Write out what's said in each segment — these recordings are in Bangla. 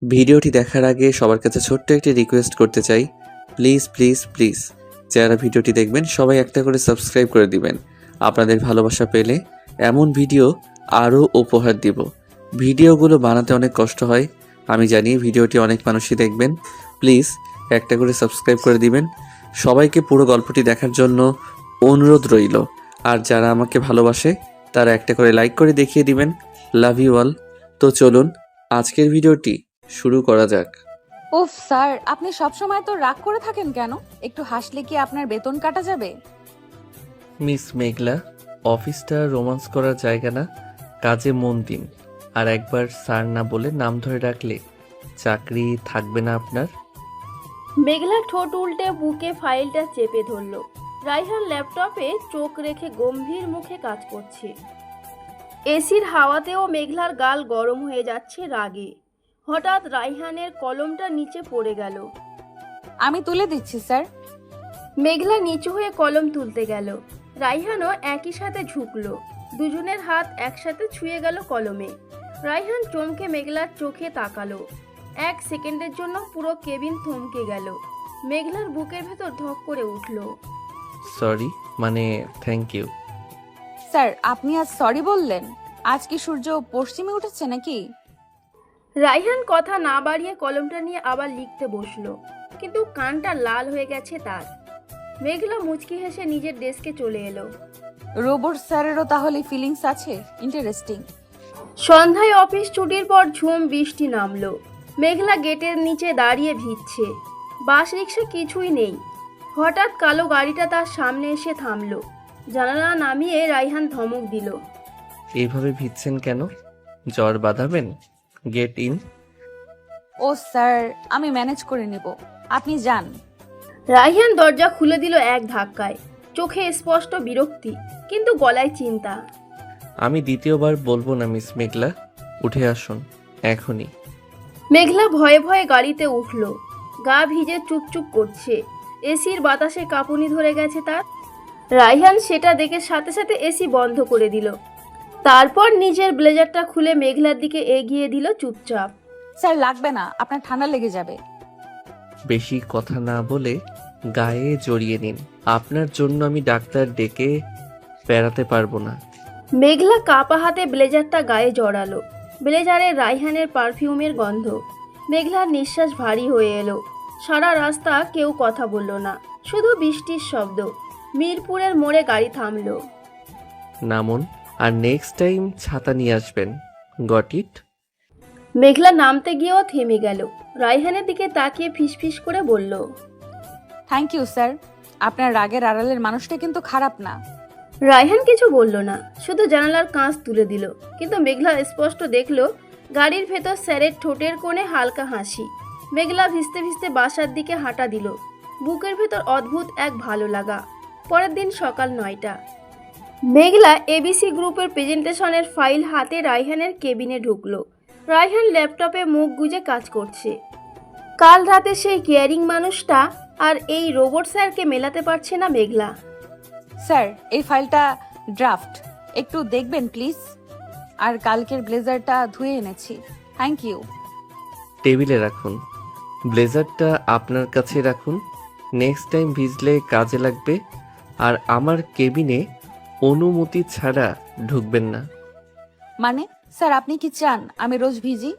ভিডিওটি দেখার আগে সবার কাছে ছোট্ট একটি রিকোয়েস্ট করতে চাই, প্লিজ প্লিজ প্লিজ যারা ভিডিওটি দেখবেন সবাই একটা করে সাবস্ক্রাইব করে দিবেন। আপনাদের ভালোবাসা পেলে এমন ভিডিও আরও উপহার দিব। ভিডিওগুলো বানাতে অনেক কষ্ট হয়, আমি জানি। ভিডিওটি অনেক মানুষই দেখবেন, প্লিজ একটা করে সাবস্ক্রাইব করে দিবেন। সবাইকে পুরো গল্পটি দেখার জন্য অনুরোধ রইল। আর যারা আমাকে ভালোবাসে তারা একটা করে লাইক করে দেখিয়ে দিবেন। Love you all. তো চলুন আজকের ভিডিওটি শুরু করা যাক। উফ স্যার, আপনি সবসময় তো রাগ করে থাকেন কেন? একটু হাসলে কি আপনার বেতন কাটা যাবে? মিস মেঘলা, অফিসটা রোমান্স করার জায়গা না, কাজে মন দিন। আর একবার স্যার না বলে নাম ধরে রাখলে চাকরি থাকবে না আপনার। মেঘলা ঠোঁট উল্টে বুকে ফাইলটা চেপে ধরল। রাইহান ল্যাপটপে চোখ রেখে গম্ভীর মুখে কাজ করছে। এসির হাওয়াতেও মেঘলার গাল গরম হয়ে যাচ্ছে রাগে। হঠাৎ রাইহানের কলমটা নিচে পড়ে গেল। আমি তুলে দিচ্ছি স্যার। মেঘলা নিচু হয়ে কলম তুলতে গেল। রাইহানও একই সাথে ঝুঁকলো। দুজনের হাত একসাথে ছুঁয়ে গেল কলমে। রাইহান চমকে মেঘলার চোখে তাকালো। 1 সেকেন্ডের জন্য পুরো কেবিন থমকে গেল। মেঘলার বুকের ভেতর ধক করে উঠল। সরি, মানে থ্যাংক ইউ। স্যার, আপনি আজ সরি বললেন? আজ কি সূর্য পশ্চিমে উঠেছে নাকি? রাইহান কথা না বাড়িয়ে কলমটা নিয়ে আবার লিখতে বসলো, কিন্তু কানটা লাল হয়ে গেছে তার। মেঘলা মুচকি হেসে নিজের ডেস্কে চলে এলো। রোবট স্যারেরও তাহলে ফিলিংস আছে? ইন্টারেস্টিং। সন্ধ্যায় অফিস ছুটির পর ঝুম বৃষ্টি নামলো। মেঘলা গেটের নিচে দাঁড়িয়ে ভিজছে। বাস রিক্সা কিছুই নেই। হঠাৎ কালো গাড়িটা তার সামনে এসে থামলো। জানালা নামিয়ে রাইহান ধমক দিল। এইভাবে ভিজছেন কেন? জ্বর বাঁধাবেন? Get in. ও স্যার, আমি ম্যানেজ করে নেব, আপনি যান। রাইহান দরজা খুলে দিল এক ধাক্কায়। চোখে স্পষ্ট বিরক্তি, কিন্তু গলায় চিন্তা। আমি দ্বিতীয়বার বলবো না মিস মেঘলা, উঠে আসুন এখনই। মেঘলা ভয়ে ভয়ে গাড়িতে উঠল। গা ভিজে চুপচুপ করছে। এসির বাতাসে কাঁপুনি ধরে গেছে তার। রাইহান সেটা দেখে সাথে সাথে এসি বন্ধ করে দিল। তারপর নিজের ব্লেজারটা খুলে মেঘলার দিকে এগিয়ে দিল চুপচাপ। স্যার লাগবে না, আপনার ঠান্ডা লেগে যাবে। বেশি কথা না বলে গায়ে জড়িয়ে নিন। আপনার জন্য আমি ডাক্তার ডেকে বেড়াতে পারবো না। মেঘলা কাপা হাতে ব্লেজারটা গায়ে জড়ালো। ব্লেজারে রাইহানের পারফিউমের গন্ধ। মেঘলার নিঃশ্বাস ভারী হয়ে এলো। সারা রাস্তা কেউ কথা বলল না, শুধু বৃষ্টির শব্দ। মিরপুরের মোড়ে গাড়ি থামলো। নামুন, আর নেক্সট টাইম ছাতা নিয়ে আসবেন। Got it? মেঘলা নামতে গিয়েও থেমে গেল। রাইহানের দিকে তাকিয়ে ফিসফিস করে বলল, থ্যাংক ইউ স্যার। আপনার রাগের আড়ালের মানুষটা কিন্তু খারাপ না। রাইহান কিছু বলল না, শুধু জানালার কাঁচ তুলে দিল। কিন্তু মেঘলা স্পষ্ট দেখল গাড়ির ভেতর স্যারের ঠোঁটের কোণে হালকা হাসি। মেঘলা ভিজতে ভিজতে বাসার দিকে হাঁটা দিল। বুকের ভেতর অদ্ভুত এক ভালো লাগা। পরের দিন সকাল 9টা। মেঘলা এবিসি গ্রুপের প্রেজেন্টেশনের ফাইল হাতে রাইহানের কেবিনে ঢুকলো। রাইহান ল্যাপটপে মুখ গুজে কাজ করছে। কাল রাতে সেই কেয়ারিং মানুষটা আর এই রোবট স্যারকে মেলাতে পারছে না মেঘলা। স্যার, এই ফাইলটা ড্রাফট, একটু দেখবেন প্লিজ। আর কালকের ব্লেজারটা ধুয়ে এনেছি। Thank you. টেবিলে রাখুন। ব্লেজারটা আপনার কাছে রাখুন। নেক্সট টাইম ভিজলে কাজে লাগবে। আর আমার কেবিনে অনুমতি ছাড়া ঢুকবেন না। মানে স্যার, আপনি কি চান আমি রোজ ভিজি?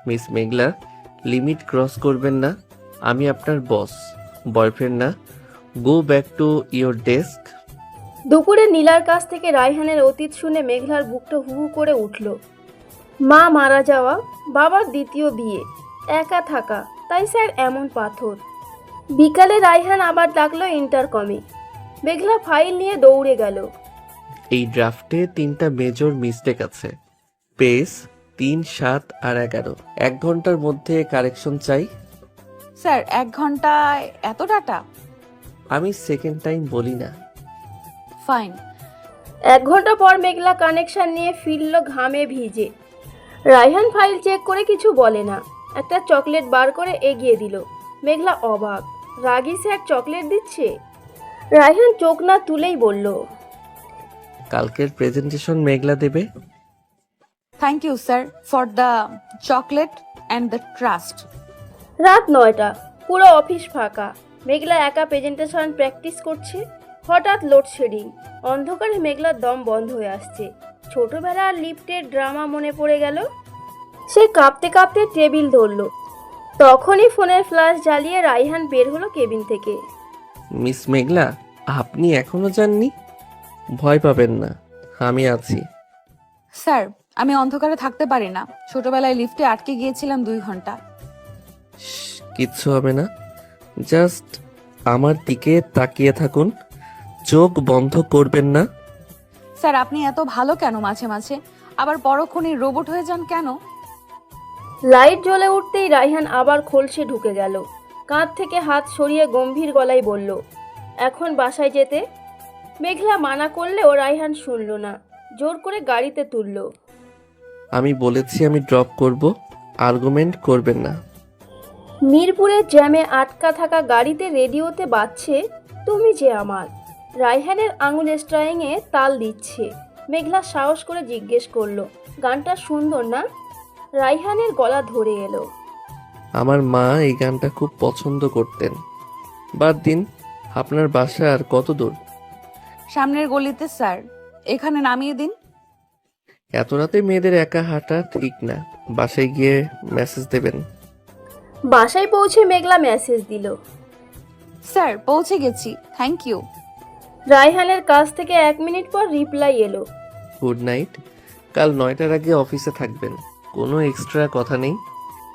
মিস মেঘলা, লিমিট ক্রস করবেন না। আমি আপনার বস, বয়ফ্রেন্ড না। Go back to your desk. দুপুরে নীলার কাছ থেকে রাইহানের অতীত শুনে মেঘলার বুকটা হু হু করে উঠল। মা মারা যাওয়া, বাবার দ্বিতীয় বিয়ে, একা থাকা, তাই স্যার এমন পাথর। বিকালে রাইহান আবার ডাকলো ইন্টারকমে। মেঘলা ফাইল নিয়ে দৌড়ে গেল। এই ড্রাফটে 3টা মেজর মিস্টেক আছে। পেজ 3, 7 আর 11। 1 ঘন্টার মধ্যে কারেকশন চাই। স্যার, 1 ঘন্টায় এত ডাটা? আমি সেকেন্ড টাইম বলি না। ফাইন। 1 ঘন্টা পর মেঘলা কানেকশন নিয়ে ফিরল ঘামে ভিজে। রাইহান ফাইল চেক করে কিছু বলে না। একটা চকলেট বার করে এগিয়ে দিল। মেঘলা অবাক, রাগী স্যার চকলেট দিচ্ছে। রাইহান চোখ না তুলেই বলল, কালকের প্রেজেন্টেশন মেঘলা দেবে। Thank you sir for the chocolate. And the trust. রাত 9টা, পুরো অফিস ফাঁকা। মেঘলা একা প্রেজেন্টেশন প্র্যাকটিস করছে। হঠাৎ লোডশেডিং। অন্ধকারে মেঘলার দম বন্ধ হয়ে আসছে। ছোটবেলার লিফটের ড্রামা মনে পড়ে গেল। সে কাঁপতে কাঁপতে টেবিল ধরল। তখনই ফোনের ফ্ল্যাশ জ্বালিয়ে রাইহান বের হলো কেবিন থেকে। মিস মেঘলা, আপনি এখনো যাননি? ভয় পাবেন না, আমি আছি। স্যার, আমি অন্ধকারে থাকতে পারি না। ছোটবেলায় লিফটে আটকে গিয়েছিলাম 2 ঘন্টা। কিচ্ছু হবে না, জাস্ট আমার দিকে তাকিয়ে থাকুন, চোখ বন্ধ করবেন না। স্যার, আপনি এত ভালো কেন মাঝে মাঝে আবার পরক্ষণে রোবট হয়ে যান কেন? লাইট জ্বলে উঠতেই রাইহান আবার খোলসে ঢুকে গেল। কাঁধ থেকে হাত সরিয়ে গম্ভীর গলায় বলল, এখন বাসায় যেতে। মেঘলা মানা করলেও রাইহান শুনল না। জোর করে গাড়িতে তুলল। আমি বলেছি আমি ড্রপ করব, আর্গুমেন্ট করবেন না। মিরপুরের জ্যামে আটকা থাকা গাড়িতে রেডিওতে বাজছে তুমি যে আমার। রাইহানের আঙুল স্ট্রাইংয়ে তাল দিচ্ছে। মেঘলা সাহস করে জিজ্ঞেস করলো, গানটা সুন্দর না? রাইহানের গলা ধরে এলো। আমার মা এই গানটা খুব পছন্দ করতেন। বাদ দিন, আপনার বাসা আর কত দূর? সামনের গলিতে স্যার, এখানে নামিয়ে দিন। এত রাতে মেয়েদের একা হাঁটা ঠিক না, বাসায় গিয়ে মেসেজ দেবেন। বাসায় পৌঁছে মেঘলা মেসেজ দিল। স্যার, পৌঁছে গেছি, থ্যাংক ইউ। রাইহানের কাছ থেকে 1 মিনিট পর রিপ্লাই এলো। গুড নাইট, কাল 9টার আগে অফিসে থাকবেন, কোনো এক্সট্রা কথা নেই।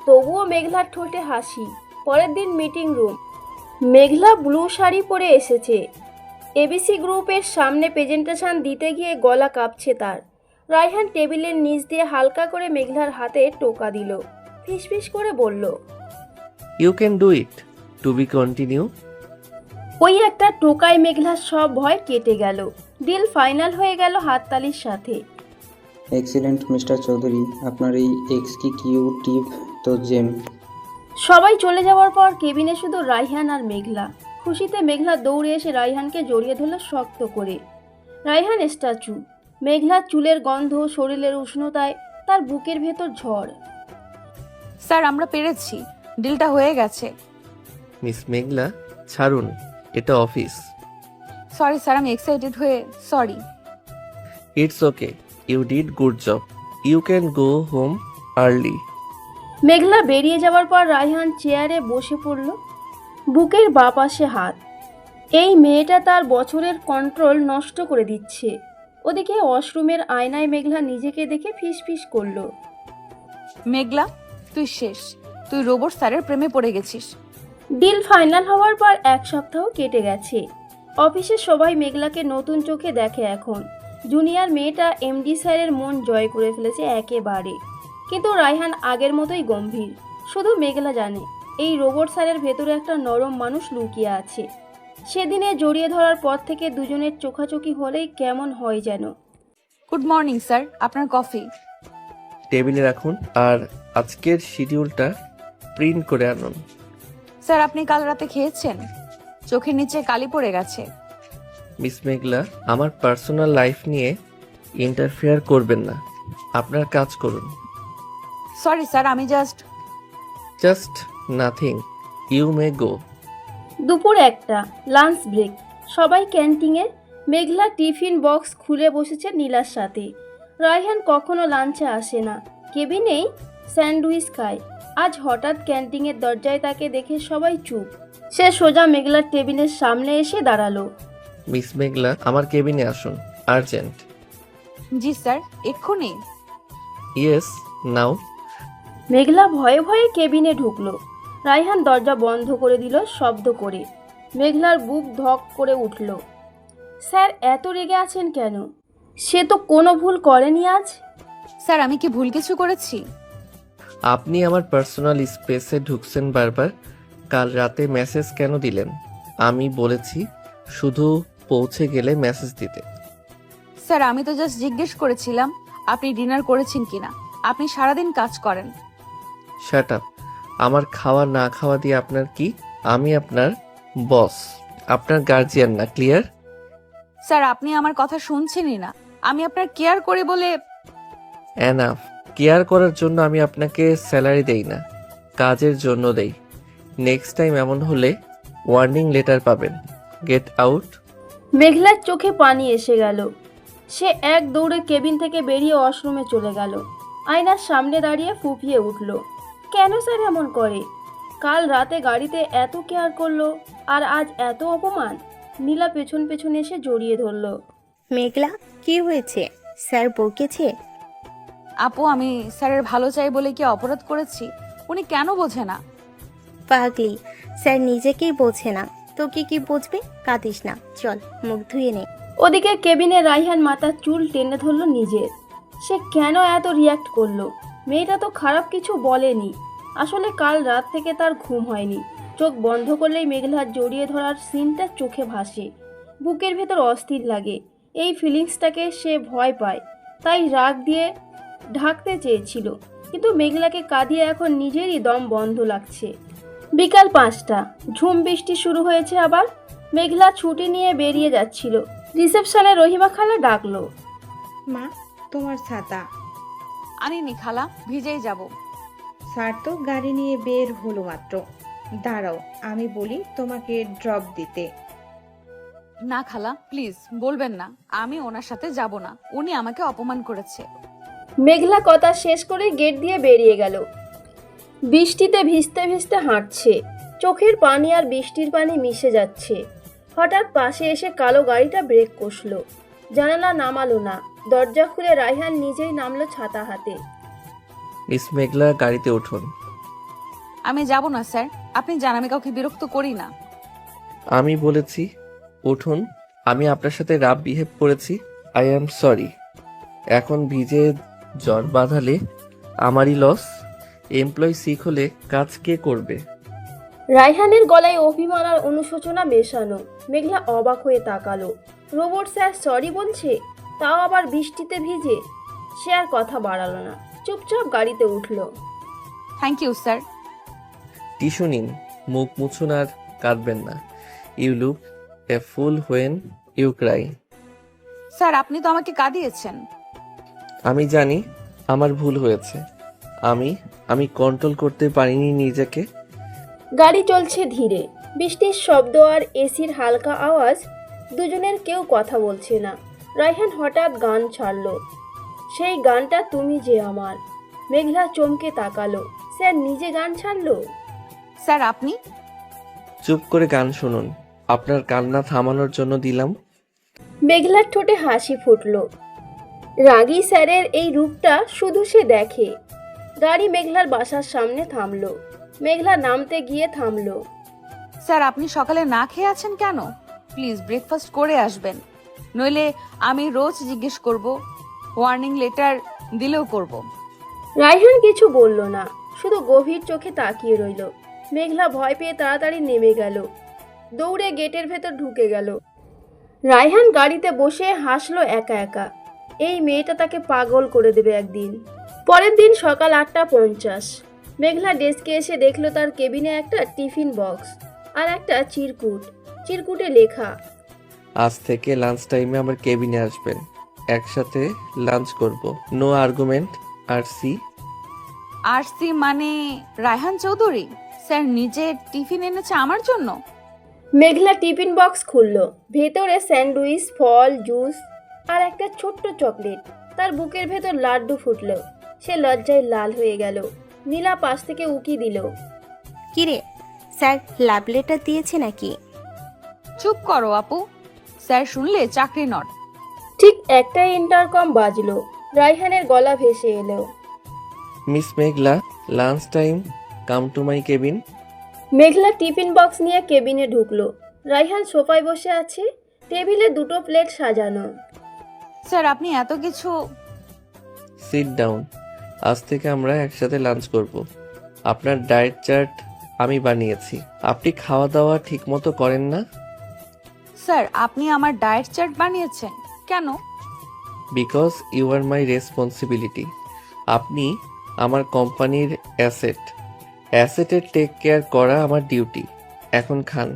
তবুও মেঘলার ঠোঁটে হাসি। পরের দিন মিটিং রুম। মেঘলা ব্লু শাড়ি পরে এসেছে। এবিসি গ্রুপের সামনে প্রেজেন্টেশন দিতে গিয়ে গলা কাঁপছে তার। রাইহান টেবিলের নিচ দিয়ে হালকা করে মেঘলার হাতে টোকা দিল। ফিসফিস করে বলল, you can do it, to be continue. ওই একটা টোকায় মেঘলার সব ভয় কেটে গেল। ডিল ফাইনাল হয়ে গেল হাততালির সাথে। এক্সিলেন্ট মিস্টার চৌধুরী, আপনার এই এক্সিকিউটিভ তো জেম। সবাই চলে যাওয়ার পর কেবিনে শুধু রাইহান আর মেঘলা। খুশিতে মেঘলা দৌড়ে এসে রাইহানকে জড়িয়ে ধরল শক্ত করে। রাইহান স্ট্যাচু। মেঘলার চুলের গন্ধ, শরীরের উষ্ণতায় তার বুকের ভেতর ঝড়। স্যার, আমরা পেরেছি, ডিলটা হয়ে গেছে। মিস মেঘলা, ছাড়ুন, এটা অফিস। সরি স্যার, আমি এক্সাইটেড হয়ে sorry. It's okay, you did good job, you can go home early. Meghla বেরিয়ে যাওয়ার পর রাইহান চেয়ারে বসে পড়ল, বুকের বাঁ পাশে হাত। এই মেয়েটা তার বছরের কন্ট্রোল নষ্ট করে দিচ্ছে। ওদিকে ওয়াশরুমের আয়নায় মেঘলা নিজেকে দেখে ফিসফিস করলো, মেঘলা, তুই শেষ। তুই রোবট স্যারের প্রেমে পড়ে গেছিস। ডিল ফাইনাল হওয়ার পর 1 সপ্তাহ কেটে গেছে। অফিসে সবাই মেঘলাকে নতুন চোখে দেখে এখন। জুনিয়র মেয়েটা এমডি স্যারের মন জয় করে ফেলেছে একেবারে। কিন্তু রাইহান আগের মতোই গম্ভীর। শুধু মেঘলা জানে এই রোবট স্যারের ভেতরে একটা নরম মানুষ লুকিয়ে আছে। সেদিনে জড়িয়ে ধরার পর থেকে দুজনের চোখাচোখি হলেই কেমন হয় যেন। গুড মর্নিং স্যার, আপনার কফি। টেবিলে রাখুন, আর আজকের শিডিউলটা প্রিন্ট করে আনুন। স্যার, আপনি কাল রাতে খেয়েছেন? চোখের নিচে কালি পড়ে গেছে। মিস মেঘলা, আমার পার্সোনাল লাইফ নিয়ে ইন্টারফেয়ার করবেন না, আপনার কাজ করুন। সরি স্যার, আমি জাস্ট নাথিং, ইউ মে গো। দুপুর 1টা, লাঞ্চ ব্রেক। সবাই ক্যান্টিনে। মেঘলা টিফিন বক্স খুলে বসেছে নীলার সাথে। রাইহান কখনো লাঞ্চে আসে না, কেবিনেই স্যান্ডউইচ খায়। আজ হঠাৎ ক্যান্টিনের দরজায় তাকে দেখে সবাই চুপ। সে সোজা মেঘলার টেবিলের সামনে এসে দাঁড়ালো। মিস মেঘলা, আমার কেবিনে আসুন, আর্জেন্ট। জি স্যার, এক্ষুনি। ইয়েস, নাও। মেঘলা ভয়ে ভয়ে কেবিনে ঢুকলো। রাইহান দরজা বন্ধ করে দিল শব্দ করে। মেঘলার বুক ধক করে উঠল। স্যার এত রেগে আছেন কেন? সে তো কোনো ভুল করেনি আজ। স্যার, আমি কি ভুল কিছু করেছি? আপনি আমার পার্সোনাল স্পেসে ঢুকছেন বারবার। কাল রাতে মেসেজ কেন দিলেন? আমি বলেছি শুধু পৌঁছে গেলে মেসেজ দিতে। স্যার, আমি তো জাস্ট জিজ্ঞেস করেছিলাম আপনি ডিনার করেছেন কিনা। আপনি সারাদিন কাজ করেন। শাট আপ, আমার খাওয়া না খাওয়া দিয়ে আপনার কি? আমি আপনার বস, আপনার গার্জিয়ান না, ক্লিয়ার? স্যার, আপনি আমার কথা শুনছেনই না। আমি আপনার কেয়ার করি বলে। এনাফ, কেয়ার করার জন্য আমি আপনাকে স্যালারি দেই না। কাজের জন্য দেই। নেক্সট টাইম এমন হলে ওয়ার্নিং লেটার পাবেন। Get out. মেঘলার চোখে পানি এসে গেল। সে এক দৌড়ে কেবিন থেকে বেরিয়ে ওয়াশরুমে চলে গেল। আয়নার সামনে দাঁড়িয়ে ফুঁপিয়ে উঠল। কেন স্যার এমন করে? কাল রাতে গাড়িতে এত কেয়ার করলো, আর আজ এত অপমান। নীলা পেছন পেছন এসে জড়িয়ে ধরল। মেঘলা, কি হয়েছে? স্যার বকেছে? আপু, আমি স্যারের ভালো চাই বলে কি অপরাধ করেছি? উনি কেন বোঝে না? পাগলি, স্যার নিজেকেই বোঝে না, তোকে কি বুঝবে? কাঁদিস না, চল মুখ ধুয়ে নে। ওদিকে কেবিনে রাইহান মাথার চুল টেনে ধরল নিজের। সে কেন এত রিয়াক্ট করলো? মেয়েটা তো খারাপ কিছু বলেনি। আসলে কাল রাত থেকে তার ঘুম হয়নি। চোখ বন্ধ করলেই মেঘলার জড়িয়ে ধরার সিনটা চোখে ভাসে। বুকের ভেতর অস্থির লাগে। এই ফিলিংসটাকে সে ভয় পায়, তাই রাগ দিয়ে ঢাকতে চেয়েছিল। কিন্তু মেঘলাকে কাঁদিয়ে এখন নিজেরই দম বন্ধ লাগছে। বিকাল 5টা, ঝুম বৃষ্টি শুরু হয়েছে আবার। মেঘলা ছুটি নিয়ে বেরিয়ে যাচ্ছিল। রিসেপশনে রহিমা খালা ডাকলো। মা, তোমার ছাতা। আনিনি খালা, ভিজেই যাব। স্যার তো গাড়ি নিয়ে বের হলো মাত্র। দাঁড়াও, আমি বলি তোমাকে ড্রপ দিতে। না খালা, প্লিজ বলবেন না। আমি ওনার সাথে যাব না। উনি আমাকে অপমান করেছে। মেঘলা কথা শেষ করে গেট দিয়ে বেরিয়ে গেল। বৃষ্টিতে ভিজতে ভিজতে হাঁটছে। চোখের পানি আর বৃষ্টির পানি মিশে যাচ্ছে। হঠাৎ পাশে এসে কালো গাড়িটা ব্রেক কষলো। জানালা নামালো না। দরজা খুলে রায়হান নিজেই নামলো ছাতা হাতে। মিস মেঘলা, গাড়িতে উঠুন। আমি যাব না স্যার। আপনি জান আমি কাউকে বিরক্ত করি না। আমি বলেছি উঠুন। আমি আপনার সাথে রাফ বিহেভ করেছি। I am sorry. এখন ভিজে জ্বর বাঁধালে আমারই লস। এমপ্লয়ি সিক হলে কাজ কে করবে? রায়হানের গলায় অভিমান আর অনুশোচনা মেশানো। মেঘলা অবাক হয়ে তাকালো। রোবট স্যার সরি বলছে, তাও আবার বৃষ্টিতে ভিজে। সে আর কথা বাড়ালো না, চুপচাপ গাড়িতে উঠল। Thank you sir. টিস্যু নিন, মুখ মুছুন আর কাঁদবেন না। You look a fool when you cry. Sir, আপনি তো আমাকে কাঁদিয়েছেন। আমি জানি আমার ভুল হয়েছে। আমি কন্ট্রোল করতে পারিনি নিজেকে। গাড়ি চলছে ধীরে। বৃষ্টির শব্দ আর এসির হালকা আওয়াজ। দুজনের কেউ কথা বলছে না। রায়হান হঠাৎ গান ছাড়লো। সেই গানটা তুমি যে আমার। মেঘলা চমকে তাকালো। স্যার নিজে গান ছাড়লো? স্যার আপনি? চুপ করে গান শুনুন। আপনার কান্না থামানোর জন্য দিলাম। মেঘলার ঠোঁটে হাসি ফুটলো। রাগী স্যারের এই রূপটা শুধু সে দেখে। গাড়ি মেঘলার বাসার সামনে থামলো। মেঘলা নামতে গিয়ে থামলো। স্যার, আপনি সকালে না খেয়ে আছেন কেন? প্লিজ ব্রেকফাস্ট করে আসবেন, নইলে আমি রোজ জিজ্ঞেস করব, ওয়ার্নিং লেটার দিলেও করব। রায়হান কিছু বলল না, শুধু গভীর চোখে তাকিয়ে রইল। মেঘলা ভয় পেয়ে তাড়াতাড়ি নেমে গেল। দৌড়ে গেটের ভেতর ঢুকে গেল। রায়হান গাড়িতে বসে হাসলো একা একা। এই মেয়েটা তাকে পাগল করে দেবে একদিন। পরের দিন সকাল 8:50। মেঘলা ডেস্কে এসে দেখলো তার কেবিনে একটা টিফিন বক্স আর একটা চিরকুটে লেখা, আজ থেকে লাঞ্চ টাইমে আমার কেবিনে আসবেন, একসাথে লাঞ্চ করব। No argument. R C? RC মানে রায়হান চৌধুরী স্যার নিজে টিফিন এনেছে আমার জন্য। মেঘলা টিফিন বক্স খুলল। ভেতরে স্যান্ডউইচ, ফল, জুস আর একটা ছোট্ট চকলেট। তার বুকের ভেতর লাড্ডু ফুটল। সে লজ্জায় লাল হয়ে গেল। নীলা পাশ থেকে উকি দিল। কিরে, স্যার লাভ লেটার দিয়েছে নাকি? চুপ করো আপু, স্যার শুনলে চাকরি নট। ঠিক একটাই ইন্টারকম বাজলো। রায়হানের গলা ভেসে এলো। Miss Meghla, lunch time, come to my cabin. Meghla tiffin box নিয়ে কেবিনে ঢুকলো। রায়হান সোফায় বসে আছে। টেবিলে 2টো প্লেট সাজানো। স্যার আপনি এত কিছু। Sit down. আজ থেকে আমরা একসাথে লাঞ্চ করব। আপনার ডায়েট চার্ট আমি বানিয়েছি। আপনি খাওয়া দাওয়া ঠিকমতো করেন না। স্যার আপনি আমার ডায়েট চার্ট বানিয়েছেন কেন? Because you are my responsibility. আপনি আমার কোম্পানির অ্যাসেটের টেক কেয়ার করা আমার ডিউটি। এখন খান।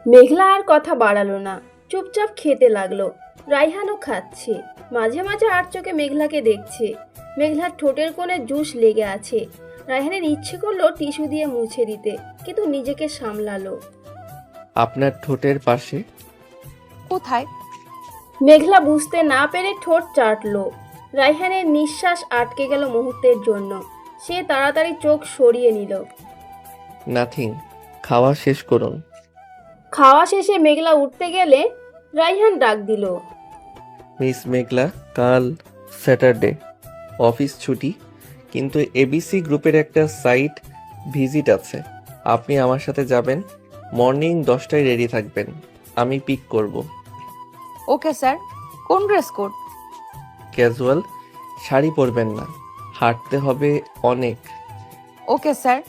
মেঘলা আর কথা বাড়ালো না, চুপচাপ খেতে লাগলো। রায়হানও খাচ্ছে। মাঝে মাঝে আর চোখে মেঘলাকে দেখছে। মেঘলার ঠোঁটের কোণে জুস লেগে আছে। রায়হানের ইচ্ছে করলো টিস্যু দিয়ে মুছে দিতে, কিন্তু নিজেকে সামলালো। আপনার ঠোঁটের পাশে। কোথায়? মেঘলা বুঝতে না পেরে ঠোঁট চাটলো। রায়হানের নিঃশ্বাস আটকে গেল মুহূর্তের জন্য। সে তাড়াতাড়ি চোখ সরিয়ে নিল। নাথিং, খাওয়া শেষ করুন। খাওয়া শেষে মেঘলা উঠতে গেলে রায়হান ডাক দিল। মিস মেঘলা, কাল স্যাটারডে, অফিস ছুটি, কিন্তু এবিসি গ্রুপের একটা সাইট ভিজিট আছে। আপনি আমার সাথে যাবেন। মর্নিং 10টায় রেডি থাকবেন, আমি পিক করব। Okay sir. কোন ড্রেস কোড? ক্যাজুয়াল, শাড়ি পরবেন না, হাঁটতে হবে অনেক। Okay sir.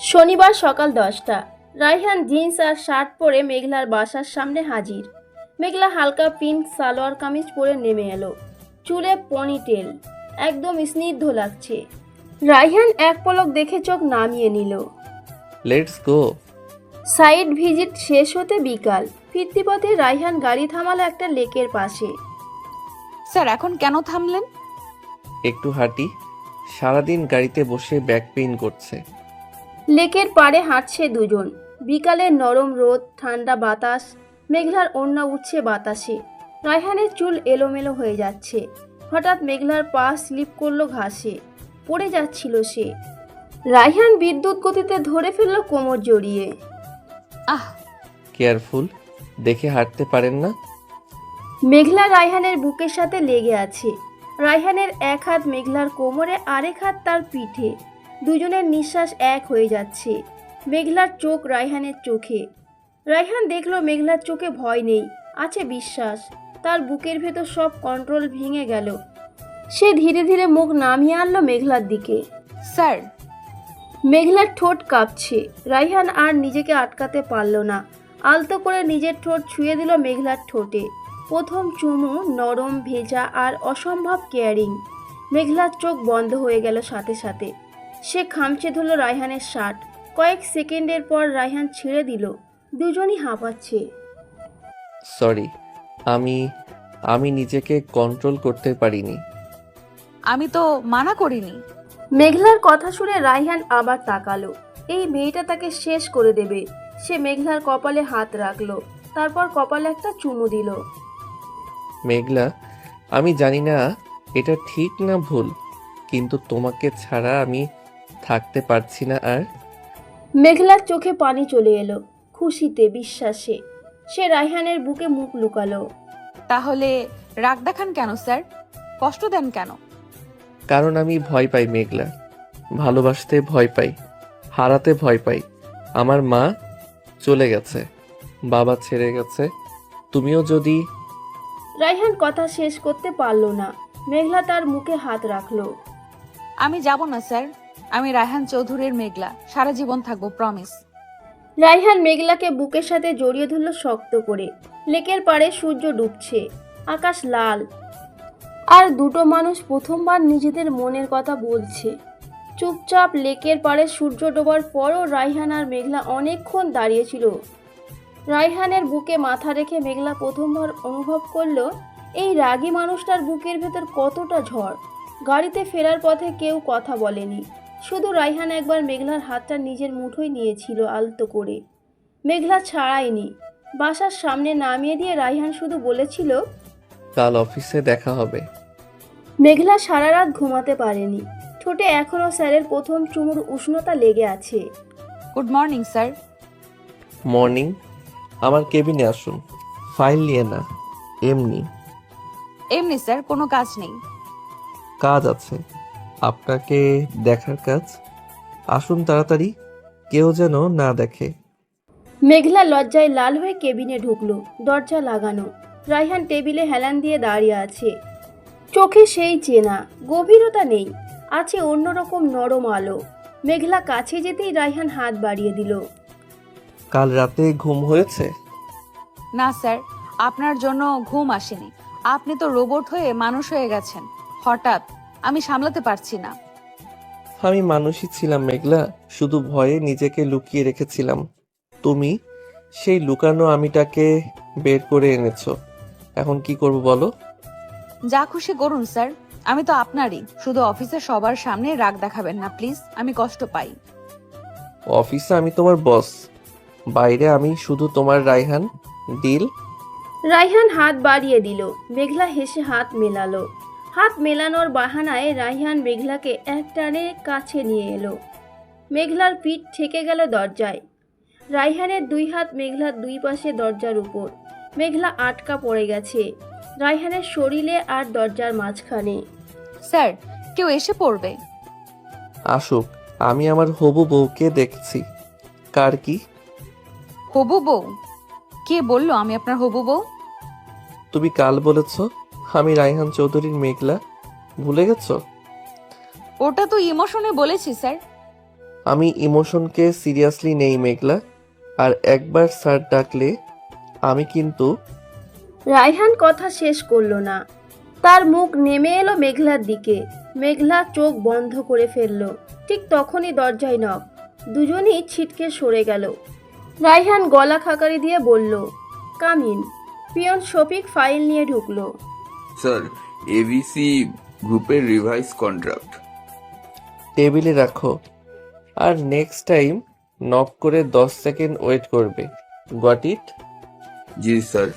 শনিবার সকাল 10টা। রায়হান জিন্স আর শার্ট পরে মেঘলার বাসার সামনে হাজির। মেঘলা হালকা পিঙ্ক সালোয়ার কামিজ পরে নেমে এলো। চুলে পনিটেল, একদম স্নিগ্ধ লাগছে। রায়হান এক পলক দেখে চোখ নামিয়ে নিল। Let's go. সাইট ভিজিট শেষ হতে বিকাল। ফিরতি পথে রায়হান গাড়ি থামালো একটা লেকের পাশে। স্যার এখন কেন থামলেন? একটু হাঁটি, সারাদিন গাড়িতে বসে ব্যাক পেইন করছে। লেকের পাড়ে হাঁটছে দুজন। বিকালের নরম রোদ, ঠান্ডা বাতাস, মেঘলার ওড়না উঠছে বাতাসে। রায়হানের চুল এলোমেলো হয়ে যাচ্ছে। হঠাৎ মেঘলার পা স্লিপ করলো ঘাসে, পড়ে যাচ্ছিল সে। রায়হান বিদ্যুৎ গতিতে ধরে ফেললো কোমর জড়িয়ে। আহ! কেয়ারফুল, দেখে হাঁটতে পারেন না। মেঘলা রায়হানের বুকের সাথে লেগে আছে। রায়হানের এক হাত মেঘলার কোমরে, আরেক হাত তার পিঠে। দুজনের নিঃশ্বাস এক হয়ে যাচ্ছে। মেঘলার চোখ রায়হানের চোখে। রায়হান দেখলো মেঘলার চোখে ভয় নেই, আছে বিশ্বাস। তার বুকের ভেতর সব কন্ট্রোল ভেঙে গেল। সে ধীরে ধীরে মুখ নামিয়ে আনলো মেঘলার দিকে। স্যার। মেঘলার ঠোঁট কাঁপছে। রায়হান আর নিজেকে আটকাতে পারল না। আলতো করে নিজের ঠোঁট ছুঁয়ে দিল মেঘলার ঠোঁটে। প্রথম চুমু নরম, ভেজা আর অসম্ভব কেয়ারিং। মেঘলার চোখ বন্ধ হয়ে গেল সাথে সাথে। সে খামচে ধরল রায়হানের শার্ট। কয়েক সেকেন্ডের পর রায়হান ছেড়ে দিল। দুজনই হাঁপাচ্ছে। সরি, আমি নিজেকে কন্ট্রোল করতে পারিনি। আমি তো মানা করিনি। মেঘলার কথা শুনে রায়হান আবার তাকালো। এই মেয়েটা তাকে শেষ করে দেবে। সে মেঘলার কপালে হাত রাখলো, তারপর কপালে একটা চুমু দিল। মেঘলা, আমি জানি না এটা ঠিক না ভুল, কিন্তু তোমাকে ছাড়া আমি থাকতে পারছি না আর। মেঘলার চোখে পানি চলে এলো, খুশিতে, বিশ্বাসে। সে রায়হানের বুকে মুখ লুকালো। তাহলে রাগ দেখান কেন স্যার? কষ্ট দেন কেন? কারণ আমি ভয় পাই মেঘলা, ভালোবাসতে ভয় পাই, হারাতে ভয় পাই। আমার মা চলে গেছে, বাবা ছেড়ে গেছে। তুমিও যদি। রায়হান কথা শেষ করতে পারল না। মেঘলা তার মুখে হাত রাখলো। আমি যাব না স্যার। আমি রায়হান চৌধুরীর মেঘলা, সারা জীবন থাকবো, প্রমিস। রায়হান মেঘলাকে বুকের সাথে জড়িয়ে ধরল শক্ত করে। লেকের পাড়ে সূর্য ডুবছে, আকাশ লাল। আর দুটো মানুষ প্রথমবার নিজেদের মনের কথা বলছে। চুপচাপ লেকের পাড়ে সূর্য ডোবার পরও রায়হান আর মেঘলা অনেকক্ষণ দাঁড়িয়েছিল। রায়হানের বুকে মাথা রেখে মেঘলা প্রথমবার অনুভব করলো এই রাগী মানুষটার বুকের ভেতর কতটা ঝড়। গাড়িতে ফেরার পথে কেউ কথা বলেনি, শুধু রায়হান একবার মেঘলার হাতটা নিজের মুঠোয় নিয়েছিল আলতো করে। মেঘলা ছাড়ায়নি। বাসার সামনে নামিয়ে দিয়ে রায়হান শুধু বলেছিল, কাল অফিসে দেখা হবে। মেঘলা সারা রাত ঘুমাতে পারেনি। ঠোঁটে এখনও স্যারের প্রথম চুমুর উষ্ণতা লেগে আছে। Good morning sir. মর্নিং। আমার কেবিনে আসুন, ফাইল নিয়ে না, এমনি। এমনি স্যার, কোনো কাজ নেই। কাজ আছে, আপনাকে দেখার কাজ। আসুন তাড়াতাড়ি, কেউ যেন না দেখে। মেঘলা লজ্জায় লাল হয়ে কেবিনে ঢুকলো। দরজা লাগানো। রায়হান টেবিলে হেলান দিয়ে দাঁড়িয়ে আছে। চোখে সেই চেনা গভীরতা নেই, আছে অন্যরকম নরম আলো। মেঘলা কাছে যেতেই রায়হান হাত বাড়িয়ে দিল। কাল রাতে ঘুম হয়েছে? না স্যার, আপনার জন্য ঘুম আসেনি। আপনি তো রোবট হয়ে মানুষ হয়ে গেছেন হঠাৎ, আমি সামলাতে পারছি না। আমি মানুষই ছিলাম মেঘলা, শুধু ভয়ে নিজেকে লুকিয়ে রেখেছিলাম। তুমি সেই লুকানো আমিটাকে বের করে এনেছো। এখন কি করব বলো? যা খুশি করুন স্যার, আমি তো আপনারই, শুধু অফিসে সবার সামনে রাগ দেখাবেন না প্লিজ, আমি কষ্ট পাই। অফিসে আমি তোমার বস, বাইরে আমি শুধু তোমার রায়হান। ডিল? রায়হান হাত বাড়িয়ে দিল। মেঘলা হেসে হাত মেলালো। হাত মেলানোর বাহানায় রায়হান মেঘলাকে এক টানে কাছে নিয়ে এলো। মেঘলার পিঠ ঠেকে গেল দরজায়। রায়হানের দুই হাত মেঘলার দুই পাশে দরজার উপর। মেঘলা আটকা পড়ে গেছে রায়হানের শরীরে আর দরজার মাঝখানে। স্যার, কেউ এসে পড়বে। আসুক, আমি আমার হবু বউকে দেখছি। কার কি? হবু বউ? কে বললো আমি আপনার হবু বউ? তুমি কাল বলেছ আমি রায়হান চৌধুরীর মেঘলা, ভুলে গেছো? ওটা তো ইমোশনে বলেছি স্যার। আমি ইমোশনকে সিরিয়াসলি নেই মেঘলা, আর একবার স্যার ডাকলে আমি কিন্তু। রায়হান কথা শেষ করলো না। তার মুখ নেমে এলো মেঘলার দিকে। মেঘলা চোখ বন্ধ করে ফেললো। ঠিক তখনই দরজায় নক। দুজনই ছিটকে সরে গেল। রায়হান গলা খাকারি দিয়ে বলল, come in. Peon Shafiq file নিয়ে ঢুকলো। স্যার, এবিসি গ্রুপের রিভাইজ কন্ট্রাক্ট। টেবিলে রাখো, আর নেক্সট টাইম নক করে 10 সেকেন্ড ওয়েট করবে। Got it? জি স্যার।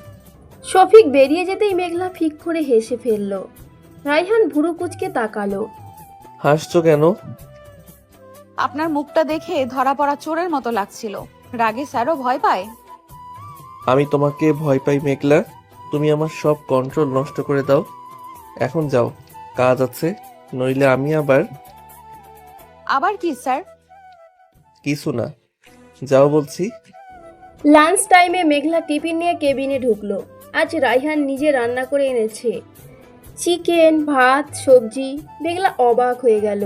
শফিক বেরিয়ে যেতেই মেঘলা ফিক করে হেসে ফেলল। রায়হান ভুরু কুচকে তাকালো। হাসছো কেন? আপনার মুখটা দেখে ধরা পড়া চোরের মতো লাগছিল। রাগে স্যারও ভয় পায়। আমি তোমাকে ভয় পাই মেঘলা? তুমি আমার সব কন্ট্রোল নষ্ট করে দাও। এখন যাও, কাজ আছে, নইলে আমি আবার। আবার কি স্যার? কিছু না, যাও বলছি। লাঞ্চ টাইমে মেঘলা টিফিন নিয়ে কেবিনে ঢুকলো। আজ রায়হান নিজে রান্না করে এনেছে চিকেন, ভাত, সবজি। মেঘলা অবাক হয়ে গেল।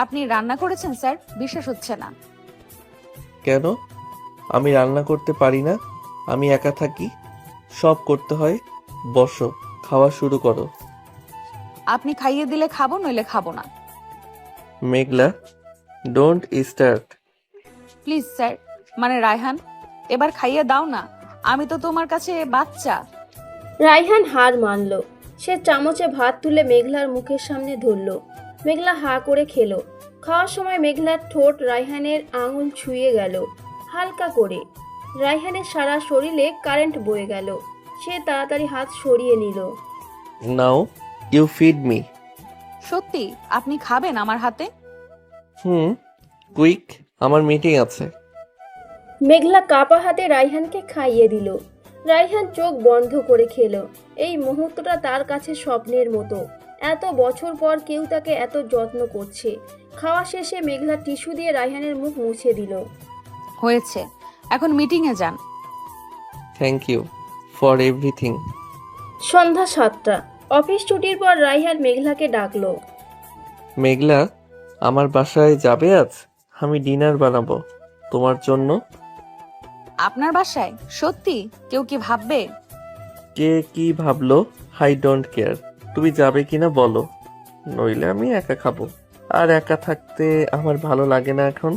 আপনি রান্না করেছেন স্যার? বিশ্বাস হচ্ছে না। কেন? আমি রান্না করতে পারি না? আমি একা থাকি, সব করতে হয়। বসো, খাওয়া শুরু করো। আপনি খাইয়ে দিলে খাবো, নইলে খাবো না। মেঘলা, ডোন্ট স্টার্ট। প্লিজ স্যার, মানে রায়হান, এবার খাইয়ে দাও না। আমি তো তোমার কাছে বাচ্চা। রায়হান হার মানল। সে চামচে ভাত তুলে মেঘলার মুখের সামনে ধরল। মেঘলা হা করে খেলো। খাওয়ার সময় মেঘলার ঠোঁট রায়হানের আঙুল ছুঁয়ে গেল হালকা করে। রায়হানের সারা শরীরে কারেন্ট বয়ে গেল। সে তাড়াতাড়ি হাত সরিয়ে নিল। Now you feed me. সত্যি আপনি খাবেন আমার হাতে? কুইক, আমার মিটিং আছে। মেঘলা কাপা হাতে রায়হানকে খাইয়ে দিল। রায়হান চোখ বন্ধ করে খেলো। এই মুহূর্তটা তার কাছে স্বপ্নের মতো। এত বছর পর কেউ তাকে এত যত্ন করছে। খাওয়া শেষে মেঘলা টিস্যু দিয়ে রায়হানের মুখ মুছে দিল। হয়েছে, এখন মিটিংয়ে যান। Thank you for everything. সন্ধ্যা 7টা। অফিস ছুটির পর রায়হান মেঘলাকে ডাকলো। মেঘলা, আমার বাসায় যাবে আজ? আমি ডিনার বানাবো তোমার জন্য। আপনার বাসায়? সত্যি? কেউ কি ভাববে? কে কি ভাবলো আই ডোন্ট কেয়ার। তুমি যাবে কিনা বলো, নইলে আমি একা খাবো। আর একা থাকতে আমার ভালো লাগে না এখন।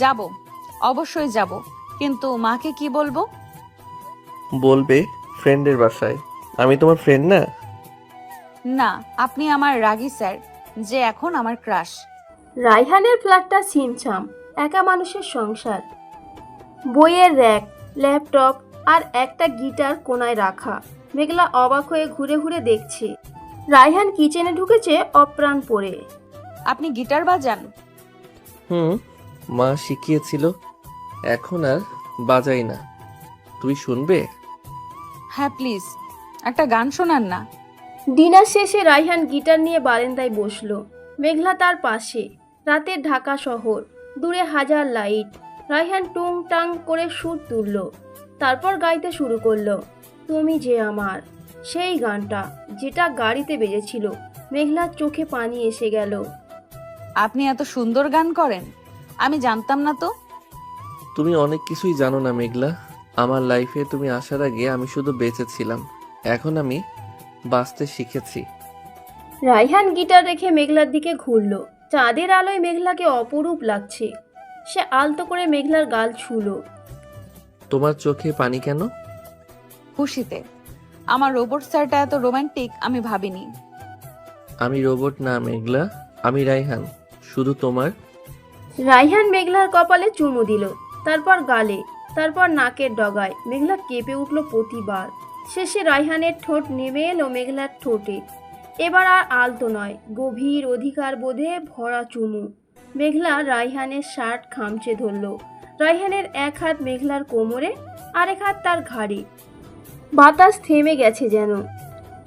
যাব, অবশ্যই যাব, কিন্তু মাকে কি বলবো? বলবে ফ্রেন্ডের বাসায়। আমি তোমার ফ্রেন্ড না? না, আপনি আমার রাগী স্যার, যে এখন আমার ক্রাশ। রায়হানের ফ্ল্যাটটা ছিমছাম। একা মানুষের সংসার। বইয়ের র্যাক, ল্যাপটপ আর একটা গিটার কোনায় রাখা। মেঘলা অবাক হয়ে ঘুরে ঘুরে দেখছে। রায়হান কিচেনে ঢুকেছে অপ্রাণ পড়ে। আপনি গিটার বাজান? মা শিখিয়েছিল, এখন আর বাজাই না। তুই শুনবে? হ্যাঁ প্লিজ, একটা গান শোনান না। ডিনার শেষে রায়হান গিটার নিয়ে বারান্দায় বসলো। মেঘলা তার পাশে। রাতের ঢাকা শহর, দূরে হাজার লাইট। রায়হান টুং টাং করে সুর তুলল। তারপর গাইতে শুরু করলো, তুমি যে আমার। সেই গানটা যেটা গাড়িতে বেজেছিল। মেঘলার চোখে পানি এসে গেল। আপনি এত সুন্দর গান করেন, আমি জানতাম না তো। তুমি অনেক কিছুই জানো না মেঘলা। আমার লাইফে তুমি আসার আগে আমি শুধু বেঁচে ছিলাম, এখন আমি বাঁচতে শিখেছি। রায়হান গিটার রেখে মেঘলার দিকে ঘুরলো। চাঁদের আলোয় মেঘলাকে অপরূপ লাগছে। সে আলতো করে মেঘলার গাল ছুঁলো। তোমার চোখে পানি কেন? খুশিতে। আমার রোবট স্যারটা এত রোমান্টিক আমি ভাবিনি। আমি রোবট না মেঘলা, আমি রাইহান, শুধু তোমার। রাইহান মেঘলার কপালে চুমু দিল, তারপর গালে, তারপর নাকের ডগায়। মেঘলা কেঁপে উঠল প্রতিবার। শেষে রাইহানের ঠোঁট নেমে এলো মেঘলার ঠোঁটে। এবার আর আলতো নয়, গভীর অধিকার বোধে ভরা চুমু। মেঘলা রাইহানের শার্ট খামচে ধরল। রাইহানের এক হাত মেঘলার কোমরে, আরেক হাত তার ঘাড়ে। বাতাস থেমে গেছে যেন,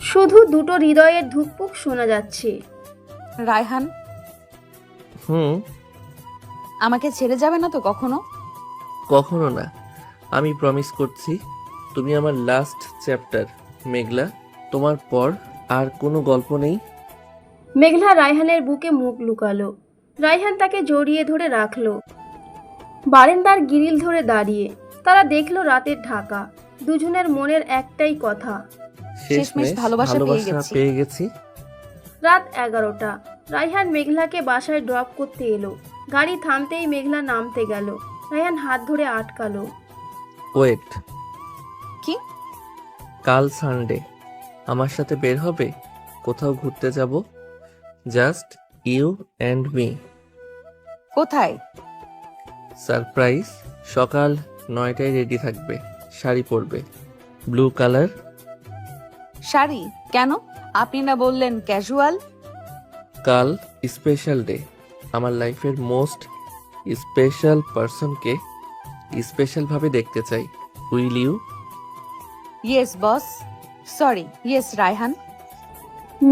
শুধু দুটো হৃদয়ের ধুকপুক শোনা যাচ্ছে। রায়হান, হুম। আমাকে ছেড়ে যাবে না তো কখনো? কখনো না, আমি প্রমিস করছি। তুমি আমার লাস্ট চ্যাপ্টার মেঘলা, তোমার পর আর কোনো গল্প নেই। মেঘলা রায়হানের বুকে মুখ লুকালো। রায়হান তাকে জড়িয়ে ধরে রাখলো। বারান্দার গ্রিল ধরে দাঁড়িয়ে তারা দেখলো রাতের ঢাকা। দুজনের মনের একটাই কথা, শেষমেশ ভালোবাসা পেয়ে গেছি। রাত 11টা। রায়হান মেঘলাকে বাসায় ড্রপ করতে এলো। গাড়ি থামতেই মেঘলা নামতে গেল। রায়হান হাত ধরে আটকালো। ওয়েট, কি? কাল সানডে আমার সাথে বের হবে, কোথাও ঘুরতে যাব, জাস্ট ইউ অ্যান্ড মি। কোথায়? সারপ্রাইজ। সকাল 9টায় রেডি থাকবে, শাড়ি পরবে, ব্লু কালার। শাড়ি কেন? আপনি না বললেন ক্যাজুয়াল? কাল স্পেশাল ডে, আমার লাইফের মোস্ট স্পেশাল পারসনকে স্পেশালভাবে দেখতে চাই। Will you? Yes boss, sorry yes Raihan.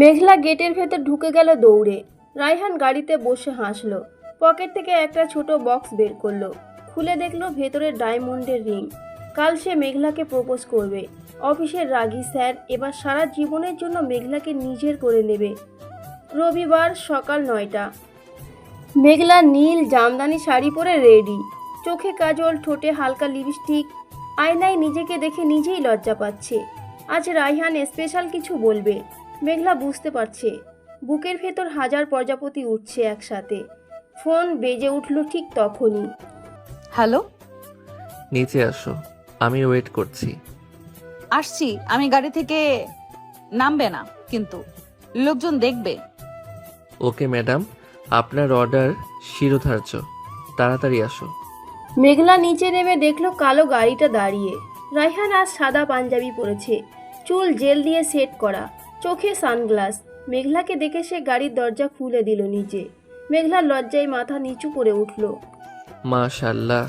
Meghla গেটের ভেতর ঢুকে গেল দৌড়ে। রায়হান গাড়িতে বসে হাসলো। পকেট থেকে একটা ছোট বক্স বের করলো। খুলে দেখলো ভেতরে ডায়মন্ডের রিং। কাল সে মেঘলাকে প্রপোজ করবে। অফিসের রাগী স্যার এবার সারা জীবনের জন্য মেঘলাকে নিজের করে নেবে। রবিবার সকাল 9টা। মেঘলা নীল জামদানি শাড়ি পরে রেডি। চোখে কাজল, ঠোঁটে হালকা লিপস্টিক। আয়নায় নিজেকে দেখে নিজেই লজ্জা পাচ্ছে। আজ রায়হান স্পেশাল কিছু বলবে। মেঘলা বুঝতে পারছে। বুকের ভেতর হাজার প্রজাপতি উঠছে একসাথে। ফোন বেজে উঠল ঠিক তখনই। হ্যালো, নিচে আসো, আমি ওয়েট করছি। আসছি। আমি গাড়ি থেকে নামবে না কিন্তু, লোকজন দেখবে। ওকে ম্যাডাম, আপনার অর্ডার শিরোধার্য, তাড়াতাড়ি আসো। মেঘলা নিচে নেমে দেখলো কালো গাড়িটা দাঁড়িয়ে। রায়হান আজ সাদা পাঞ্জাবি পরেছে, চুল জেল দিয়ে সেট করা, চোখে সানগ্লাস। মেঘলাকে দেখে সে গাড়ির দরজা খুলে দিল নিচে। মেঘলার লজ্জায় মাথা নিচু করে উঠল। মাশাআল্লাহ,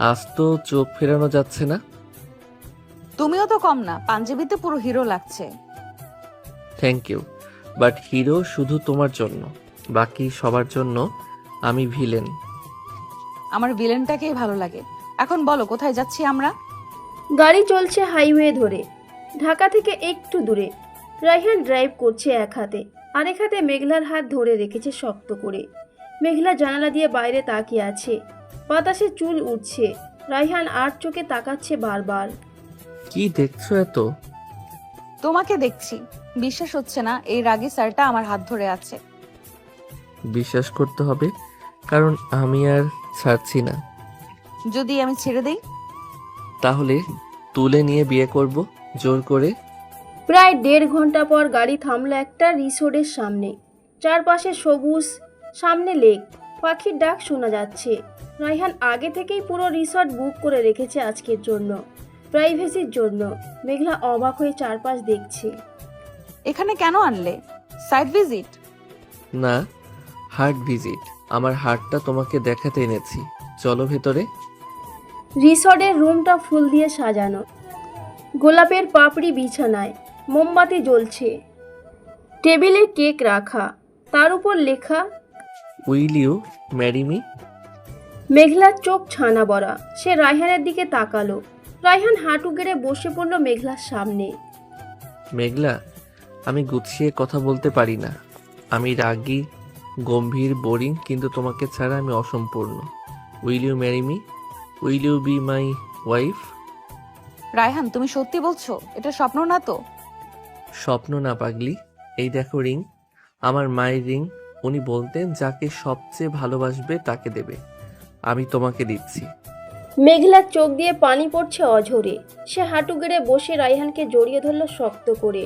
আজ তো চোখ ফেরানো যাচ্ছে না। তুমিও তো কম না, পাঞ্জাবিতে পুরো হিরো লাগছে। থ্যাংক ইউ, বাট হিরো শুধু তোমার জন্য, বাকি সবার জন্য আমি ভিলেন। আমার ভিলেনটাকেই ভালো লাগে। এখন বলো কোথায় যাচ্ছি আমরা? গাড়ি চলছে হাইওয়ে ধরে, ঢাকা থেকে একটু দূরে। রায়হান ড্রাইভ করছে এক হাতে, আরেক হাতে মেঘলার হাত ধরে রেখেছে শক্ত করে। মেঘলা জানালা দিয়ে বাইরে তাকিয়ে আছে। বাতাসে চুল উঠছে। রায়হান আর চোখে তাকাচ্ছে বারবার। কি দেখছো এত? তোমাকে দেখছি। বিশ্বাস হচ্ছে না এই রাগী স্যারটা আমার হাত ধরে আছে। বিশ্বাস করতে হবে, কারণ আমি আর ছাড়ছি না। যদি আমি ছেড়ে দেই? তাহলে তুলে নিয়ে বিয়ে করব জোর করে। প্রায় 1.5 ঘন্টা পর গাড়ি থামলো একটা রিসোর্টের সামনে। চারপাশে সবুজ, সামনে লেক, পাখির ডাক শোনা যাচ্ছে। রায়হান আগে থেকেই পুরো রিসর্ট বুক করে রেখেছে আজকের জন্য, প্রাইভেসির জন্য। মেঘলা অবাক হয়ে চারপাশ দেখছে। এখানে কেন আনলে? Site visit? না, হার্ট ভিজিট। আমার হার্টটা তোমাকে দেখাতে এনেছি, চলো ভেতরে। রিসর্টের রুমটা ফুল দিয়ে সাজানো। গোলাপের পাপড়ি বিছানায়, মোমবাতি জ্বলছে। টেবিলে কেক রাখা, তার উপর লেখা উইল ইউ ম্যারি মি। মেঘলার চোখ ছানা বড়া। সে রায়হানের দিকে তাকালো। রায়হান হাঁটু গেড়ে বসে পড়ল মেঘলার সামনে। মেঘলা, আমি গুছিয়ে কথা বলতে পারি না। আমি রাগী, গম্ভীর, বোরিং, কিন্তু তোমাকে ছাড়া আমি অসম্পূর্ণ। Will you marry me? Will you be my wife? Rayhan, তুমি সত্যি বলছো? এটা স্বপ্ন না তো? স্বপ্ন না পাগলি, এই দেখো রিং, আমার মায়ের রিং। উনি বলতেন যাকে সবচেয়ে ভালোবাসবে তাকে দেবে, আমি তোমাকে দিচ্ছি। মেঘলার চোখ দিয়ে পানি পড়ছে অঝরে। সে হাঁটু গেড়ে বসে রায়হানকে জড়িয়ে ধরল শক্ত করে।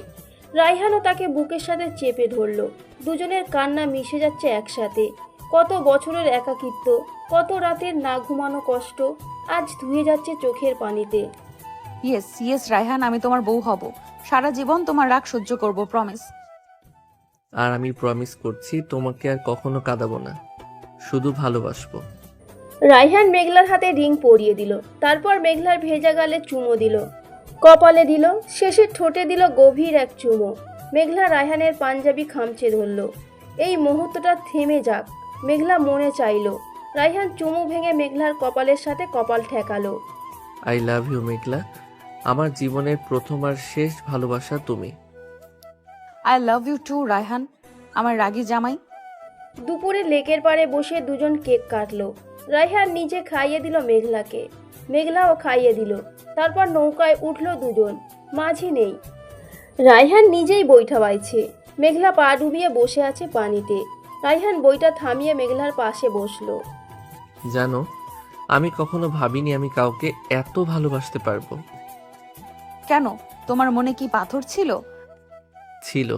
রায়হানও তাকে বুকের সাথে চেপে ধরল। দুজনের কান্না মিশে যাচ্ছে একসাথে। কত বছরের একাকিত্ব, কত রাতের না ঘুমানো কষ্ট আজ ধুয়ে যাচ্ছে চোখের পানিতে। ইয়েস ইয়েস রায়হান, আমি তোমার বউ হব। সারা জীবন তোমার রাগ সহ্য করব, প্রমিস। আর আমি প্রমিস করছি তোমাকে আর কখনো কাঁদাবো না, শুধু ভালোবাসবো। রায়হান মেঘলার হাতে রিং পরিয়ে দিল, তারপর মেঘলার ভেজা গালে চুমো দিল, কপালে দিল, শেষে ঠোঁটে দিল গভীর এক চুমো। মেঘলা রায়হানের পাঞ্জাবি খামচে ধরল। এই মুহূর্তটা থেমে যাক, মেঘলা মনে চাইল। রায়হান চুমু ভেঙে মেঘলার কপালের সাথে কপাল ঠেকালো। আই লাভ ইউ মেঘলা, আমার জীবনের প্রথম আর শেষ ভালোবাসা তুমি। I love you too Rayhan, আমার রাগী জামাই। দুপুরে লেকের পাড়ে বসে দুজন কেক কাটলো। রায়হান নিজে খাইয়ে দিল মেঘলাকে, মেঘলাও খাইয়ে দিল। তারপর নৌকায় উঠলো দুজন, মাঝি নেই। রায়হান নিজেই বইটা বাইছে, মেঘলা পা ডুবিয়ে বসে আছে পানিতে। রায়হান বইটা থামিয়ে মেঘলার পাশে বসলো। জানো, আমি কখনো ভাবিনি আমি কাউকে এত ভালোবাসতে পারবো। কেন, তোমার মনে কি পাথর ছিল? ছিল,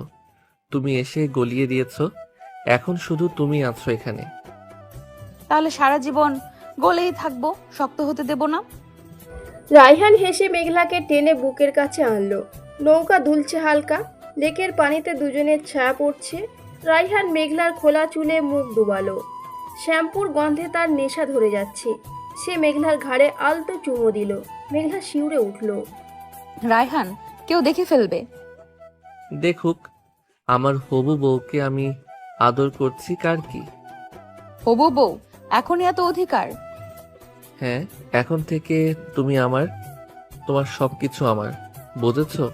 তুমি এসে গলিয়ে দিয়েছো। এখন শুধু তুমি আছো এখানে। তাহলে সারা জীবন গলেই থাকবো, শক্ত হতে দেব না। রায়হান হেসে মেঘলাকে টেনে বুকের কাছে আনলো। নৌকা দুলছে হালকা, লেকের পানিতে দুজনের ছায়া পড়ছে। রায়হান মেঘলার খোলা চুলে মুখ ডুবালো। শ্যাম্পুর গন্ধে তার নেশা ধরে যাচ্ছে। সে মেঘলার ঘাড়ে আলতো চুমো দিল। মেঘলা শিউরে উঠল। রায়হান, কেউ দেখে ফেলবে। দেখুক, আমার হবু বউকে আমি আদর করছি, কার কি। হবু বউ, এখনই এত অধিকার? হ্যাঁ, এখন থেকে তুমি আমার, তোমার সবকিছু আমার, বুঝেছো?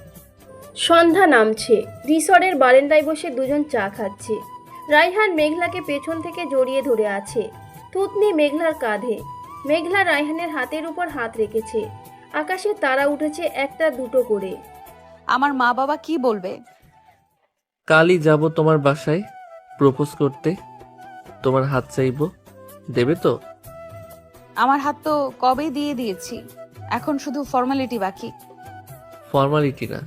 সন্ধ্যা নামছে, রিসর্টের বারান্দায় বসে দুজন চা খাচ্ছে। রায়হান মেঘলাকে পেছন থেকে জড়িয়ে ধরে আছে, থুতনি মেঘলার কাঁধে। মেঘলা রায়হানের হাতের উপর হাত রেখেছে। আকাশে তারা উঠেছে একটা দুটো করে। আমার মা বাবা কি বলবে? কালই যাব তোমার বাসায় প্রপোজ করতে, তোমার হাত চাইবো, দেবে তো? আমার হাত তো কবেই দিয়ে দিয়েছি, এখন শুধু ফর্মালিটি বাকি। ফর্মালিটি না,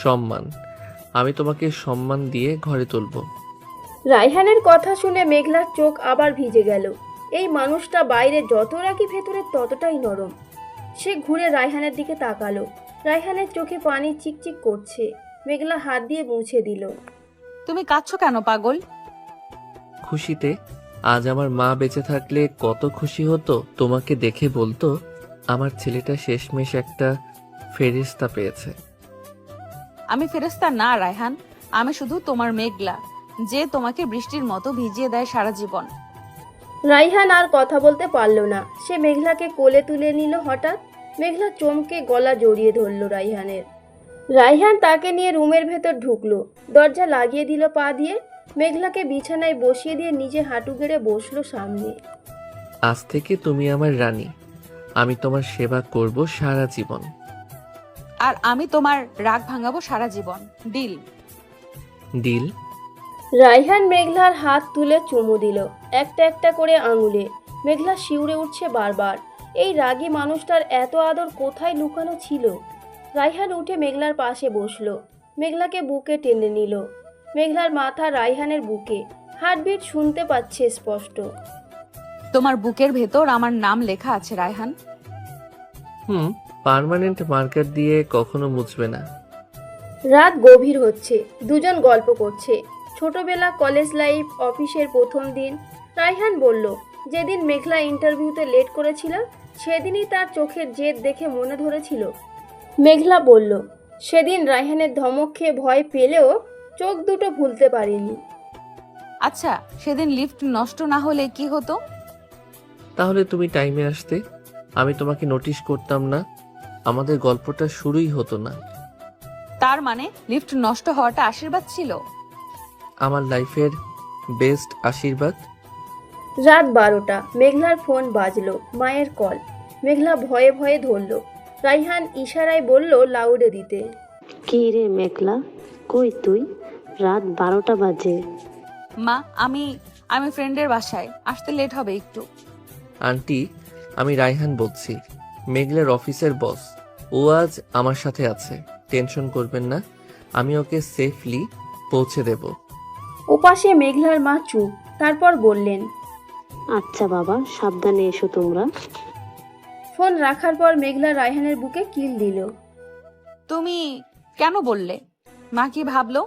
সম্মান। আমি তোমাকে সম্মান দিয়ে ঘরে তুলবো। রায়হানের কথা শুনে মেঘলার চোখ আবার ভিজে গেল। এই মানুষটা বাইরে যত রাগী, ভেতরে ততটাই নরম। সে ঘুরে রায়হানের দিকে তাকালো। রায়হানের চোখে পানি চিকচিক করছে। মেঘলা হাত দিয়ে মুছে দিল। তুমি কাঁদছো কেন পাগল? খুশিতে। আজ আমার মা বেঁচে থাকলে কত খুশি হতো, তোমাকে দেখে বলতো আমার ছেলেটা শেষমেশ একটা ফেরেশতা পেয়েছে। আমি ফেরেশতা না রায়হান, আমি শুধু তোমার মেঘলা, যে তোমাকে বৃষ্টির মতো ভিজিয়ে দেয় সারা জীবন। রায়হান আর কথা বলতে পারল না। সে মেঘলাকে কোলে তুলে নিল হঠাৎ। মেঘলা চমকে গলা জড়িয়ে ধরল রায়হানের। রায়হান তাকে নিয়ে রুমের ভেতর ঢুকলো, দরজা লাগিয়ে দিল পা দিয়ে। মেঘলাকে বিছানায় বসিয়ে দিয়ে নিজে হাঁটু গেড়ে বসলো সামনে। আজ থেকে তুমি আমার রানী, আমি তোমার সেবা করব সারা জীবন। আর আমি তোমার রাগ ভাঙাবো সারা জীবন। ডিল? ডিল? রায়হান মেঘলার হাত তুলে চুমু দিল, একটা একটা করে আঙুলে। মেঘলা শিউরে উঠছে বারবার। এই রাগী মানুষটার এত আদর কোথায় লুকানো ছিল? রায়হান উঠে মেঘলার পাশে বসলো, মেঘলাকে বুকে টেনে নিল। মেঘলার মাথা রায়হানের বুকে, হার্টবিট শুনতে পাচ্ছে স্পষ্ট। তোমার বুকের ভেতর আমার নাম লেখা আছে রায়হান। পার্মানেন্ট মার্কার দিয়ে কখনো মুছবে না। রাত গভীর হচ্ছে, দুজন গল্প করছে। ছোটবেলা, কলেজ লাইফ, অফিসের প্রথম দিন। রায়হান বলল, যেদিন মেঘলা ইন্টারভিউতে লেট করেছিল সেদিনই তার চোখের জেদ দেখে মনে ধরেছিল। মেঘলা বলল, সেদিন রায়হানের ধমক খেয়ে ভয় পেলেও চোখ দুটো ভুলতে পারিনি। আচ্ছা, সেদিন লিফট নষ্ট না হলে কি হতো? তাহলে তুমি টাইমে আসতে, আমি তোমাকে নোটিশ করতাম না, আমাদের গল্পটা শুরুই হতো না। তার মানে লিফট নষ্ট হওয়াটা আশীর্বাদ ছিল? আমার লাইফের বেস্ট আশীর্বাদ। রাত 12টা, মেঘলার ফোন বাজলো, মায়ের কল। মেঘলা ভয়ে ভয়ে ধরল। রায়হান ইশারায় বলল লাউডে দিতে। কি রে মেঘলা, কই তুই? রাত 12টা বাজে। মা, আমি ফ্রেন্ডের বাসায়, আসতে লেট হবে একটু। আন্টি, আমি রায়হান বলছি, মেঘলার অফিসের বস। ও আজ আমার সাথে আছে, টেনশন করবেন না, আমি ওকে সেফলি পৌঁছে দেব। ওপাশে মেঘলার মা চুপ, তারপর বললেন, আচ্ছা বাবা, সাবধানে এসো তোমরা। ফোন রাখার পর মেঘলা রায়হানের বুকে কিল দিল। তুমি কেন বললে? মা কি ভাবলো?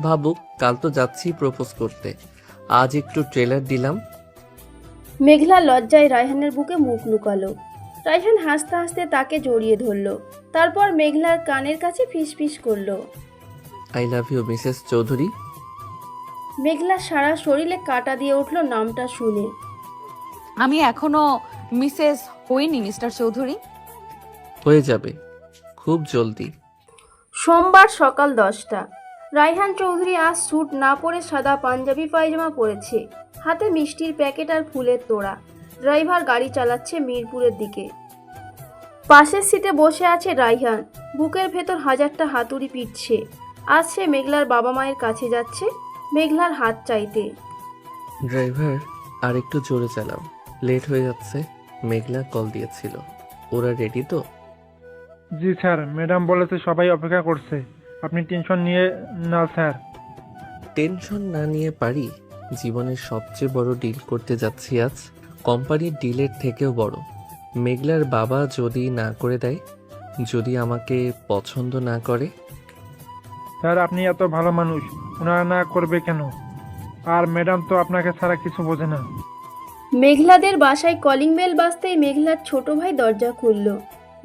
ভাবুক, কাল তো যাচ্ছি প্রপোজ করতে, আজ একটু ট্রেলার দিলাম। মেঘলা লজ্জায় রায়হানের বুকে মুখ লুকালো। রায়হান হাসতে হাসতে তাকে জড়িয়ে ধরল, তারপর মেঘলার কানের কাছে ফিসফিস করলো। I love you Mrs Chowdhury. Meghla সারা শরীরে কাটা দিয়ে উঠল নামটা শুনে। আমি এখনো মিসেস হইনি মিস্টার চৌধুরী। হয়ে যাবে খুব জলদি। সোমবার সকাল 10টা। রায়হান চৌধুরী আজ স্যুট না পরে সাদা পাঞ্জাবি পায়জামা পরেছে, হাতে মিষ্টির প্যাকেট আর ফুলের তোড়া। ড্রাইভার গাড়ি চালাচ্ছে মিরপুরের দিকে। পাশের সিটে বসে আছে রায়হান, বুকের ভেতর হাজারটা হাতুড়ি পিটছে। আজ সে মেঘলার বাবা মায়ের কাছে যাচ্ছে, মেঘলার হাত চাইতে। ড্রাইভার আর একটু জোরে চালাও, লেট হয়ে যাচ্ছে। মেঘলা কল দিয়েছিল, ওরা রেডি তো? জি স্যার, ম্যাডাম বলেছে সবাই অপেক্ষা করছে, আপনি টেনশন নিয়ে না স্যার। টেনশন না নিয়ে পারি? জীবনের সবচেয়ে বড় ডিল করতে যাচ্ছি আজ, কোম্পানির ডিলের থেকেও বড়। মেঘলার বাবা যদি না করে দেয়, যদি আমাকে পছন্দ না করে? স্যার আপনি এত ভালো মানুষ, ওনারা না করবে কেন? আর ম্যাডাম তো আপনাকে ছাড়া কিছু বোঝে না। মেঘলাদের বাসায় কলিং বেল বাজতেই মেঘলার ছোট ভাই দরজা খুলল।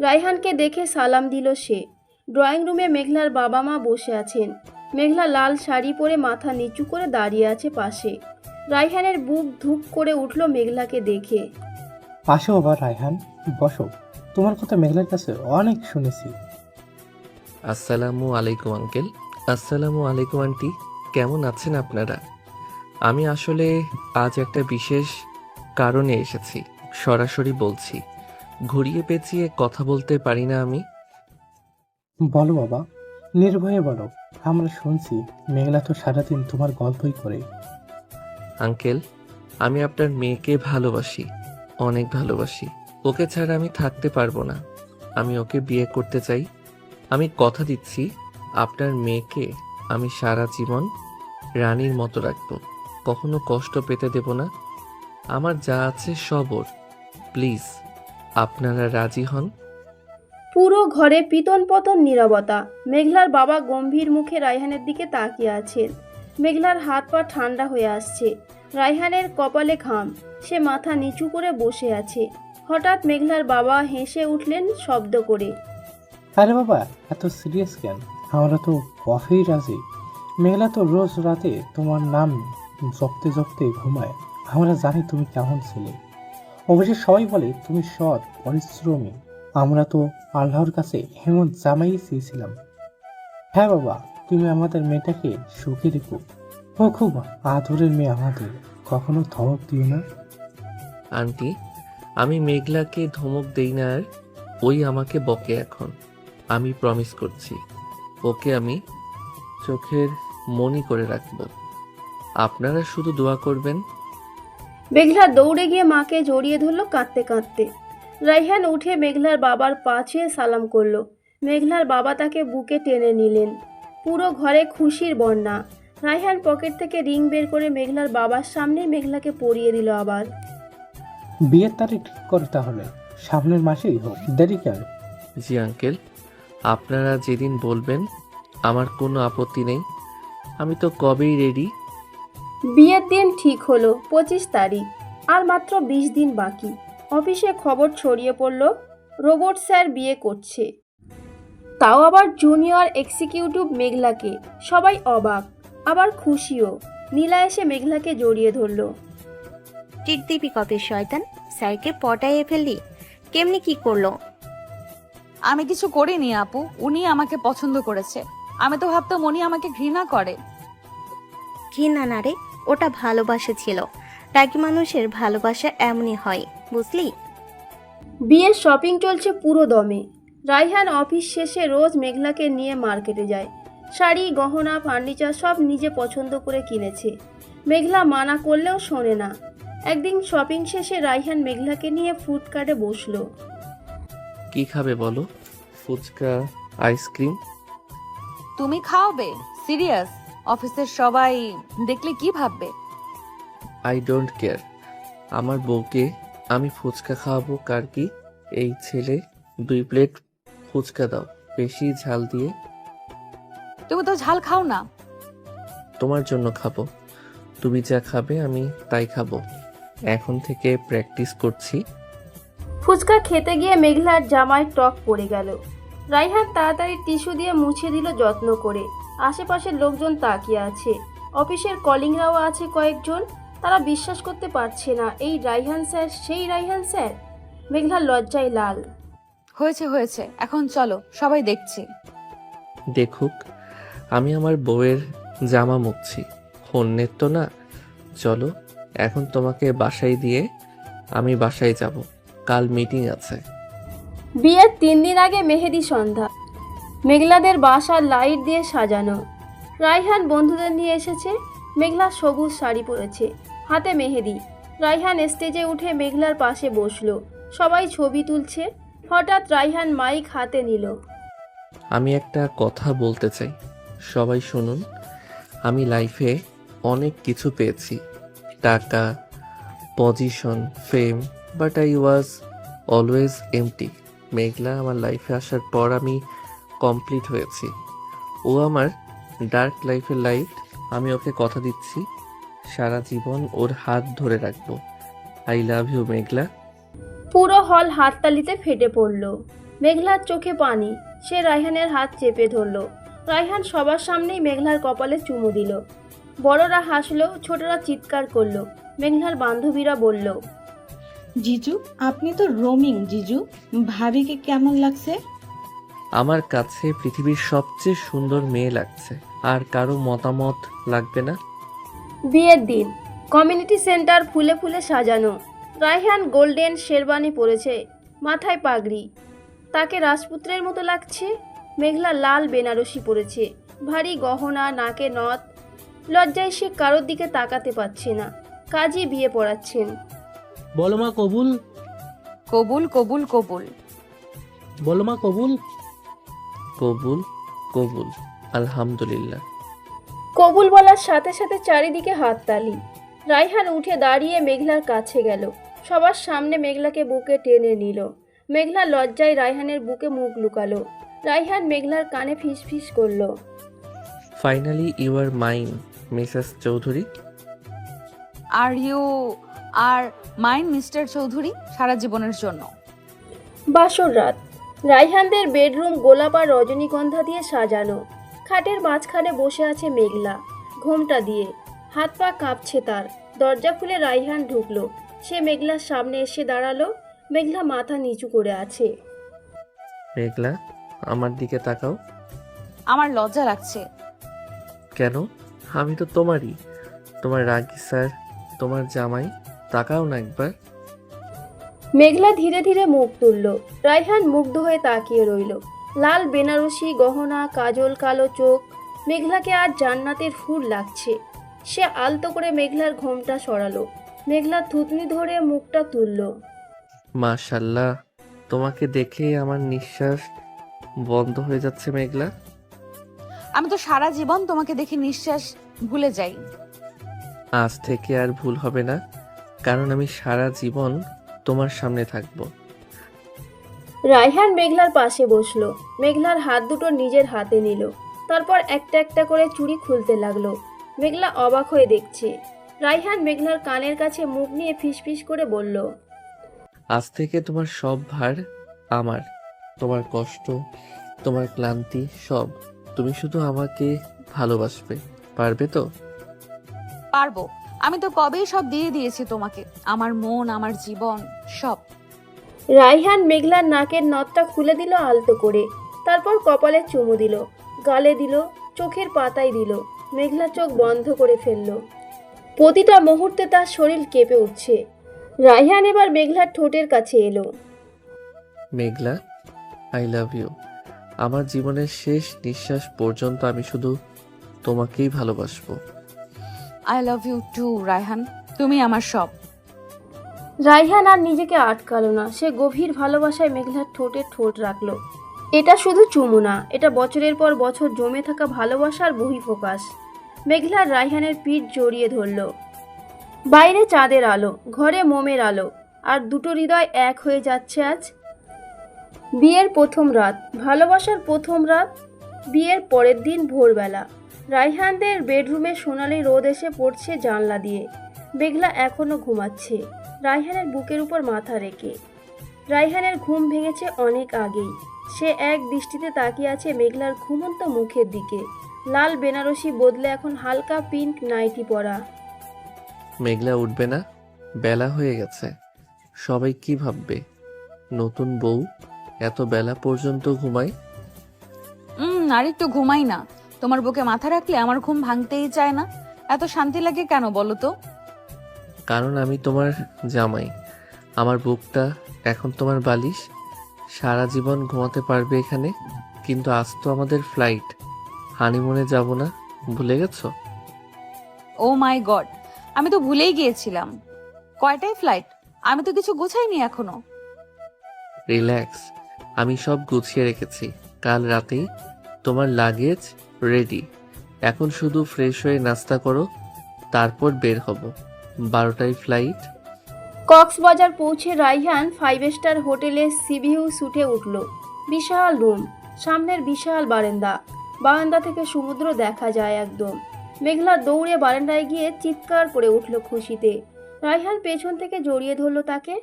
রায়হানকে দেখে সালাম দিল সে। ড্রয়িং রুমে মেঘলার বাবা মা বসে আছেন। মেঘলা লাল শাড়ি পরে মাথা নিচু করে দাঁড়িয়ে আছে পাশে। রায়হানের বুক ধুক করে উঠল মেঘলাকে দেখে। আসো বাবা রায়হান, বসো। তোমার কথা মেঘলার কাছে অনেক শুনেছি। আসসালামু আলাইকুম আঙ্কেল। আসসালামু আলাইকুম আন্টি। কেমন আছেন আপনারা? আমি আসলে আজ একটা বিশেষ কারণে এসেছি, সরাসরি বলছি, ঘুরিয়ে পেঁচিয়ে কথা বলতে পারি না আমি। বলো বাবা, নির্ভয়ে বলো। আমরা শুনছি মেঘলা তো সারাদিন তোমার গল্পই করে। আঙ্কেল, আমি আপনার মেয়েকে ভালোবাসি, অনেক ভালোবাসি। ওকে ছাড়া আমি থাকতে পারবো না। আমি ওকে বিয়ে করতে চাই। আমি কথা দিচ্ছি, আপনার মেয়েকে আমি সারা জীবন রানীর মতো রাখবো, কখনো কষ্ট পেতে দেব না। আমার যা আছে সব ওর। প্লিজ আপনারা রাজি হন। পুরো ঘরে পিতন পতন নীরবতা। মেঘলার বাবা গম্ভীর মুখে রায়হানের দিকে তাকিয়ে আছেন। মেঘলার হাত পা ঠান্ডা হয়ে আসছে। রায়হানের কপালে ঘাম, সে মাথা নিচু করে বসে আছে। হঠাৎ মেঘলার বাবা হেসে উঠলেন শব্দ করে। আরে বাবা, এত সিরিয়াস কেন? আমরা তো কফি রাজি। মেঘলা তো রোজ রাতে তোমার নাম জপতে জপতে ঘুমায়। আমরা জানি তুমি কেমন ছেলে। অবশ্য সবাই বলে তুমি সৎ, পরিশ্রমী। আমরা তো আল্লাহর কাছে এমন জামাই চেয়েছিলাম। হ্যাঁ বাবা, তুমি আমাদের মেয়েটাকে সুখে রেখো। ও খুব আদরের মেয়ে আমাদের, কখনো ধমক দিও না। আন্টি, আমি মেঘলাকে ধমক দেই না, আর ওই আমাকে বকে এখন। আমি প্রমিস করছি, ওকে আমি চোখের মনি করে রাখবো। আপনারা শুধু দোয়া করবেন। মেঘলা দৌড়ে গিয়ে মাকে জড়িয়ে ধরল কাঁদতে কাঁদতে। রায়হান উঠে মেঘলার বাবার পা ছুঁয়ে সালাম করলো। মেঘলার বাবা তাকে বুকে টেনে নিলেন। পুরো ঘরে খুশির বন্যা। রায়হান পকেট থেকে রিং বের করে মেঘলার বাবার সামনে মেঘলাকে পরিয়ে দিল আবার। বিয়ের তারিখ ঠিক করে তাহলে, সামনের মাসেই হোক, দেরি কেন? জি আঙ্কেল, আপনারা যেদিন বলবেন আমার কোনো আপত্তি নেই। আমি তো কবেই রেডি। বিয়ের দিন ঠিক হলো 25 তারিখ। আর মাত্র 20 দিন বাকি। অফিসে খবর ছড়িয়ে পড়ল রোবট স্যার বিয়ে করছে, তাও আবার জুনিয়র এক্সিকিউটিভ মেঘলাকে। সবাই অবাক, আবার খুশিও। নীলা এসে মেঘলাকে জড়িয়ে ধরল। টিট দিবি কবে শয়তান? স্যারকে পটাইয়ে ফেললি? কেমনি কি করলো? আমি কিছু করিনি আপু, উনি আমাকে পছন্দ করেছে। আমি তো ভাবতাম উনি আমাকে ঘৃণা করে। ঘৃণা না রে, ওটা ভালোবাসা ছিল। রাগী মানুষের ভালোবাসা এমনই হয়, বুঝলি? বিয়ের শপিং চলছে পুরো দমে। রায়হান অফিস শেষে রোজ মেঘলাকে নিয়ে মার্কেটে যায়। শাড়ি, গহনা, ফার্নিচার সব নিজে পছন্দ করে কিনেছে। মেঘলা মানা করলেও শোনে না। একদিন শপিং শেষে রায়হান মেঘলাকে নিয়ে ফুডকার্টে বসলো। কি খাবে বলো? ফুচকা, আইসক্রিম? তুমি খাওয়াবে? সিরিয়াস? অফিসের সবাই দেখলে কি ভাববে? I don't care. আমার বউকে আমি ফুচকা খাওয়াবো কার কি? এই ছেলে 2 প্লেট ফুচকা দাও, বেশি ঝাল দিয়ে। তুমি তো ঝাল খাও না। তোমার জন্য খাবো। তুমি যা খাবে আমি তাই খাবো। এখন থেকে প্র্যাকটিস করছি। ফুচকা খেতে গিয়ে মেঘলার জামায় টক পড়ে গেল। রাইহান তাড়াতাড়ি টিস্যু দিয়ে মুছে দিল যত্ন করে। আশেপাশের লোকজন তাকিয়ে আছে, অফিসের কলিংরাও আছে কয়েকজন। তারা বিশ্বাস করতে পারছে না এই রাইহান স্যার সেই রাইহান স্যার। মেঘলার লজ্জায় লাল। হয়েছে হয়েছে, এখন চলো, সবাই দেখছে। দেখুক, আমি আমার বউয়ের জামা মুছছি, অন্যের তো না। চলো এখন তোমাকে বাসায় দিয়ে আমি বাসায় যাব, কাল মিটিং আছে। বিয়ের 3 দিন আগে মেহেদি সন্ধ্যা। মেঘলাদের বাসা লাইট দিয়ে সাজানো। রাইহান বন্ধুদের নিয়ে এসেছে। মেঘলা সবুজ শাড়ি পরেছে, হাতে মেহেদি। রাইহান স্টেজে উঠে মেঘলার পাশে বসলো। সবাই ছবি তুলছে। হঠাৎ রাইহান মাইক হাতে নিল। আমি একটা কথা বলতে চাই, সবাই শুনুন। আমি লাইফে অনেক কিছু পেয়েছি, টাকা, position, fame, but I was always empty. Meghla আমার লাইফে আসার পর আমি কমপ্লিট হয়েছি। ও আমার ডার্ক লাইফের লাইট। আমি ওকে কথা দিচ্ছি সারা জীবন ওর হাত ধরে রাখবো। আই লাভ ইউ মেঘলা। পুরো হল হাততালিতে ফেটে পড়ল। মেঘলার চোখে পানি। সে রাইহানের হাত চেপে ধরল। রাইহান সবার সামনেই মেঘলার কপালে চুমু দিল। বড়রা হাসলো, ছোটরা চিৎকার করলো। মেঘলার বান্ধবীরা বলল, জিজু আপনি তো রোমিং। জিজু ভাবিকে কেমন লাগছে? আমার কাছে পৃথিবীর সবচেয়ে সুন্দর মেয়ে লাগছে, আর কারো মতামত লাগবে না। বিয়ের দিন কমিউনিটি সেন্টার ফুলে ফুলে সাজানো। রাইহান গোল্ডেন শেরবানি পরেছে, মাথায় পাগড়ি, তাকে রাজপুত্রের মতো লাগছে। মেঘলা লাল বেনারসি পরেছে, ভারী গহনা, নাকে নথ। লজ্জায় সে কারোর দিকে তাকাতে পারছে না। কাজী বিয়ে পড়াচ্ছেন। বলো মা কবুল। কবুল কবুল কবুল। বলো মা কবুল। কবুল কবুল, আলহামদুলিল্লাহ। কবুল বলার সাথে সাথে চারিদিকে হাততালি। রাইহান উঠে দাঁড়িয়ে মেঘলার কাছে গেল। সবার সামনে মেঘলাকে বুকে টেনে নিল। মেঘলা লজ্জায় রাইহানের বুকে মুখ লুকালো। রাইহান মেঘলার কানে ফিসফিস করল, finally you are mine Mrs Chowdhury. আর মাইন মিস্টার চৌধুরী, সারা জীবনের জন্য। বাসর রাত। রাইহানদের বেডরুম গোলাপ আর রজনীগন্ধা দিয়ে সাজানো। খাটের মাঝখানে বসে আছে মেঘলা, ঘোমটা দিয়ে। হাত পা কাঁপছে তার। দরজা খুলে রাইহান ঢুকলো। সে মেঘলার সামনে এসে দাঁড়ালো। মেঘলা মাথা নিচু করে আছে। মেঘলা, আমার দিকে তাকাও। আমার লজ্জা লাগছে। কেন? আমি তো তোমারই, তোমার রাগী স্যার, তোমার জামাই। তাকাও না একবার। মেঘলা ধীরে ধীরে মুখ তুলল। রাইহান মুগ্ধ হয়ে তাকিয়ে রইল। লাল বেনারসি গহনা, কাজল, কালো চোখ। মেঘলাকে আর জান্নাতের ফুল লাগছে। সে আলতো করে মেঘলার ঘোমটা সরালো। মেঘলা থুতনি ধরে মুখটা তুলল। মাশাল্লাহ, তোমাকে দেখে আমার নিঃশ্বাস বন্ধ হয়ে যাচ্ছে মেঘলা। আমি তো সারা জীবন তোমাকে দেখে নিঃশ্বাস ভুলে যাই। আজ থেকে আর ভুল হবে না, কারণ আমি সারা জীবন তোমার সামনে থাকবো। রাইহান মেঘলার পাশে বসলো। মেঘলার হাত দুটো নিজের হাতে নিল। তারপর একটা একটা করে চুড়ি খুলতে লাগলো। মেঘলা অবাক হয়ে দেখছে। রাইহান মেঘলার কানের কাছে মুখ নিয়ে ফিসফিস করে বলল, আজ থেকে তোমার সব ভার আমার, তোমার কষ্ট, তোমার ক্লান্তি সব। তুমি শুধু আমাকে ভালোবাসবে, পারবে তো? পারবো। আমি তো কবেই সব দিয়ে দিয়েছি তোমাকে, আমার মন, আমার জীবন, সব। রাইহান মেঘলার নাকের নথটা খুলে দিল আলতো করে। তারপর কপালে চুমু দিল, গালে দিল, চোখের পাতায় দিল। মেঘলা চোখ বন্ধ করে ফেলল। প্রতিটা মুহূর্তে তার শরীর কেঁপে উঠছে। রাইহান এবার মেঘলার ঠোঁটের কাছে এলো। Meghla, I love you. আমার জীবনের শেষ নিঃশ্বাস পর্যন্ত আমি শুধু তোমাকেই ভালোবাসবো। I love you too Raihan, তুমি আমার সব। রাইহান আর নিজেকে আটকালো না। সে গভীর ভালোবাসায় মেঘলার ঠোঁটে ঠোঁট রাখলো। এটা শুধু চুমু না, এটা বছরের পর বছর জমে থাকা ভালোবাসার বহিঃপ্রকাশ। মেঘলা রায়হানের পিঠ জড়িয়ে ধরল। বাইরে চাঁদের আলো, ঘরে মোমের আলো, আর দুটো হৃদয় এক হয়ে যাচ্ছে আজ। বিয়ের প্রথম রাত, ভালোবাসার প্রথম রাত। বিয়ের পরের দিন ভোরবেলা রায়হানদের বেডরুমে সোনালি রোদ এসে পড়ছে জানলা দিয়ে। মেঘলা এখনো ঘুমাচ্ছে রায়হানের বুকের উপর মাথা রেখে। রায়হানের ঘুম ভেঙেছে অনেক আগেই। সে এক দৃষ্টিতে তাকিয়ে আছে মেঘলার ঘুমন্ত মুখের দিকে। লাল বেনারসি বদলে এখন হালকা পিঙ্ক নাইটি পরা। মেঘলা উঠবে না? বেলা হয়ে গেছে। সবাই কি ভাববে? নতুন বউ এত বেলা পর্যন্ত ঘুমায়। আর একটু ঘুমাই না। তোমার বুকে মাথা রাখলে আমার ঘুম ভাঙতেই চায় না। এত শান্তি লাগে কেন বলো তো? কারণ আমি তোমার জামাই। আমার বুকটা এখন তোমার বালিশ। সারা জীবন ঘুমাতে পারবে এখানে। কিন্তু আজ তো আমাদের ফ্লাইট, হানিমুনে যাব না, ভুলে গেছো? ও মাই গড, আমি তো ভুলেই গিয়েছিলাম। কয়টায় ফ্লাইট? আমি তো কিছু গুছাইনি এখনো। রিল্যাক্স, আমি সব গুছিয়ে রেখেছি। কাল রাতেই তোমার লাগেজ রেডি। এখন শুধু ফ্রেশ হয়ে নাস্তা করো, তারপর বের হব। 12টায় ফ্লাইট। কক্সবাজার পৌঁছে রায়হান 5 স্টার হোটেলে সিভিউ সুটে উঠল। বিশাল রুম, সামনের বিশাল বারান্দা থেকে সমুদ্র দেখা যায় একদম। মেঘলা দৌড়ে বারান্দায় গিয়ে চিৎকার করে উঠল খুশিতে। রায়হান পেছন থেকে জড়িয়ে ধরল তাকে।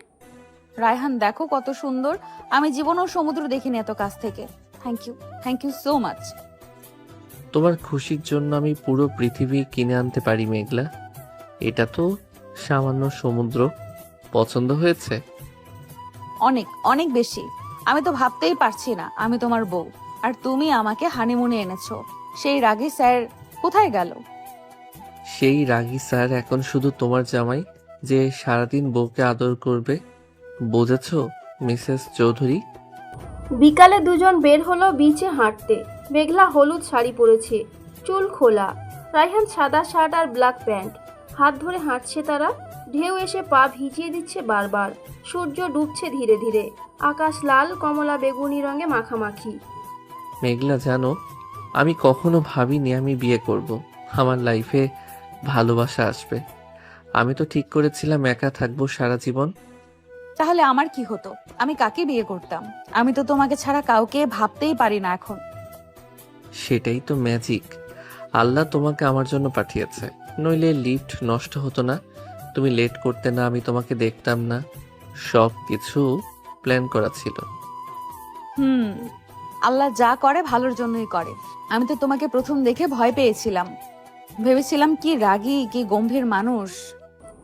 রায়হান দেখো কত সুন্দর। আমি জীবনেও সমুদ্র দেখিনি এত কাছ থেকে। Thank you so much. তোমার খুশির জন্য আমি পুরো পৃথিবী কিনে আনতে পারি মেঘলা। এটা তো সামান্য সমুদ্র। পছন্দ হয়েছে? অনেক অনেক বেশি। আমি তো ভাবতেই পারছি না আমি তোমার বউ, আর তুমি আমাকে হানিমুনে এনেছো। সেই রাগে স্যার কোথায় গেল? সেই রাগী স্যার এখন শুধু তোমার জামাই, যে সারাদিন বউকে আদর করবে। বুঝেছো মিসেস চৌধুরী? বিকালে দুজন বের হলো বিচে হাঁটতে। মেঘলা হলুদ শাড়ি পরেছে, চুল খোলা। রায়হান সাদা শার্ট আর ব্ল্যাক প্যান্ট। হাত ধরে হাঁটছে তারা। ঢেউ এসে পা ভিজিয়ে দিচ্ছে বারবার। সূর্য ডুবছে ধীরে ধীরে। আকাশ লাল, কমলা, বেগুনি রঙে মাখামাখি। মেঘলা জানো, আমি কখনো ভাবিনি আমি বিয়ে করব। আমার লাইফে ভালোবাসা আসবে। আমি তো ঠিক করেছিলাম একা থাকবো সারা জীবন। তাহলে আমার কি হতো? আমি কাকে বিয়ে করতাম? আমি তো তোমাকে ছাড়া কাউকে ভাবতেই পারি না এখন। সেটাই তো ম্যাজিক। আল্লাহ তোমাকে আমার জন্য পাঠিয়েছে, নইলে লিফট নষ্ট হতো না, তুমি লেট করতে না, আমি তোমাকে দেখতাম না। সব কিছু প্ল্যান করা ছিল। আল্লাহ যা করে ভালোর জন্যই করে। আমি তো তোমাকে প্রথম দেখে ভয় পেয়েছিলাম। ভেবেছিলাম কি রাগী, কি গম্ভীর মানুষ।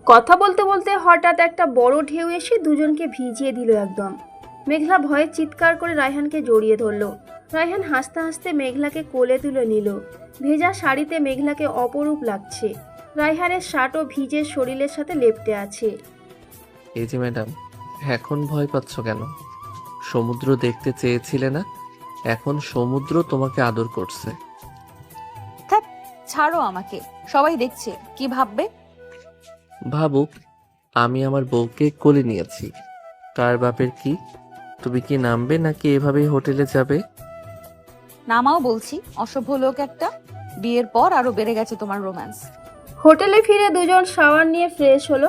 কথা বলতে বলতে হঠাৎ একটা বড় ঢেউ এসে দুজনকে ভিজিয়ে দিল একদম। মেঘলা ভয়ে চিৎকার করে রায়হানকে জড়িয়ে ধরল। রায়হান হাসতে হাসতে মেঘলাকে কোলে তুলে নিল। ভেজা শাড়িতে মেঘলাকে অপরূপ লাগছে। রায়হানের শার্টও ভিজে শরীরের সাথে লেপ্টে আছে। এই যে ম্যাডাম, এখন ভয় পাচ্ছ কেন? সমুদ্র দেখতে চেয়েছিলে না? এখন সমুদ্র তোমাকে আদর করছে। থাক, ছাড়ো আমাকে। সবাই দেখছে, কি ভাববে? ভাবুক, আমি আমার বউকে কোলে নিয়েছি। কার বাপের কি? তুমি কি নামবে নাকি এভাবেই হোটেলে যাবে? নামাও বলছি, অসভ্য লোক একটা। বিয়ের পর আরো বেড়ে গেছে তোমার রোম্যান্স। হোটেলে ফিরে দুজন শাওয়ার নিয়ে ফ্রেশ হলো।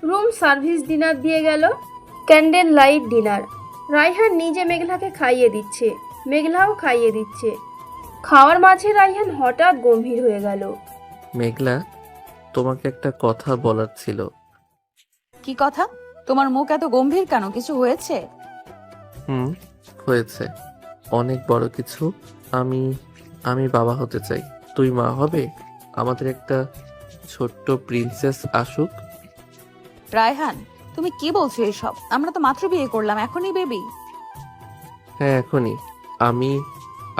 রুম সার্ভিস ডিনার দিয়ে গেল, ক্যান্ডেল লাইট ডিনার। রায়হান নিজে মেঘলাকে খাইয়ে দিচ্ছে, মেঘলাও খাইয়ে দিচ্ছে। খাওয়ার মাঝে রায়হান হঠাৎ গম্ভীর হয়ে গেল। মেঘলা, তোমাকে একটা কথা বলার ছিল। কি কথা? তোমার মুখ এত গম্ভীর কেন? কিছু হয়েছে? হয়েছে, অনেক বড় কিছু। আমি বাবা হতে চাই। তুই মা হবে? আমাদের একটা ছোট্ট প্রিন্সেস আসুক। রায়হান, তুমি কি বলছো এসব? আমরা তো মাত্র বিয়ে করলাম, এখনই বেবি? হ্যাঁ, এখনই। আমি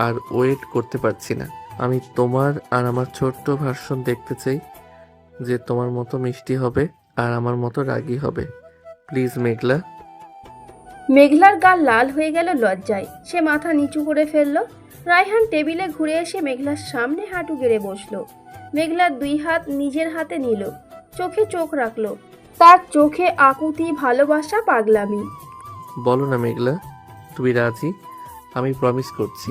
আর ওয়েট করতে পারছি না। আমি তোমার আর আমার ছোট্ট ভার্সন দেখতে চাই, যে তোমার মতো মিষ্টি হবে আর আমার মতো রাগী হবে। প্লিজ মেঘলা। মেঘলার গাল লাল হয়ে গেল লজ্জায়। সে মাথা নিচু করে ফেলল। রায়হান টেবিলে ঘুরে এসে মেঘলার সামনে হাঁটু গেড়ে বসলো। মেঘলার দুই হাত নিজের হাতে নিল, চোখে চোখ রাখলো। তার চোখে আকুতি, ভালোবাসা, পাগলামি। বলো না মেঘলা, তুমি রাজি? আমি প্রমিস করছি,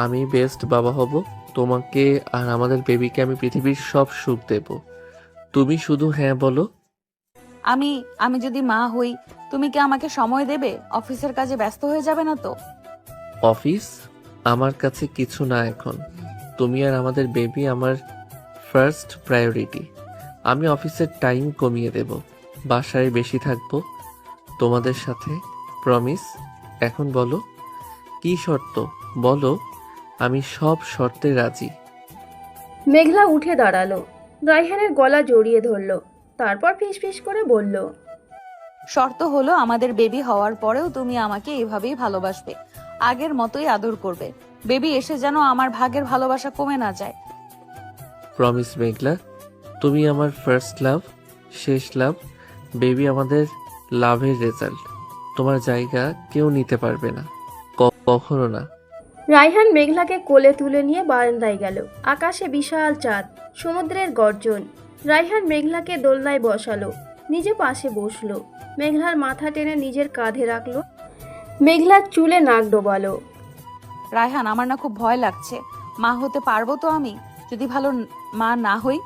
আমি বেস্ট বাবা হব তোমাকে আর আমাদের বেবিকে আমি পৃথিবীর সব সুখ দেব। তুমি শুধু হ্যাঁ বলো। আমি আমি যদি মা হই, তুমি কি আমাকে সময় দেবে? অফিসের কাজে ব্যস্ত হয়ে যাবে না তো? অফিস আমার কাছে কিছু না এখন। তুমি আর আমাদের বেবি আমার ফার্স্ট প্রায়োরিটি। আমি অফিসের টাইম কমিয়ে দেব, বাসায় বেশি থাকবো তোমাদের সাথে, প্রমিস। এখন বলো কি শর্ত, বলো, আমি সব শর্তে রাজি। মেঘলা উঠে দাঁড়ালো, রায়হানের গলা জড়িয়ে ধরলো, তারপর ফিসফিস করে বলল, শর্ত হলো আমাদের বেবি হওয়ার পরেও তুমি আমাকে এভাবেই ভালোবাসবে, আগের মতোই আদর করবে। বেবি এসে যেন আমার ভাগের ভালোবাসা কমে না যায়। প্রমিস মেঘলা, তুমি আমার ফার্স্ট লাভ, শেষ লাভ। বেবি আমাদের লাভের রেজাল্ট। তোমার জায়গা কেউ নিতে পারবে না, কখনো না। রায়হান মেঘলাকে কোলে তুলে নিয়ে বারান্দায় গেল। আকাশে বিশাল চাঁদ, সমুদ্রের গর্জন। রায়হান মেঘলাকে দোলনায় বসালো, নিজে পাশে বসলো। মেঘলার মাথা টেনে নিজের কাঁধে রাখলো, মেঘলার চুলে নাক ডোবালো। রায়হান, আমার না খুব ভয় লাগছে। মা হতে পারবো তো আমি, যদি ভালো মা না হই?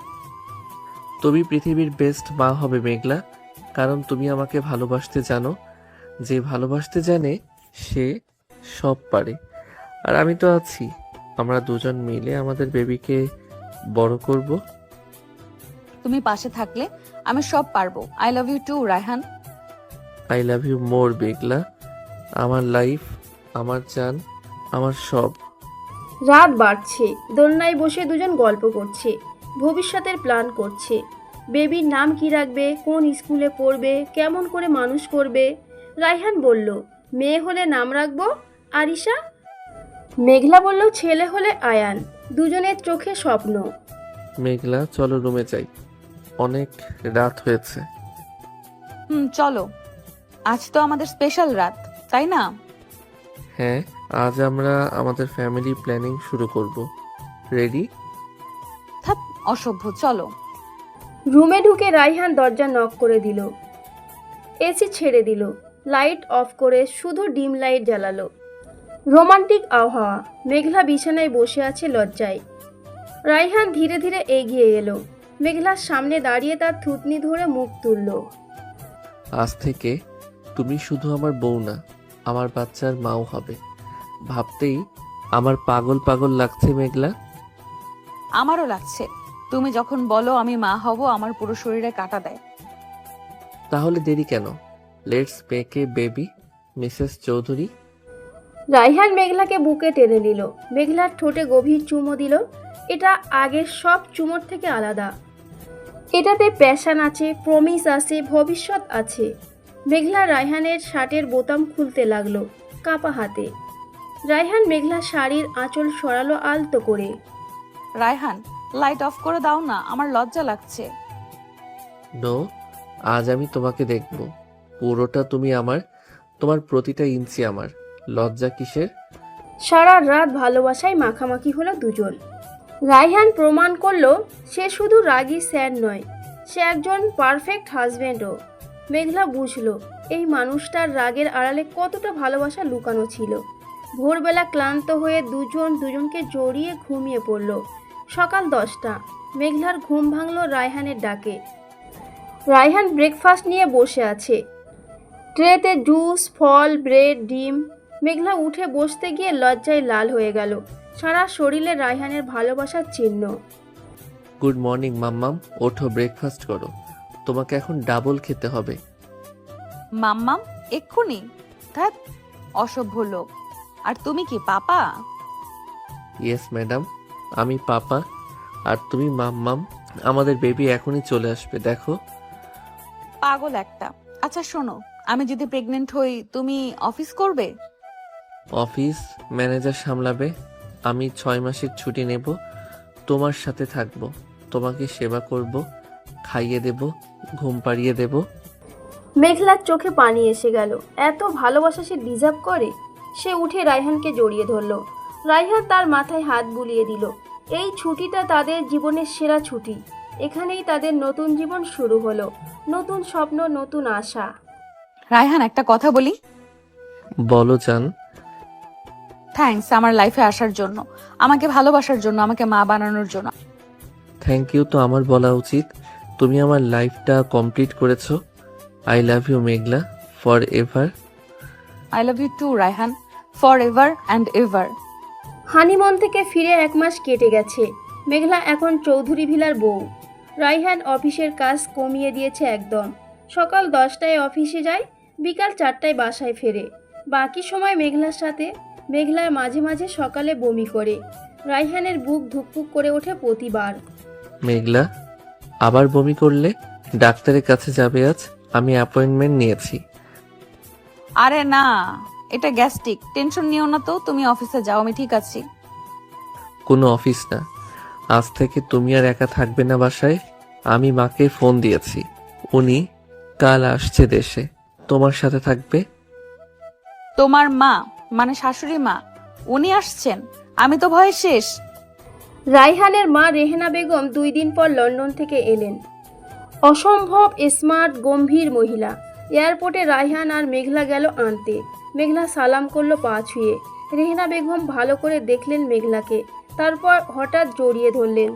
তুমি পৃথিবীর বেস্ট মা হবে মেঘলা, কারণ তুমি আমাকে ভালোবাসতে জানো। যে ভালোবাসতে জানে সে সব পারে। আর আমি তো আছি, আমরা দুজন মিলে আমাদের বেবিকে বড় করব। তুমি পাশে থাকলে আমি সব পারবো। I love you too Raihan. I love you more Meghla, আমার লাইফ, আমার জান, আমার সব। রাত বাড়ছে, দোলনায় বসে দুজন গল্প করছে, ভবিষ্যতের প্ল্যান করছে। বেবির নাম কি রাখবে, কোন স্কুলে পড়বে, কেমন করে মানুষ করবে। রায়হান বলল, মেয়ে হলে নাম রাখবো আরিশা। মেঘলা বলল, ছেলে হলে আয়ান। দুজনের চোখে স্বপ্ন। মেঘলা চলো রুমে যাই, অনেক রাত হয়েছে। চলো, আজ তো আমাদের স্পেশাল রাত, তাই না? হ্যাঁ, আজ আমরা আমাদের ফ্যামিলি প্ল্যানিং শুরু করব। রেডি? থাক, অসভ্য, চলো। রুমে ঢুকে রায়হান দরজা নক করে দিল, এসি ছেড়ে দিল, লাইট অফ করে শুধু ডিম লাইট জ্বালালো। রোমান্টিক আবহাওয়া। মেঘলা বিছানায় বসে আছে লজ্জায়। রায়হান ধীরে ধীরে এগিয়ে এলো, মেঘলার সামনে দাঁড়িয়ে তার থুতনি ধরে মুখ তুলল। আজ থেকে তুমি শুধু আমার বউ না, আমার বাচ্চার মাও হবে। ভাবতেই আমার পাগল পাগল লাগছে মেঘলা। আমারও লাগছে। তুমি যখন বলো আমি মা হব, আমার পুরো শরীরে কাঁটা দেয়। তাহলে দেরি কেন? Let's make a baby, Mrs Chowdhury. Raihan মেঘলাকে বুকে টেনে নিল, মেঘলার ঠোঁটে গভীর চুমো দিল। এটা আগের সব চুমোর থেকে আলাদা। এটাতে প্যাশন আছে, প্রমিস আছে, ভবিষ্যৎ আছে। মেঘলা রায়হানের শার্টের বোতাম খুলতে লাগলো কাঁপা হাতে। রায়হান মেঘলার শাড়ির আঁচল সরালো আলতো করে। রায়হান, লাইট অফ করে দাও না, আমার লজ্জা লাগছে। নো, আজ আমি তোমাকে দেখব। পুরোটা তুমি আমার, তোমার প্রতিটা ইঞ্চি আমার। লজ্জা কিসের? সারা রাত ভালোবাসায় মাখামাখি হলো দুজন। রায়হান প্রমাণ করলো সে শুধু রাগী স্যার নয়, সে একজন পারফেক্ট হাজব্যান্ডও। মেঘলা বুঝলো এই মানুষটার রাগের আড়ালে কতটা ভালোবাসা লুকানো ছিল। ভোরবেলা ক্লান্ত হয়ে দুজন দুজনকে জড়িয়ে ঘুমিয়ে পড়ল। সকাল 10টা, মেঘলার ঘুম ভাঙল রায়হানের ডাকে। রায়হান ব্রেকফাস্ট নিয়ে বসে আছে, ট্রেতে জুস, ফল, ব্রেড, ডিম। মেঘলা উঠে বসতে গিয়ে লজ্জায় লাল হয়ে গেল। সারা শরীরে রায়হানের ভালোবাসার চিহ্ন। গুড মর্নিং মাম্মাম, ওঠো ব্রেকফাস্ট করো। তোমাকে এখন ডাবল খেতে হবে। মাম্মাম? এক্ষুনি? ধ্যাৎ, অসভ্য লোক। আর তুমি কি পাপা? ইয়েস ম্যাডাম, আমি পাপা আর তুমি মাম্মাম। আমাদের বেবি এখনই চলে আসবে, দেখো। পাগল একটা। আচ্ছা শোনো, আমি যদি প্রেগনেন্ট হই, তুমি অফিস করবে? অফিস ম্যানেজার সামলাবে। আমি 6 মাসের ছুটি নেব, তোমার সাথে থাকবো, তোমাকে সেবা করব, খাইয়ে দেব, ঘুম পাড়িয়ে দেব। মেঘলার চোখে পানি এসে গেল। এত ভালোবাসা সে ডিজার্ভ করে? সে উঠে রায়হানকে জড়িয়ে ধরল। রায়হান তার মাথায় হাত বুলিয়ে দিল। এই ছুটিটা তাদের জীবনের সেরা ছুটি। এখানেই তাদের নতুন জীবন শুরু হলো, নতুন স্বপ্ন, নতুন আশা। রায়হান, একটা কথা বলি। বলো জান। থ্যাঙ্কস আমার লাইফে আসার জন্য, আমাকে ভালোবাসার জন্য, আমাকে মা বানানোর জন্য। থ্যাংক ইউ তো আমার বলা উচিত। তুমি আমার লাইফটা কমপ্লিট করেছো। I love you Meghla, for ever. I love you too Rayhan, for ever and ever. Honeymoon থেকে ফিরে 1 মাস কেটে গেছে। মেঘলা এখন চৌধুরী ভিলার বউ। রায়হান অফিসের কাজ কমিয়ে দিয়েছে একদম। সকাল 10টায় অফিসে যায়, বিকাল 4টায় বাসায় ফেরে। বাকি সময় মেঘলার সাথে। মেঘলার মাঝে মাঝে সকালে বমি করে। রায়হানের বুক ধুকপুক করে ওঠে প্রতিবার। মেঘলা, আবার বমি করলে? ডাক্তারের কাছে যাবে আজ, আমি অ্যাপয়েন্টমেন্ট নিয়েছি। আরে না, এটা গ্যাস্ট্রিক, টেনশন নিও না তো, তুমি অফিসে যাও, আমি ঠিক আছি। কোনো অফিস না, আজ থেকে তুমি আর একা থাকবে না বাসায়। আমি মাকে ফোন দিয়েছি, উনি কাল আসছে দেশে, তোমার সাথে থাকবে। তোমার মা মানে শাশুড়ি মা, উনি আসছেন? আমি তো ভয়ে শেষ। রায়হানের মা রেহেনা বেগম 2 দিন পর লন্ডন থেকে এলেন। অসম্ভব স্মার্ট গম্ভীর মহিলা। এয়ারপোর্টে রায়হান আর মেঘলা গেল আনতে। মেঘলা সালাম করলো পা ছুঁয়ে। রেহেনা বেগম ভালো করে দেখলেন মেঘলাকে, তারপর হঠাৎ জড়িয়ে ধরলেন।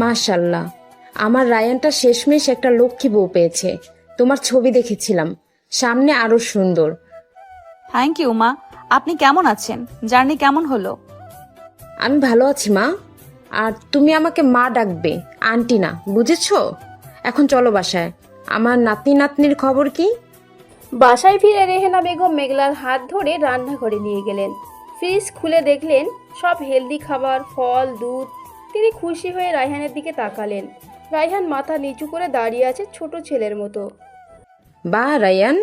মাশাল্লাহ, আমার রায়ানটা শেষমেশ একটা লক্ষ্মী বউ পেয়েছে। তোমার ছবি দেখেছিলাম, সামনে আরো সুন্দর। থ্যাংক ইউ মা। আপনি কেমন আছেন? জার্নি কেমন হলো? আমি ভালো আছি মা, আর তুমি আমাকে মা ডাকবে, আন্টি না, বুঝেছো? এখন চলো বাসায়। আমার নাতনি নাতনির খবর কি? বাসায় ফিরে রেহেনা বেগম মেঘলার হাত ধরে রান্নাঘরে নিয়ে গেলেন। ফ্রিজ খুলে দেখলেন সব হেলদি খাবার, ফল, দুধ। তিনি খুশি হয়ে রায়হানের দিকে তাকালেন। রায়হান মাথা নিচু করে দাঁড়িয়ে আছে ছোট ছেলের মতো। বাহ রায়ান,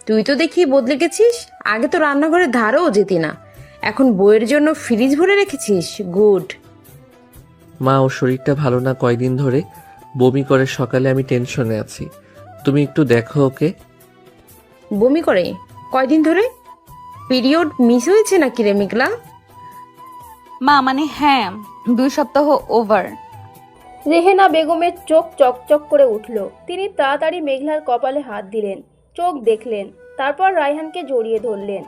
তুই তো দেখি বদলে গেছিস। আগে তো রান্নাঘরে ধারেও যেতি না, এখন বইয়ের জন্য ফ্রিজ ভরে রেখেছিস। গুড। মা, ওর শরীরটা ভালো না কয়দিন ধরে, বমি করে সকালে, আমি টেনশনে আছি, তুমি একটু দেখো ওকে। বমি করে কয়দিন ধরে? পিরিয়ড মিস হয়েছে নাকি রে মেঘলা? মা মানে হ্যাঁ, 2 সপ্তাহ ওভার। রেহেনা বেগমের চোখ চকচক করে উঠল। তিনি তাড়াতাড়ি মেঘলার কপালে হাত দিলেন, চোখ দেখলেন, তারপর রায়হানকে জড়িয়ে ধরলেন।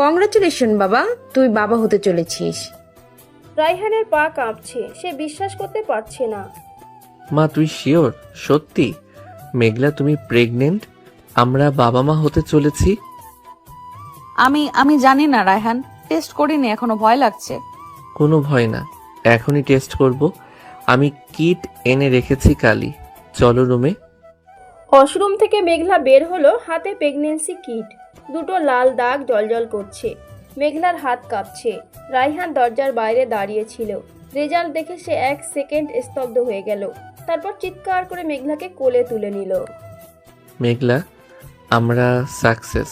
কংগ্রাচুলেশন বাবা, তুই বাবা হতে চলেছিস। রায়হানের পা কাঁপছে, সে বিশ্বাস করতে পারছে না। মা, তুই শিওর? সত্যি? মেঘলা, তুমি প্রেগনেন্ট? আমরা বাবা মা হতে চলেছি? আমি জানি না রায়হান, টেস্ট করিনি এখনো, ভয় লাগছে। কোনো ভয় না, এখনই টেস্ট করব। আমি কিট এনে রেখেছি কালই, চলো রুমে। ওয়াশরুম থেকে মেঘলা বের হলো, হাতে প্রেগনেন্সি কিট। 2টো লাল দাগ জলজল করছে। মেঘলার হাত কাঁপছে। রায়হান দরজার বাইরে দাঁড়িয়ে ছিল। রেজাল্ট দেখে সে 1 সেকেন্ড স্তব্ধ হয়ে গেল, তারপর চিৎকার করে মেঘলাকে কোলে তুলে নিল। মেঘলা, আমরা সাকসেস,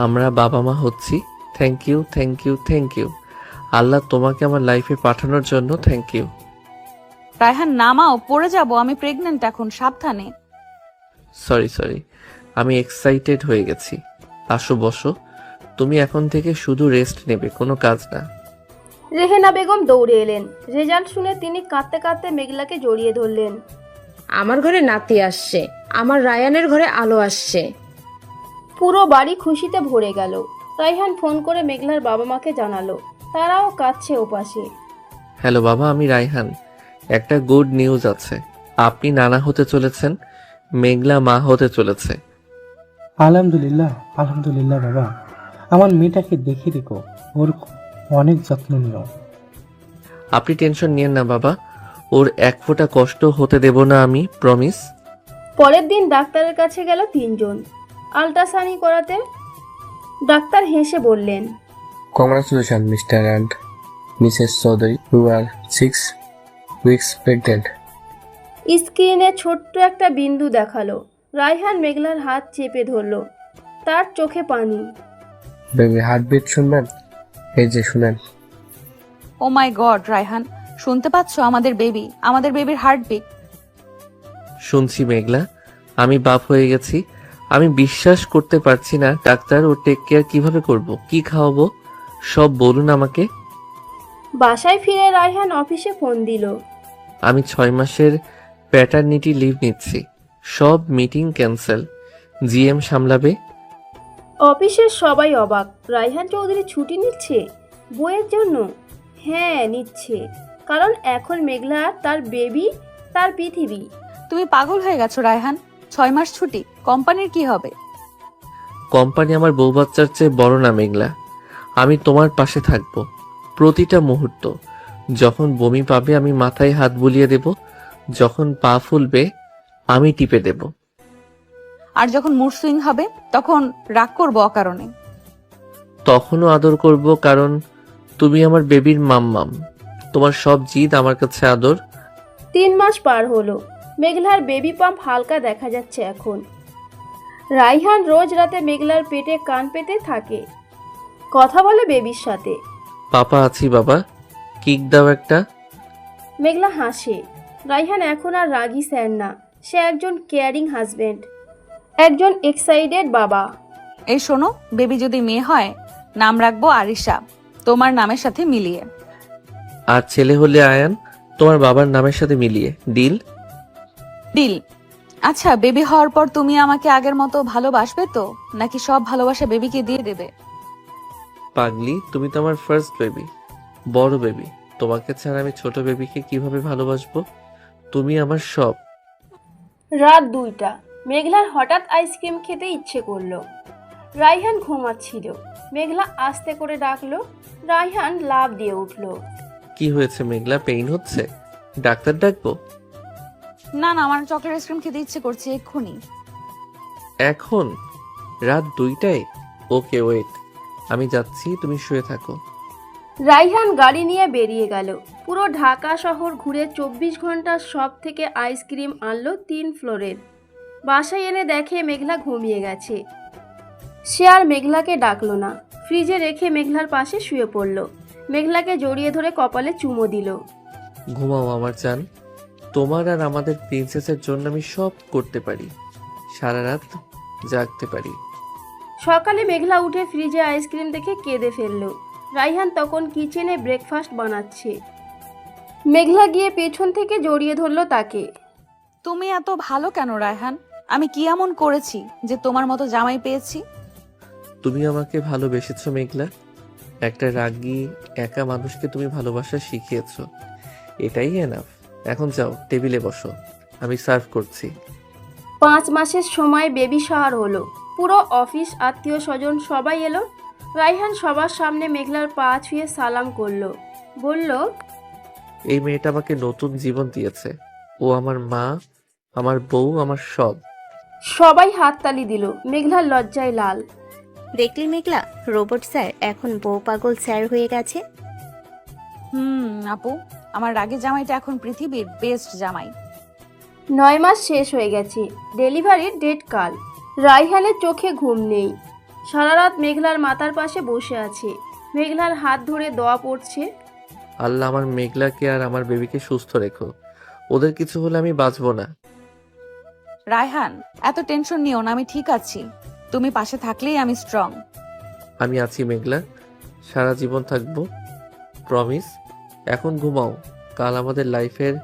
আমরা বাবা মা হচ্ছি। Thank you, thank you, thank you. Allah তোমাকে আমার লাইফে পাঠানোর জন্য থ্যাংক ইউ। রায়হান নামাও, পড়ে যাব, আমি প্রেগনেন্ট এখন, সাবধানে। সরি, আমি এক্সাইটেড হয়ে গেছি। আসো বসো, তুমি এখন থেকে শুধু রেস্ট নেবে, কোনো কাজ না। রেহেনা বেগম দৌড়ে এলেন। রেজাল্ট শুনে তিনি কাঁদতে কাঁদতে মেঘলাকে জড়িয়ে ধরলেন। আমার ঘরে নাতি আসছে, আমার রায়ানের ঘরে আলো আসছে। পুরো বাড়ি খুশিতে ভরে গেল। রায়হান ফোন করে মেঘলার বাবা মাকে জানালো, তারাও কাঁদছে ওপাশে। হ্যালো বাবা, আমি রায়হান। একটা গুড নিউজ আছে, আপনি নানা হতে চলেছেন, মেঘলা মা হতে চলেছে। আলহামদুলিল্লাহ, আলহামদুলিল্লাহ বাবা। আমার মেয়েটাকে দেখে রেখো, ওর অনেক যত্ন নিও। আপনি টেনশন নিয়েন না বাবা, ওর 1 ফোঁটা কষ্ট হতে দেব না আমি, প্রমিস। পরের দিন ডাক্তারের কাছে গেল 3 জন আল্ট্রাসাউন্ড করাতে। ডাক্তার হেসে বললেন, congratulation mister and missus Chowdhury, you are 6 weeks pregnant. স্ক্রিনে ছোট্ট একটা বিন্দু দেখালো। রায়হান মেঘলার হাত চেপে ধরলো, তার চোখে পানি। বেবি হার্টবিট শুনবেন? এই যে শুনেন। ও মাই গড রায়হান, শুনতে পাচ্ছো? আমাদের বেবির হার্টবিট। শুনছি মেঘলা, আমি বাপ হয়ে গেছি। আমি বিশ্বাস করতে পারছি না ডাক্তার, ও টেক কেয়ার কিভাবে করব, কি খাওয়াবো, সব বলুন আমাকে। বাসায় ফিরে রায়হান অফিসে ফোন দিল। আমি 6 মাসের প্যাটারনিটি লিভ নিচ্ছি, সব মিটিং ক্যান্সেল, জিএম সামলাবে। অফিসের সবাই অবাক। রায়হান চৌধুরী ছুটি নিচ্ছে বইয়ের জন্য। হ্যাঁ, নিচ্ছে, কারণ এখন মেঘলা আর তার বেবি তার পৃথিবী। তুমি পাগল হয়ে গেছো রায়হান, 6 মাস ছুটি, কোম্পানির কি হবে? কোম্পানি আমার বউ বাচ্চার চেয়ে বড় না মেঘলা। আমি তোমার পাশে থাকবো প্রতিটা মুহূর্ত। যখন বমি পাবে আমি মাথায় হাত বুলিয়ে দেব, যখন পা ফুলবে আমি টিপে দেব। আর যখন মুড সুইং হবে তখন রাগ করবো অকারণে। তখনও আদর করব, কারণ তুমি আমার বেবির মাম্মাম। তোমার সব জিদ আমার কাছে আদর। 3 মাস পার হলো। মেঘলার বেবি পাম্প হালকা দেখা যাচ্ছে এখন। রায়হান রোজ রাতে মেঘলার পেটে কান পেতে থাকে, কথা বলে বেবির সাথে। পাপা আছি বাবা, কিক দাও একটা। মেঘলা হাসে। রায়হান এখন আর রাগী স্যার না, সে একজন কেয়ারিং হাজবেন্ড, একজন এক্সাইটেড বাবা। এই শোনো, বেবি যদি মেয়ে হয় নাম রাখবো আরিশা, তোমার নামের সাথে মিলিয়ে। আর ছেলে হলে আয়ান, তোমার বাবার নামের সাথে মিলিয়ে। ডিল? ডিল। আচ্ছা, বেবি হওয়ার পর তুমি আমাকে আগের মতো ভালোবাসবে তো, নাকি সব ভালোবাসা বেবিকে দিয়ে দেবে? পাগলি, তুমি তো আমার ফার্স্ট বেবি, বড় বেবি। তোমাকে ছাড়া আমি ছোট বেবিকে কিভাবে ভালোবাসবো? তুমি আমার সব। রাত 2টা। মেঘলার হঠাৎ আইসক্রিম খেতে ইচ্ছে করলো। রায়হান ঘুমাচ্ছিল। মেঘলা আস্তে করে ডাকলো। রায়হান লাফ দিয়ে উঠলো। কি হয়েছে মেঘলা, পেইন হচ্ছে? ডাক্তার ডাকবো? না না, আমার চকলেট আইসক্রিম খেতে ইচ্ছে করছে এক্ষুনি। এখন রাত 2টায়? ওকে ওয়েট, আমি যাচ্ছি, তুমি শুয়ে থাকো। রায়হান গাড়ি নিয়ে বেরিয়ে গেল। পুরো ঢাকা শহর ঘুরে 24 ঘন্টা সব থেকে আইসক্রিম আনলো 3 ফ্লোরের। বাসায় এনে দেখে মেঘলা ঘুমিয়ে গেছে। সে আর মেঘলাকে ডাকলো না, ফ্রিজে রেখে মেঘলার পাশে শুয়ে পড়ল। মেঘলাকে জড়িয়ে ধরে কপালে চুমো দিল। ঘুমাও আমার জান, তোমার আর আমাদের প্রিন্সেসের জন্য আমি সব করতে পারি, সারা রাত জাগতে পারি। সকালে মেঘলা উঠে ফ্রিজে আইসক্রিম দেখে কেঁদে ফেলল। রায়হান তখন কিচেনে ব্রেকফাস্ট বানাচ্ছে। মেঘলা গিয়ে পেছন থেকে জড়িয়ে ধরল তাকে। তুমি এত ভালো কেন রায়হান? আমি কি এমন করেছি যে তোমার মতো জামাই পেয়েছি? তুমি আমাকে ভালোবেসেছো মেঘলা, একটা রাগী একা মানুষকে তুমি ভালোবাসা শিখিয়েছো, এটাই এনাফ। এখন যাও, টেবিলে বসো, আমি সার্ভ করছি। 5 মাসের সময় বেবি শাওয়ার হলো। পুরো অফিস, আত্মীয় স্বজন সবাই এলো। রায়হান সবার সামনে মেঘলার পা ছুঁয়ে সালাম করলো, বলল, এই মেয়েটা আমাকে নতুন জীবন দিয়েছে, ও আমার মা, আমার বউ, আমার সব। সবাই হাততালি দিল। মেঘলার লজ্জায় লাল। দেখলি মেঘলা, রোবট স্যার এখন বউ পাগল স্যার হয়ে গেছে। আপু, আমার রাগে জামাইটা এখন পৃথিবীর বেস্ট জামাই। 9 মাস শেষ হয়ে গেছে। ডেলিভারির ডেট কাল। রায়হানের চোখে ঘুম নেই। সারা রাত মেঘলার মাথার পাশে বসে আছে। মেঘলার হাত ধরে দোয়া পড়ছে। আল্লাহ আমার মেঘলাকে আর আমার বেবিকে সুস্থ রেখো, ওদের কিছু হলে আমি বাঁচবো না। রায়হান, এত টেনশন নিও না, আমি ঠিক আছি। তুমি পাশে থাকলেই আমি স্ট্রং। আমি আছি মেঘলা, সারা জীবন থাকবো, প্রমিস। এখন ঘুমাও, কাল আমাদের লাইফের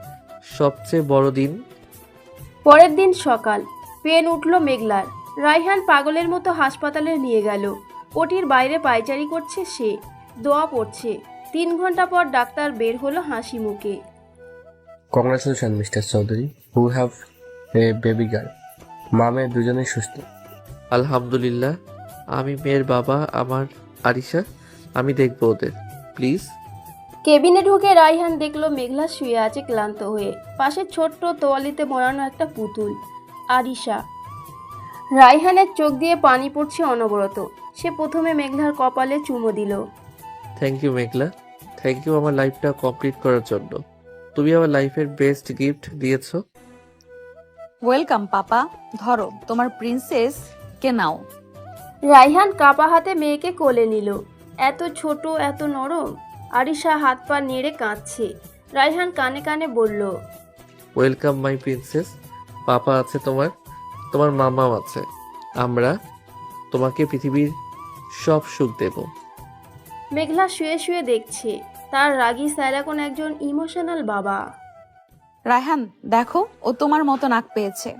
সবচেয়ে বড় দিন। পরের দিন সকাল। পেন উঠল মেঘলার। রায়হান পাগলের মতো হাসপাতালে নিয়ে গেল। ওটির বাইরে পায়চারি করছে সে, দোয়া পড়ছে। 3 ঘন্টা পর ডাক্তার বের হলো হাসি মুখে। Congratulation mister Chowdhury, who have a baby girl. মা মেয়ে দুজনেই সুস্থ। আলহামদুলিল্লাহ। আমি মেয়ের বাবা, আমার আরিশা, আমি দেখবো ওদের, প্লিজ। কেবিনে ঢুকে রায়হান দেখলো মেঘলা শুয়ে আছে ক্লান্ত হয়ে। পাশে ছোট্ট তোয়ালিতে মোড়ানো একটা পুতুল, আরিশা। রায়হানের চোখ দিয়ে পানি পড়ছে অনবরত। সে প্রথমে মেঘলার কপালে চুমো দিল। Thank you Meghla, thank you আমার লাইফটা কমপ্লিট করার জন্য। তুমি আমার লাইফের বেস্ট গিফট দিয়েছো। ওয়েলকাম পাপা, ধরো তোমার প্রিন্সেস কে নাও। রায়হান কাপা হাতে মেয়েকে কোলে নিল। এত ছোট, এত নরম। আরিশা হাত পা নেড়ে কাঁদছে। রায়হান কানে কানে বলল, ওয়েলকাম মাই প্রিন্সেস। পাপা আছে তোমার, তোমার মামাও আছে। আমরা তোমাকে পৃথিবীর সব সুখ দেব। মেঘলা শুয়ে শুয়ে দেখছে তার রাগী স্যার এখন একজন ইমোশনাল বাবা। রায়হান দেখো, ও তোমার মতো নাক পেয়েছে।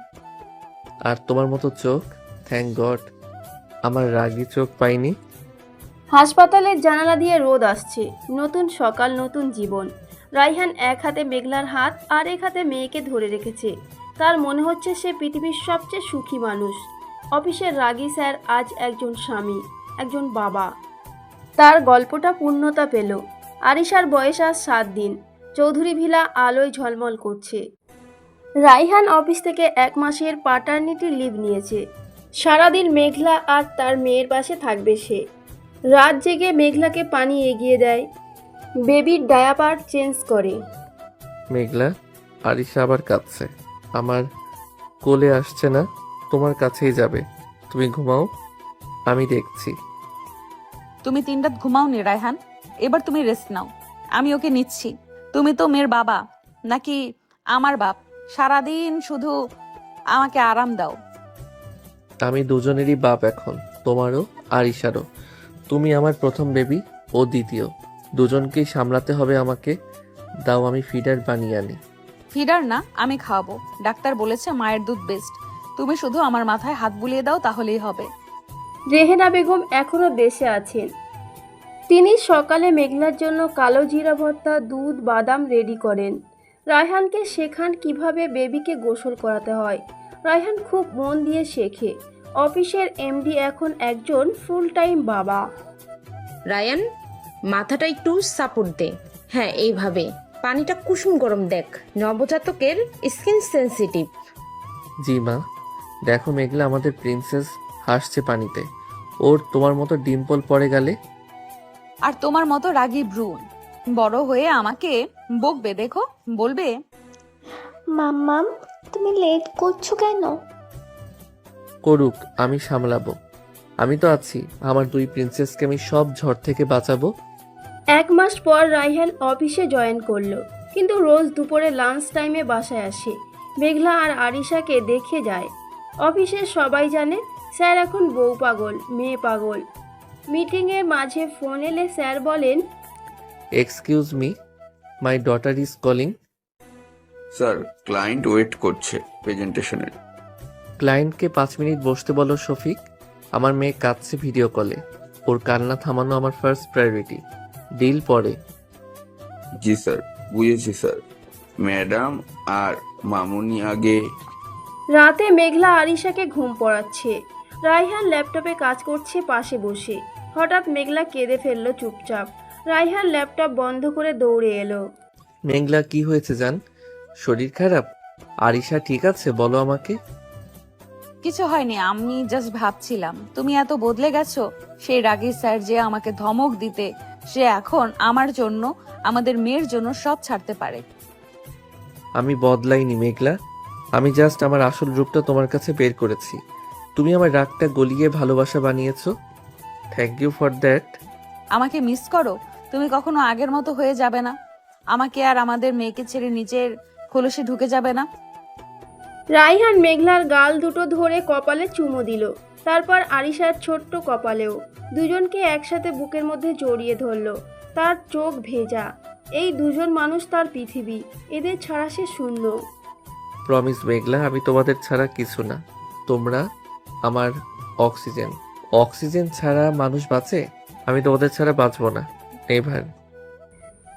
আর তোমার মতো চোখ, থ্যাংক গড। আমার রাগী চোখ পাইনি? হাসপাতালের জানালা দিয়ে রোদ আসছে, নতুন সকাল, নতুন জীবন। রাইহান এক হাতে মেঘলার হাত আর এক হাতে মেয়েকে ধরে রেখেছে। তার মনে হচ্ছে সে পৃথিবীর সবচেয়ে সুখী মানুষ। অফিসের রাগী স্যার আজ একজন স্বামী, একজন বাবা। তার গল্পটা পূর্ণতা পেল। আরিশার বয়স আজ 7 দিন। চৌধুরী ভিলা আলোয় ঝলমল করছে। রাইহান অফিস থেকে 1 মাসের প্যাটার্নিটি লিভ নিয়েছে। সারাদিন মেঘলা আর তার মেয়ের পাশে থাকবে সে। রাত জেগে মেঘলাকে পানি এগিয়ে দেয়, বেবির ডায়াপার চেঞ্জ করে। মেঘলা, আরিশা আবার কাঁদছে। আমার কোলে আসছে না, তোমার কাছেই যাবে। তুমি ঘুমাও, আমি দেখছি। তুমি 3 রাত ঘুমাওনি রায়হান, এবার তুমি রেস্ট নাও। আমি ওকে নিচ্ছি। তুমি তো মেয়ের বাবা নাকি আমার বাপ? সারাদিন শুধু আমাকে আরাম দাও। আমি দুজনেরই বাপ এখন, তোমারও আরিশারও। তুমি আমার প্রথম বেবি, ও দ্বিতীয়। দুজনকেই সামলাতে হবে আমাকে। দাও আমি ফিডার বানিয়ে আনি। ফিডার না, আমি খাওয়াবো। ডাক্তার বলেছে মায়ের দুধ বেস্ট। তুমি শুধু আমার মাথায় হাত বুলিয়ে দাও, তাহলেই হবে। রেহেনা বেগম এখনও দেশে আছেন। তিনি সকালে মেঘলার জন্য কালো জিরা ভর্তা, দুধ, বাদাম রেডি করেন। রায়হানকে শেখান কিভাবে বেবিকে গোসল করাতে হয়। রায়হান খুব মন দিয়ে শেখে। অফিসের এমডি এখন একজন ফুল টাইম বাবা। রায়ান, মাথাটা একটু সাপোর্ট দে। হ্যাঁ, এইভাবে। পানিটা কুসুম গরম দেখ, নবজাতকের স্কিন সেনসিটিভ। জি মা। দেখো মেঘলা, আমাদের প্রিন্সেস হাসছে পানিতে। ওর তোমার মতো ডিম্পল পড়ে গেলে। আর তোমার মতো রাগী ভ্রূণ বড় হয়ে আমাকে বকবে। দেখো, বলবে মাম্মাম তুমি লেট করছো কেন? করুক, আমি সামলাবো। আমি তো আছি। আমার 2 প্রিন্সেসকে আমি সব ঝড় থেকে বাঁচাবো। 1 মাস পর রায়হান অফিসে জয়েন করলো, কিন্তু রোজ দুপুরে লাঞ্চ টাইমে বাসায় আসে। মেঘলা আর আরিশাকে দেখে যায়। অফিসের সবাই জানে স্যার এখন বউ পাগল, মেয়ে পাগল। মিটিংয়ের মাঝে ফোন এলে স্যার বলেন, excuse me, my daughter is calling. Sir, client wait করছে প্রেজেন্টেশনের। ক্লায়েন্টকে 5 মিনিট বসতে বলো শফিক। আমার মেয়ে কাঁদছে ভিডিও কলে। ওর কান্না থামানো আমার ফার্স্ট প্রায়োরিটি। ডিল পরে। জি স্যার, বুঝেছি স্যার। ম্যাডাম আর মামুনি আগে। রাতে মেঘলা আরিশাকে ঘুম পড়াচ্ছে। রায়হান ল্যাপটপে কাজ করছে পাশে বসে। হঠাৎ মেঘলা কেঁদে ফেলল চুপচাপ। রায়হান ল্যাপটপ বন্ধ করে দৌড়ে এলো। মেঘলা, কি হয়েছে জান? শরীর খারাপ? আরিশা ঠিক আছে? বলো আমাকে। কিছু হয়নি, আমি জাস্ট ভাবছিলাম তুমি এত বদলে গেছো। সেই রাগী স্যার যে আমাকে ধমক দিতে, সে এখন আমার জন্য, আমাদের মেয়ের জন্য সব ছাড়তে পারে। আমি বদলাইনি মেঘলা। আমি জাস্ট আমার আসল রূপটা তোমার কাছে বের করেছি। তুমি আমার রাগটা গলিয়ে ভালোবাসা বানিয়েছো। Thank you for that. আমাকে মিস করো? তুমি কখনো আগের মতো হয়ে যাবে না। আমাকে আর আমাদের মেয়েকে ছেড়ে নিজের খোলসে ঢুকে যাবে না। রায়হান মেঘলার গাল দুটো ধরে কপালে চুমো দিল, তারপর আরিশার ছোট্ট কপালেও। দুজনকে একসাথে বুকের মধ্যে জড়িয়ে ধরল। তার চোখ ভেজা। এই দুজন মানুষ তার পৃথিবী, এদের ছাড়া সে শূন্য। প্রমিস মেঘলা, আমি তোমাদের ছাড়া কিছু না। তোমরা আমার অক্সিজেন। অক্সিজেন ছাড়া মানুষ বাঁচে? আমি তোমাদের ছাড়া বাঁচবো না। নেভার।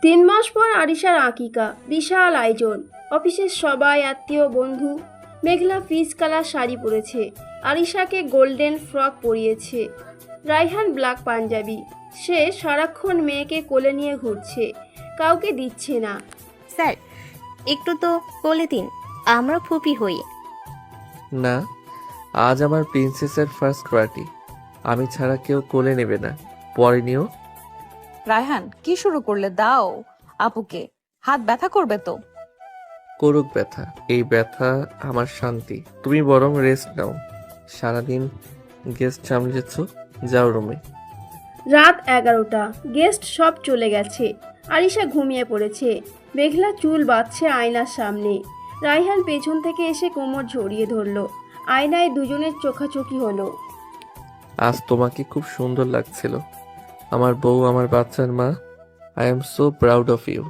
3 মাস পর আরিশার আকিকা। বিশাল আয়োজন। অফিসের সবাই, আত্মীয়, বন্ধু। মেঘলা ফিস কালার শাড়ি পরেছে, আরিশাকে গোল্ডেন ফ্রক পরিয়েছে। রায়হান ব্ল্যাক পাঞ্জাবি। সে সারাক্ষণ মেয়েকে কোলে নিয়ে ঘুরছে, কাউকে দিচ্ছে না। স্যার, একটু তো বলে দিন, আমরা ফুপি হই। না, আজ আমার প্রিন্সেসের ফার্স্ট পার্টি। আমি ছাড়া কেউ কোলে নেবে না। পরে নিও। রায়হান, কি শুরু করলে? দাও আপুকে, হাত ব্যথা করবে তো। করুক ব্যথা, এই ব্যথা আমার শান্তি। তুমি বরং রেস্ট নাও। সারাদিন গেস্ট সামলেছ, যাও রুমে। রাত 11টা। গেস্ট সব চলে গেছে। আরিশা ঘুমিয়ে পড়েছে। মেঘলা চুল বাঁধছে আয়নার সামনে। রায়হান পেছন থেকে এসে কোমর জড়িয়ে ধরল। আয়নায় দুজনের চোখাচোখি হলো। আজ তোমাকে খুব সুন্দর লাগছিল, আমার বউ, আমার বাচ্চার মা। I am so proud of you.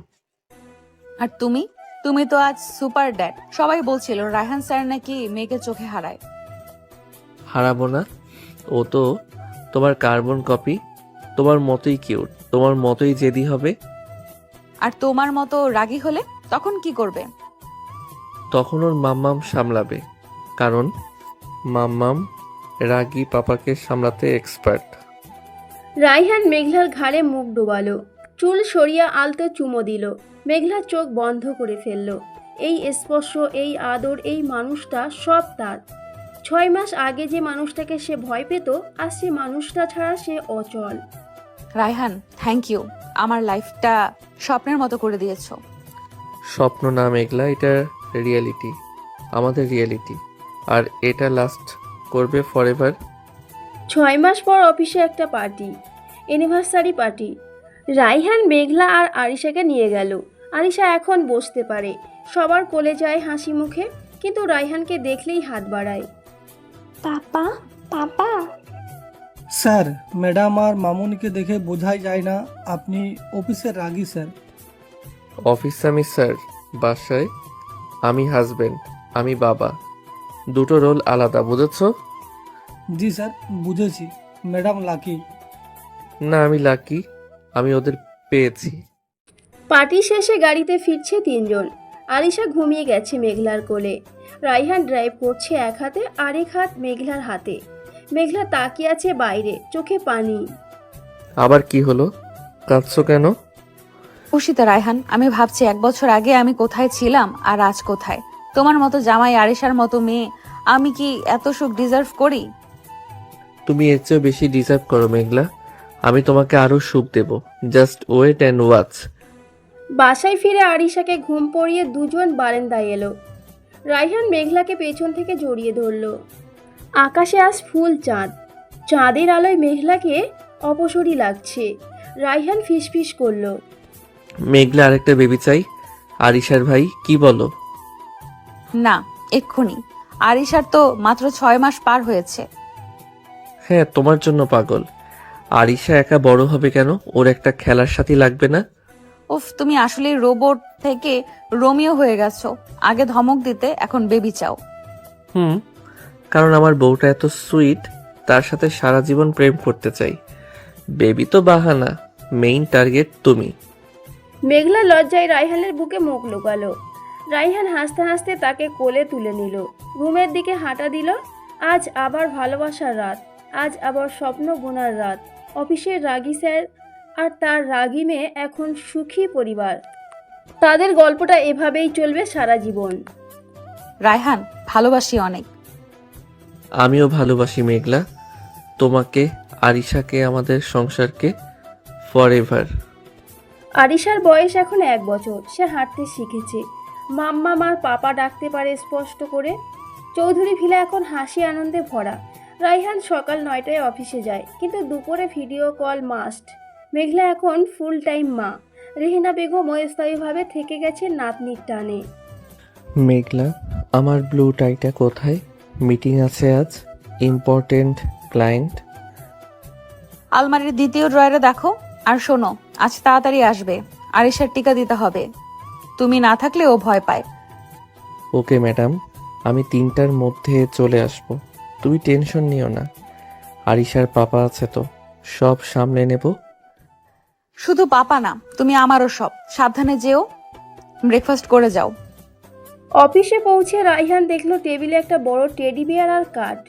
আর তুমি তুমি তো আজ সুপার ড্যাড। সবাই বলছিল রায়হান স্যার নাকি মেয়েকে চোখে হারায়। হারাবো না, ও তো তোমার কার্বন কপি, তোমার মতোই কিউট, তোমার মতোই জেদি হবে। আর তোমার মতো রাগী হলে তখন কি করবে? তখন ওর মাম্মাম সামলাবে, কারণ মাম্মাম রাগী পাপাকে সামলাতে এক্সপার্ট। রাইহান মেঘলার ঘাড়ে মুখ ডোবালো, চুল সরিয়ে আলতো চুমো দিল। মেঘলা চোখ বন্ধ করে ফেলল। এই স্পর্শ, এই আদর, এই মানুষটা সব তার। 6 মাস আগে যে মানুষটাকে সে ভয় পেত, আর সে মানুষটা ছাড়া সে অচল। রায়হান, থ্যাংক ইউ, আমার লাইফটা স্বপ্নের মতো করে দিয়েছো। স্বপ্ন না মেঘলা, এটা রিয়েলিটি, আমাদের রিয়েলিটি, আর এটা লাস্ট করবে ফরএভার। 6 মাস পর অফিসে একটা পার্টি, অ্যানিভার্সারি পার্টি। রাইহান মেঘলা আর আরিশাকে নিয়ে গেল। আরিশা এখন বসতে পারে, সবার কোলে যায় হাসি মুখে, কিন্তু রাইহানকে দেখলেই হাত বাড়ায়। পাপা পাপা। স্যার, ম্যাডাম আর মামুনিকে দেখে বোঝাই যায় না আপনি অফিসে রাগী স্যার। অফিস আমি স্যার, বাসায় আমি হাজবেন্ড, আমি বাবা, দুটো রোল আলাদা, বুঝেছো? জি স্যার, বুঝেছি। Madam lucky. না, আমি লাকি, আমি ওদের পেয়েছি। পার্টি শেষে গাড়িতে ফিরছে 3 জন। আরিশা ঘুমিয়ে গেছে মেঘলার কোলে। রাইহান ড্রাইভ করছে এক হাতে, আরেক হাত মেঘলার হাতে। মেঘলা তাকিয়ে আছে বাইরে, চোখে পানি। আবার কি হলো? কাঁদছো কেন? খুশিতে রায়হান, আমি ভাবছি 1 বছর আগে আমি কোথায় ছিলাম আর আজ কোথায়। তোমার মতো জামাই, আরিশার মতো মেয়ে, আমি কি এত সুখ ডিজার্ভ করি? তুমি এর চেয়ে বেশি ডিজার্ভ করো মেঘলা, আমি তোমাকে আরো সুখ দেব, জাস্ট ওয়েট অ্যান্ড ওয়াচ। বাসায় ফিরে আরিশাকে ঘুম পড়িয়ে 2 জন বারান্দায় এলো। রাইহান মেঘলাকে পেছন থেকে জড়িয়ে ধরল। আকাশে আজ ফুল চাঁদ, চাঁদের আলোয় মেঘলাকে অপসরী লাগছে। রাইহান ফিসফিস করলো, মেঘলা আরেকটা বেবি চাই। আরিশার ভাই, কি বলো? না, এক্ষুনি। আরিশার তো মাত্র 6 মাস পার হয়েছে। হ্যাঁ, তোমার জন্য পাগল। আরিশা একা বড় হবে কেন? ওর একটা খেলার সাথী লাগবে না? উফ, তুমি আসলে রোবট থেকে রোমিও হয়ে গেছো। আগে ধমক দিতে, এখন বেবি চাও। কারণ আমার বউটা এত সুইট, তার সাথে সারা জীবন প্রেম করতে চাই। বেবি তো বাহানা, মেইন টার্গেট তুমি। মেঘলা লজ্জায় রাইহানের বুকে মুখ লুকালো। রাইহান হাসতে হাসতে তাকে কোলে তুলে নিল, রুমের দিকে হাঁটা দিল। আজ আবার ভালোবাসার রাত, আজ আবার স্বপ্ন বোনার রাত। অফিসের রাগী স্যার আর তার রাগী মেয়ে, এখন সুখী পরিবার। তাদের গল্পটা এভাবেই চলবে সারা জীবন। রায়হান, ভালোবাসি অনেক। আমিও ভালোবাসি মেঘলা, তোমাকে, আরিশাকে, আমাদের সংসারকে, ফরএভার। আরিশার বয়স এখন 1 বছর। সে হাঁটতে শিখেছে, মাম্মা আর পাপা ডাকতে পারে স্পষ্ট করে। চৌধুরী ভিলা এখন হাসি আনন্দে ভরা। রাইহান সকাল 9টায় অফিসে যায়, কিন্তু দুপুরে ভিডিও কল মাস্ট। মেঘলা এখন ফুল টাইম মা। রেহেনা বেগম অস্থায়ীভাবে থেকে গেছে নাতনির টানে। মেঘলা, আমার ব্লু টাইটা কোথায়? মিটিং আছে আজ, ইম্পর্টেন্ট ক্লায়েন্ট। আলমারির 2য় ড্রয়ারে দেখো। আর শোনো, আজ তাড়াতাড়ি আসবে, আরিশার টিকা দিতে হবে। তুমি না থাকলে ও ভয় পায়। ওকে ম্যাডাম, আমি 3টার মধ্যে চলে আসব, তুমি টেনশন নিও না। আরিশার পাপা আছে তো, সব সামলে নেব। শুধু পাপা না, তুমি আমারও সব। সাবধানে যেও, ব্রেকফাস্ট করে যাও। অফিসে পৌঁছে রাইহান দেখলো টেবিলে একটা বড় টেডি বিয়ার আর কার্ড,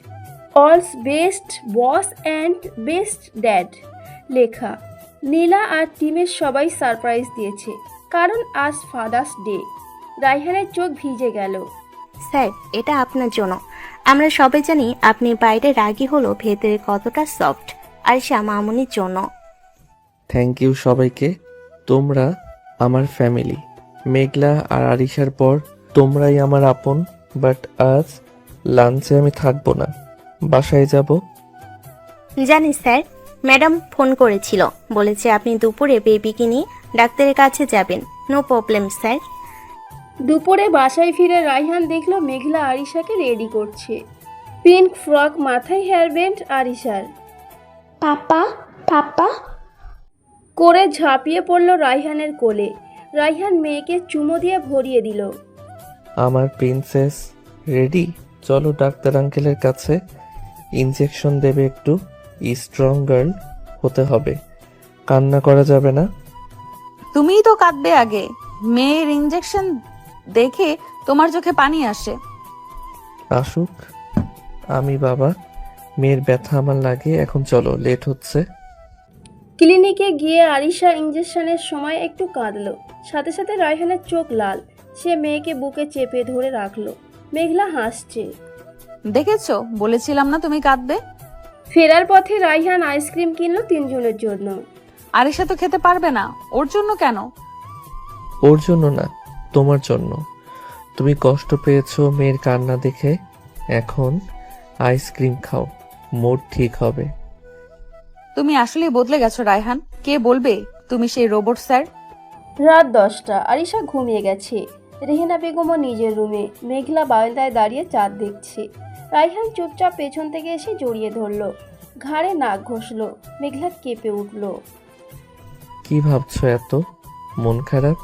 অলস best boss and best dad লেখা। নীলা আর টিমের সবাই সারপ্রাইজ দিয়েছে, কারণ আজ ফাদার্স ডে। রাইহানের চোখ ভিজে গেল। স্যার, এটা আপনার জন্য। আমরা সবাই জানি আপনি বাইরে রাগী হলো ভেতরে কতটা সফট। আরিশা মামুনির জন্য। থ্যাংক ইউ সবাইকে, তোমরা আমার ফ্যামিলি। মেঘলা আর আরিশার পর তোমরাই আমার আপন। বাট আজ লাঞ্চে আমি থাকবো না, বাসায় যাব। জানি স্যার, ম্যাডাম ফোন করেছিল, বলেছে আপনি দুপুরে বেবিকে নিয়ে ডাক্তারের কাছে যাবেন। No problem sir. দুপুরে বাসায় ফিরে রাইহান দেখলো মেঘলা আরিশাকে রেডি করছে। পিঙ্ক ফ্রক, মাথায় হেয়ার ব্যান্ড আরিশার। পাপা পাপা করে ঝাঁপিয়ে পড়ল রাইহানের কোলে। রাইহান মেয়েকে চুমো দিয়ে ভরিয়ে দিল। আমার প্রিন্সেস রেডি, চলো ডাক্তার আঙ্কেলের কাছে। ইনজেকশন দেবে, একটু স্ট্রং গার্ল হতে হবে, কান্না করা যাবে না। তুমিই তো কাঁদবে আগে। মেয়ের ইঞ্জেকশন দেখে তোমার চোখে পানি আসে। আসুক, আমি বাবা, মেয়ের ব্যথা আমার লাগে। এখন চলো, লেট হচ্ছে। ক্লিনিকে গিয়ে আরিশা ইঞ্জেকশনের সময় একটু কাঁদলো, সাথে সাথে রায়হানের চোখ লাল। সে মেয়েকে বুকে চেপে ধরে রাখলো। মেঘলা হাসছে। দেখেছো, বলেছিলাম না তুমি কাঁদবে। ফেরার পথে রায়হান আইসক্রিম কিনলো তিনজনের জন্য। আরিশা তো খেতে পারবে না, ওর জন্য কেন? ওর জন্য না, তোমার জন্য। তুমি কষ্ট পেয়েছো মেয়ের কান্না দেখে, এখন আইসক্রিম খাও, মুড ঠিক হবে। তুমি আসলেই বদলে গেছো রায়হান। কে বলবে তুমি সেই রোবট স্যার? রাত 10টা, আরিশা ঘুমিয়ে গেছে। রেহেনা বেগমও নিজের রুমে। মেঘলা বারান্দায় দাঁড়িয়ে চাঁদ দেখছে। রায়হান চুপচাপ পেছন থেকে এসে জড়িয়ে ধরলো, ঘাড়ে নাক ঘষলো। মেঘলা কেঁপে উঠলো। কি ভাবছো এত? মন খারাপ?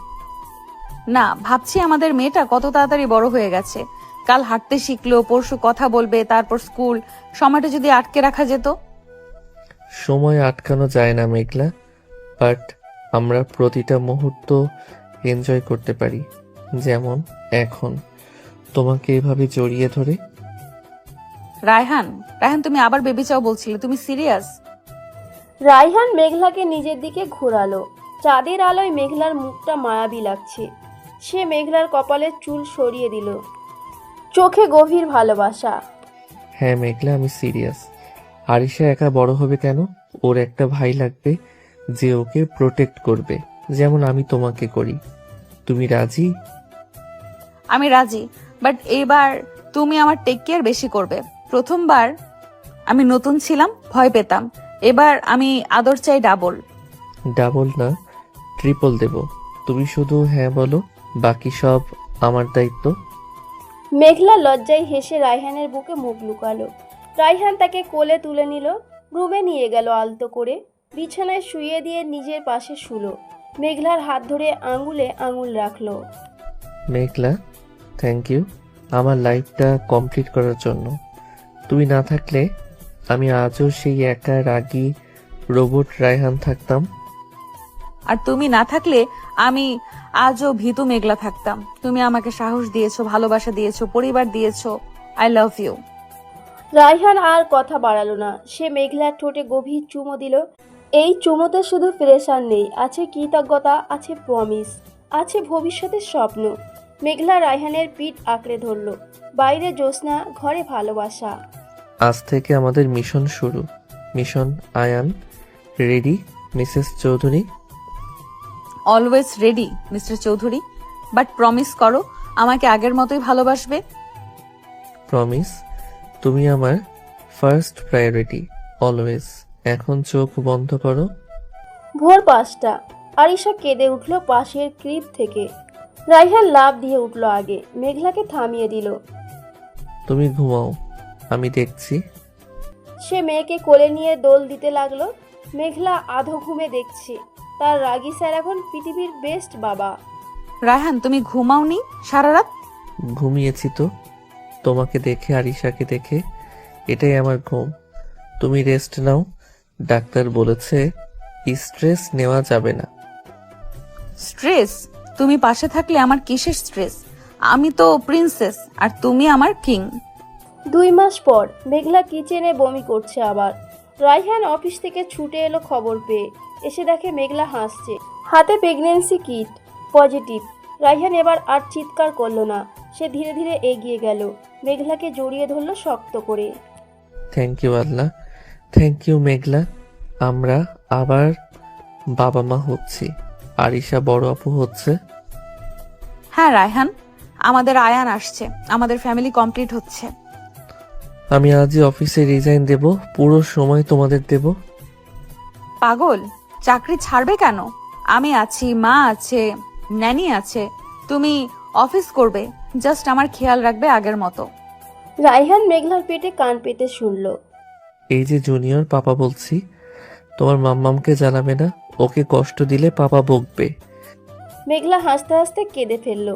না, ভাবছি আমাদের মেয়েটা কত তাড়াতাড়ি বড় হয়ে গেছে। কাল হাঁটতে শিখলো, পরশু কথা বলবে, তারপর স্কুল। সময়টা যদি আটকে রাখা যেত। সময় আটকানো যায় না মেঘলা, বাট আমরা প্রতিটা মুহূর্ত এনজয় করতে পারি। যেমন এখন তোমাকে এভাবে জড়িয়ে ধরে। রায়হান, তুমি আবার বেবি চাও বলছিলে, তুমি সিরিয়াস? রায়হান মেঘলাকে নিজের দিকে ঘোরালো। চাঁদের আলোয় মেঘলার মুখটা মায়াবী লাগছে। সে মেঘলার কপালের চুল সরিয়ে দিল, চোখে গভীর ভালোবাসা। হ্যাঁ মেঘলা, আমি সিরিয়াস। আরিশা একা বড় হবে কেন? ওর একটা ভাই লাগবে যে ওকে প্রোটেক্ট করবে, যেমন আমি তোমাকে করি। তুমি রাজি? আমি রাজি, বাট এবার তুমি আমার টেক কেয়ার বেশি করবে। প্রথমবার আমি নতুন ছিলাম, ভয় পেতাম। এবার আমি আদর চাই ডাবল। ডাবল না, ট্রিপল দেব। তুমি শুধু হ্যাঁ বলো, বাকি সব আমার দায়িত্ব। মেঘলা লজ্জায় হেসে রায়হানের বুকে মুখ লুকালো। রায়হান তাকে কোলে তুলে নিল, রুমে নিয়ে গেল আলতো করে। বিছানায় শুইয়ে দিয়ে নিজের পাশে শুলো। মেঘলার হাত ধরে আঙুলে আঙুল রাখলো। মেঘলা, থ্যাংক ইউ আমার লাইফটা কমপ্লিট করার জন্য। তুমি না থাকলে আমি আজও সেই একা রাগী রোবট রায়হান থাকতাম। আর তুমি না থাকলে আমি আজও ভীতু মেঘলা থাকতাম। তুমি আমাকে সাহস দিয়েছো, ভালোবাসা দিয়েছো, পরিবার দিয়েছো। I love you. রায়হান আর কথা বাড়ালো না। সে মেঘলার ঠোঁটে গভীর চুমো দিল। এই চুমোতে শুধু প্রেশার নেই, আছে কৃতজ্ঞতা, আছে প্রমিস, আছে ভবিষ্যতের স্বপ্ন। মেঘলা রায়হানের পিঠ আঁকড়ে ধরল। বাইরে জ্যোৎস্না, ঘরে ভালোবাসা। আজ থেকে আমাদের মিশন শুরু। Mission Ayan. Ready missus Chowdhury? Always ready mister Chowdhury, but promise করো আমাকে আগের মতোই ভালোবাসবে। প্রমিস। তুমি আমার ফার্স্ট প্রায়োরিটি, অলওয়েজ। এখন চোখ বন্ধ করো। ভোর 5টা, আরিশা কেঁদে উঠল পাশের ক্রিপ থেকে। রায়হান লাফ দিয়ে উঠল আগে, মেঘলাকে থামিয়ে দিল। তুমি ঘুমাও, আমি দেখছি। সে মেয়েকে কোলে নিয়ে দোল দিতে লাগলো। মেঘলা আধো ঘুমে দেখছে তার রাগী স্যার এখন পৃথিবীর বেস্ট বাবা। রায়হান, তুমি ঘুমাওনি সারা রাত? ঘুমিয়েছি তো, তোমাকে দেখে, আরিশাকে দেখে। এটাই আমার ঘুম। তুমি রেস্ট নাও। ডাক্তার বলেছে স্ট্রেস নেওয়া যাবে না। স্ট্রেস? তুমি পাশে থাকলে আমার কিসের স্ট্রেস? আমি তো প্রিন্সেস আর তুমি আমার কিং। 2 মাস পর মেঘলা কিচেনে বমি করছে আবার। রায়হান অফিস থেকে ছুটে এলো খবর পেয়ে। এসে দেখে মেঘলা হাসছে, হাতে প্রেগন্যান্সি কিট, পজিটিভ। রায়হান এবার আর চিৎকার করলো না। সে ধীরে ধীরে এগিয়ে গেল, মেঘলাকে জড়িয়ে ধরলো শক্ত করে। Thank you Allah, thank you Meghla. আমরা আবার বাবা মা হচ্ছি। আরিশা বড় আপু হচ্ছে। হ্যাঁ রায়হান, আমাদের আয়ান আসছে, আমাদের ফ্যামিলি কমপ্লিট হচ্ছে। আমি আজই অফিসে রিজাইন দেব, পুরো সময় তোমাদের দেব। পাগল, চাকরি ছাড়বে কেন? আমি আছি, মা আছে, ন্যানি আছে। তুমি অফিস করবে, জাস্ট আমার খেয়াল রাখবে আগের মতো। রায়হান মেঘলার পেটে কান পেতে শুনল। এই যে জুনিয়র পাপা বলছি, তোমার মাম্মামকে জানাবে না, ওকে কষ্ট দিলে পাপা বকবে। মেঘলা হাসতে হাসতে কেঁদে ফেলল।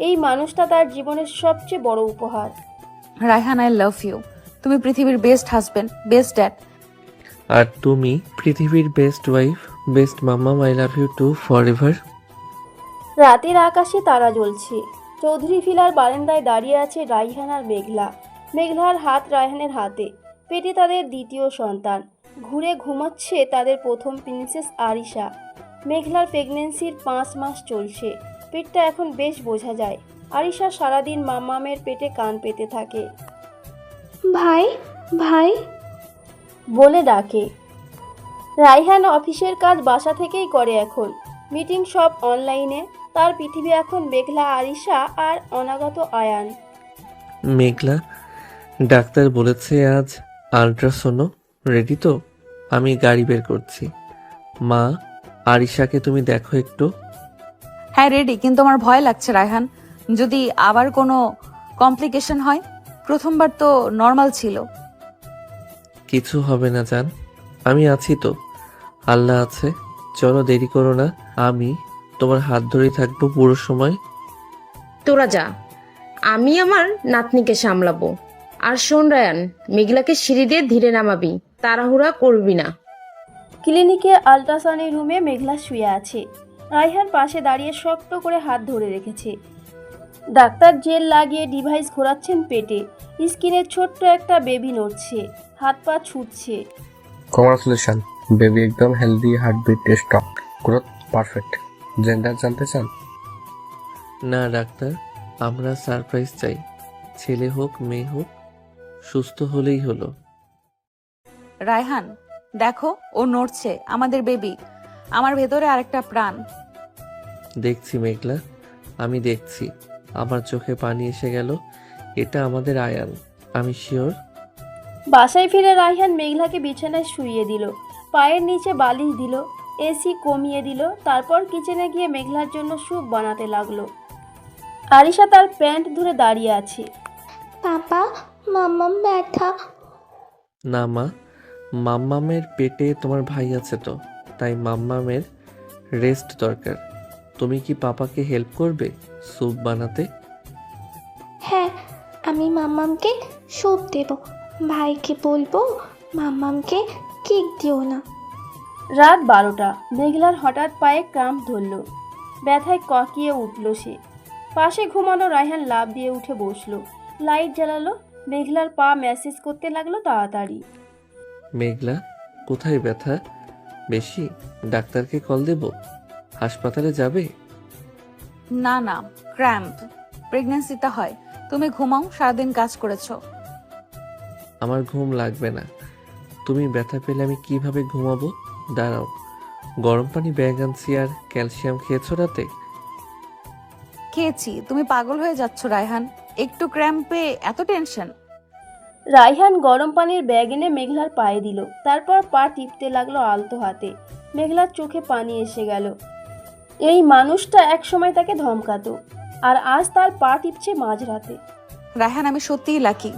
এই মানুষটা তার জীবনের সবচেয়ে বড় উপহার। Rayhan, I love you. তুমি পৃথিবীর বেস্ট হাজবেন্ড, বেস্ট ড্যাড। আর তুমি পৃথিবীর best wife, best mamma. I love you too for ever. রাতের আকাশে তারা জ্বলছে। চৌধুরী ভিলার বারান্দায় দাঁড়িয়ে আছে রাইহান আর মেঘলা। মেঘলার হাত রায়হানের হাতে। পেটে তাদের দ্বিতীয় সন্তান। ঘুরে ঘুমাচ্ছে তাদের প্রথম প্রিন্সেস আরিশা। মেঘলার প্রেগনেন্সির 5 মাস চলছে। পেটটা এখন বেশ বোঝা যায়। আরিশা সারাদিন মাম্মামের পেটে কান পেতে থাকে। ভাই ভাই বলে ডাকে। রাইহান অফিসের কাজ বাসা থেকেই করে এখন। মিটিং সব অনলাইনে। তার পৃথিবী এখন মেঘলা, আরিশা আর অনাগত আয়ান। মেঘলা, ডাক্তার বলেছে আজ আল্ট্রাসোনো। রেডি তো? আমি গাড়ি বের করছি। মা, আরিশাকে তুমি দেখো একটু। হ্যাঁ রেডি, কিন্তু আমার ভয় লাগছে রায়হান, যদি আবার কোনো কমপ্লিকেশন হয়। প্রথমবার তো নর্মাল ছিল। কিছু হবে না জান, আমি আছি তো। আল্লাহ আছে। চলো, দেরি করো না। আমি তোমার হাত ধরেই থাকবো পুরো সময়। তোরা যা, আমি আমার নাতনিকে সামলাবো। আর শোন রায়ান, মেঘলাকে সিঁড়ি দিয়ে ধীরে নামাবি, তাড়াহুড়া করবি না। ক্লিনিকে আল্ট্রাসাউন্ড রুমে মেঘলা শুয়ে আছে। রাইহান পাশে দাঁড়িয়ে শক্ত করে হাত ধরে রেখেছে। ডাক্তার জেল লাগিয়ে ডিভাইস ঘোরাচ্ছেন পেটে। স্কিনে ছোট্ট একটা বেবি নড়ছে, হাত পা ছুটছে। কংগ্রাচুলেশন, বেবি একদম healthy, heartbeat stop, growth perfect. Gender জানতে চান? না ডাক্তার, আমরা সারপ্রাইজ চাই। ছেলে হোক মেয়ে হোক, সুস্থ হলেই হলো। রায়হান দেখো, ও নড়ছে, আমাদের বেবি, আমার ভেতরে আরেকটা প্রাণ। দেখছি মেঘলা, আমি দেখছি। আমার চোখে পানি এসে গেল। এটা আমাদের আয়ান, আমি শিওর। বাসায় ফিরে রাইহান মেঘলাকে বিছানায় শুইয়ে দিল, পায়ের নিচে বালিশ দিল, এসি কমিয়ে দিল। তারপর কিচেনে গিয়ে মেঘলার জন্য স্যুপ বানাতে লাগলো। আরিশা তার প্যান্ট ধরে দাঁড়িয়ে আছে। পাপা মাম্মাম ব্যথা। না মা, মাম্মামের পেটে তোমার ভাই আছে তো, তাই মাম্মামের রেস্ট দরকার। তুমি কি পাপাকে হেল্প করবে স্যুপ বানাতে? হ্যাঁ, আমি মাম্মামকে স্যুপ দেব। ভাইকে বলবো মাম্মামকে কেক দিও না। রাত 12টা। মেঘলার হঠাৎ পায়ে ক্রাম্প ধরল। ব্যথায় ককিয়ে উঠল সে। পাশে ঘুমানো রায়হান লাফ দিয়ে উঠে বসলো। লাইট জ্বালালো। মেঘলার পা ম্যাসেজ করতে লাগলো তাড়াতাড়ি। মেঘলা, কোথায় ব্যথা বেশি? ডাক্তারকে কল দেব? হাসপাতালে যাবে? না না, ক্র্যাম্প, প্রেগন্যান্সিতে হয়। তুমি ঘুমাও, সারাদিন কাজ করেছো। আমার ঘুম লাগবে না। তুমি ব্যথা পেলে আমি কিভাবে ঘুমাবো? দাঁড়াও, গরম পানি ব্যাগ আনছি। আর ক্যালসিয়াম খেয়েছো রাতে? খেয়েছি। তুমি পাগল হয়ে যাচ্ছ রায়হান, একটু ক্র্যাম্পে এত টেনশন? রায়হান গরম পানির ব্যাগ এনে মেঘলার পায়ে দিল। তারপর পা টিপতে লাগলো আলতো হাতে। মেঘলার চোখে পানি এসে গেল। এই মানুষটা একসময় তাকে ধমকাতো, আর আজ তার পা টিপছে মাঝরাতে। রায়হান, আমি সত্যিই লাকি।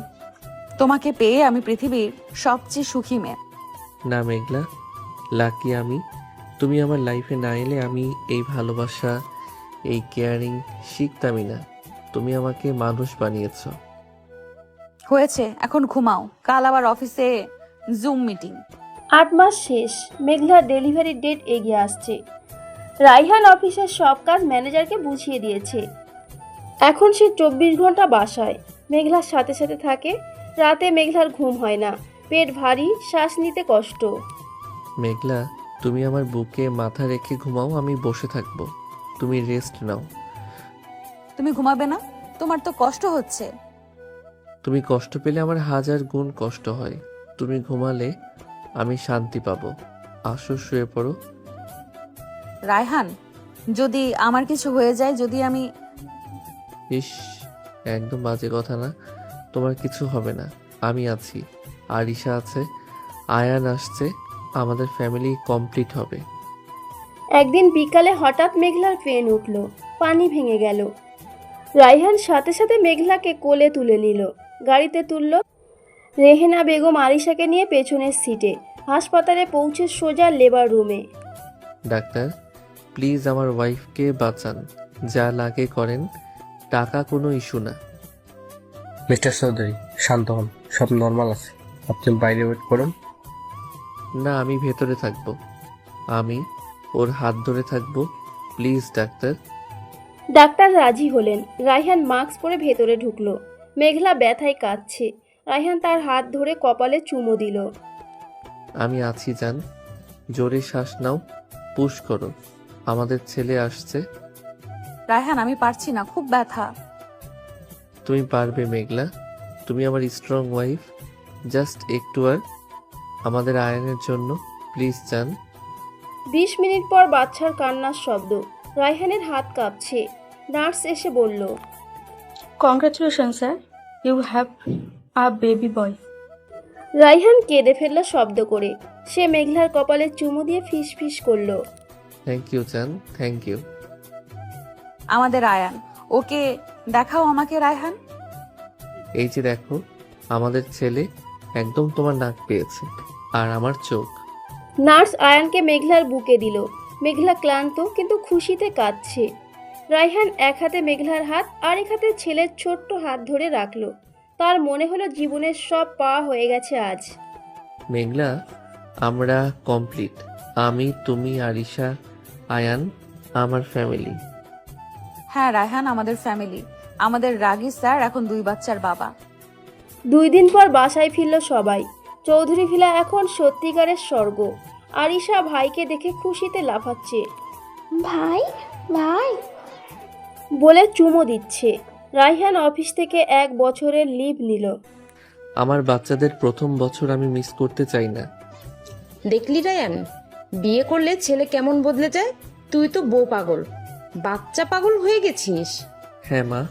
তোমাকে পেয়ে আমি পৃথিবীর সবচেয়ে সুখী মেয়ে। না মেঘলা, লাকি আমি। তুমি আমার লাইফে না এলে আমি এই ভালোবাসা, এই কেয়ারিং শিখতামই না। তুমি আমাকে মানুষ বানিয়েছো। হয়েছে, এখন ঘুমাও। কাল আবার অফিসে জুম মিটিং। 8 মাস শেষ। মেঘলার ডেলিভারি ডেট এগিয়ে আসছে। রাইহান অফিসের সব কাজ ম্যানেজারকে বুঝিয়ে দিয়েছে। এখন সে 24 ঘন্টা বাসায়। মেঘলার সাথে সাথে থাকে। রাতে মেঘলার ঘুম হয় না, পেট ভারী, শ্বাস নিতে কষ্ট। মেঘলা, তুমি আমার বুকে মাথা রেখে ঘুমাও, আমি বসে থাকবো। তুমি রেস্ট নাও। তুমি ঘুমাবে না? তোমার তো কষ্ট হচ্ছে। তুমি কষ্ট পেলে আমার 1000 গুণ কষ্ট হয়। তুমি ঘুমালে আমি শান্তি পাবো। আসো, শুয়ে পড়ো। রায়হান, যদি আমার কিছু হয়ে যায়, যদি আমি... ইস, একদম বাজে কথা না। তোমার কিছু হবে না, আমি আছি। আরিশা আছে, আয়ান আসছে, আমাদের ফ্যামিলি কমপ্লিট হবে। একদিন বিকালে হঠাৎ মেঘলার ট্রেন উঠল, পানি ভেঙে গেল। রাইহান সাথে সাথে মেঘলাকে কোলে তুলে নিল, গাড়িতে তুলল। রেহেনা বেগম আরিশাকে নিয়ে পেছনের সিটে। হাসপাতালে পৌঁছে সোজা লেবার রুমে। ডাক্তার, প্লিজ আমার ওয়াইফকে বাঁচান, যা লাগে করেন, টাকা কোনো ইস্যু না। মিস্টার চৌধুরী, শান্ত হন, সব নর্মাল আছে। আপনি বাইরে ওয়েট করুন। না, আমি ভেতরে থাকবো। আমি ওর হাত ধরে থাকবো। Please doctor. ডাক্তার রাজি হলেন। রায়হান মাস্ক পরে ভেতরে ঢুকলো। মেঘলা ব্যথায় কাঁদছে। রায়হান তার হাত ধরে কপালে চুমু দিল। আমি আছি জান। জোরে শ্বাস নাও, পুশ করো। আমাদের ছেলে আসছে। রায়হান আমি পারছি না, খুব ব্যথা। তুমি পারবে মেঘলা, তুমি আমার স্ট্রং ওয়াইফ। জাস্ট একটু আর আমাদের আয়নের জন্য প্লিজ জান। 20 মিনিট পর বাচ্চার কান্নার শব্দ। রায়হানের হাত কাঁপছে। নার্স এসে বলল, congratulation sir, you have a baby boy. Rayhan কেঁদে ফেলল শব্দ করে। সে মেঘলার কপালে চুমু দিয়ে ফিস ফিস করলো। থ্যাংক ইউ জান, থ্যাংক ইউ। আমাদের আয়ান, ওকে দেখাও আমাকে রায়হান। এই যে দেখো, আমাদের ছেলে একদম তোমার নাক পেয়েছে আর আমার চোখ। নার্স আয়ানকে মেঘলার বুকে দিল। মেঘলা ক্লান্ত কিন্তু খুশিতে কাঁদছে। রায়হান এক হাতে মেঘলার হাত, আরেক হাতে ছেলের ছোট্ট হাত ধরে রাখলো। তার মনে হলো জীবনের সব পাওয়া হয়ে গেছে আজ। মেঘলা, আমরা কমপ্লিট। আমি, তুমি, আরিশা, আয়ান, আমার ফ্যামিলি। হ্যাঁ রায়হান, আমাদের ফ্যামিলি। আমাদের রাগী স্যার এখন 2 বাচ্চার বাবা। 2 দিন পর বাসায় ফিরল সবাই। চৌধুরী ভিলা এখন সত্যিকারের স্বর্গ। আরিশা ভাইকে দেখে খুশিতে লাফাচ্ছে। ভাই ভাই বলে চুমো দিচ্ছে। রায়হান অফিস থেকে 1 বছরের লিভ নিল। আমার বাচ্চাদের প্রথম বছর আমি মিস করতে চাই না। দেখলি রায়ান, বিয়ে করলে ছেলে কেমন বদলে যায়। তুই তো বউ পাগল, বাচ্চা পাগল হয়ে গেছিস। হ্যাঁ মা,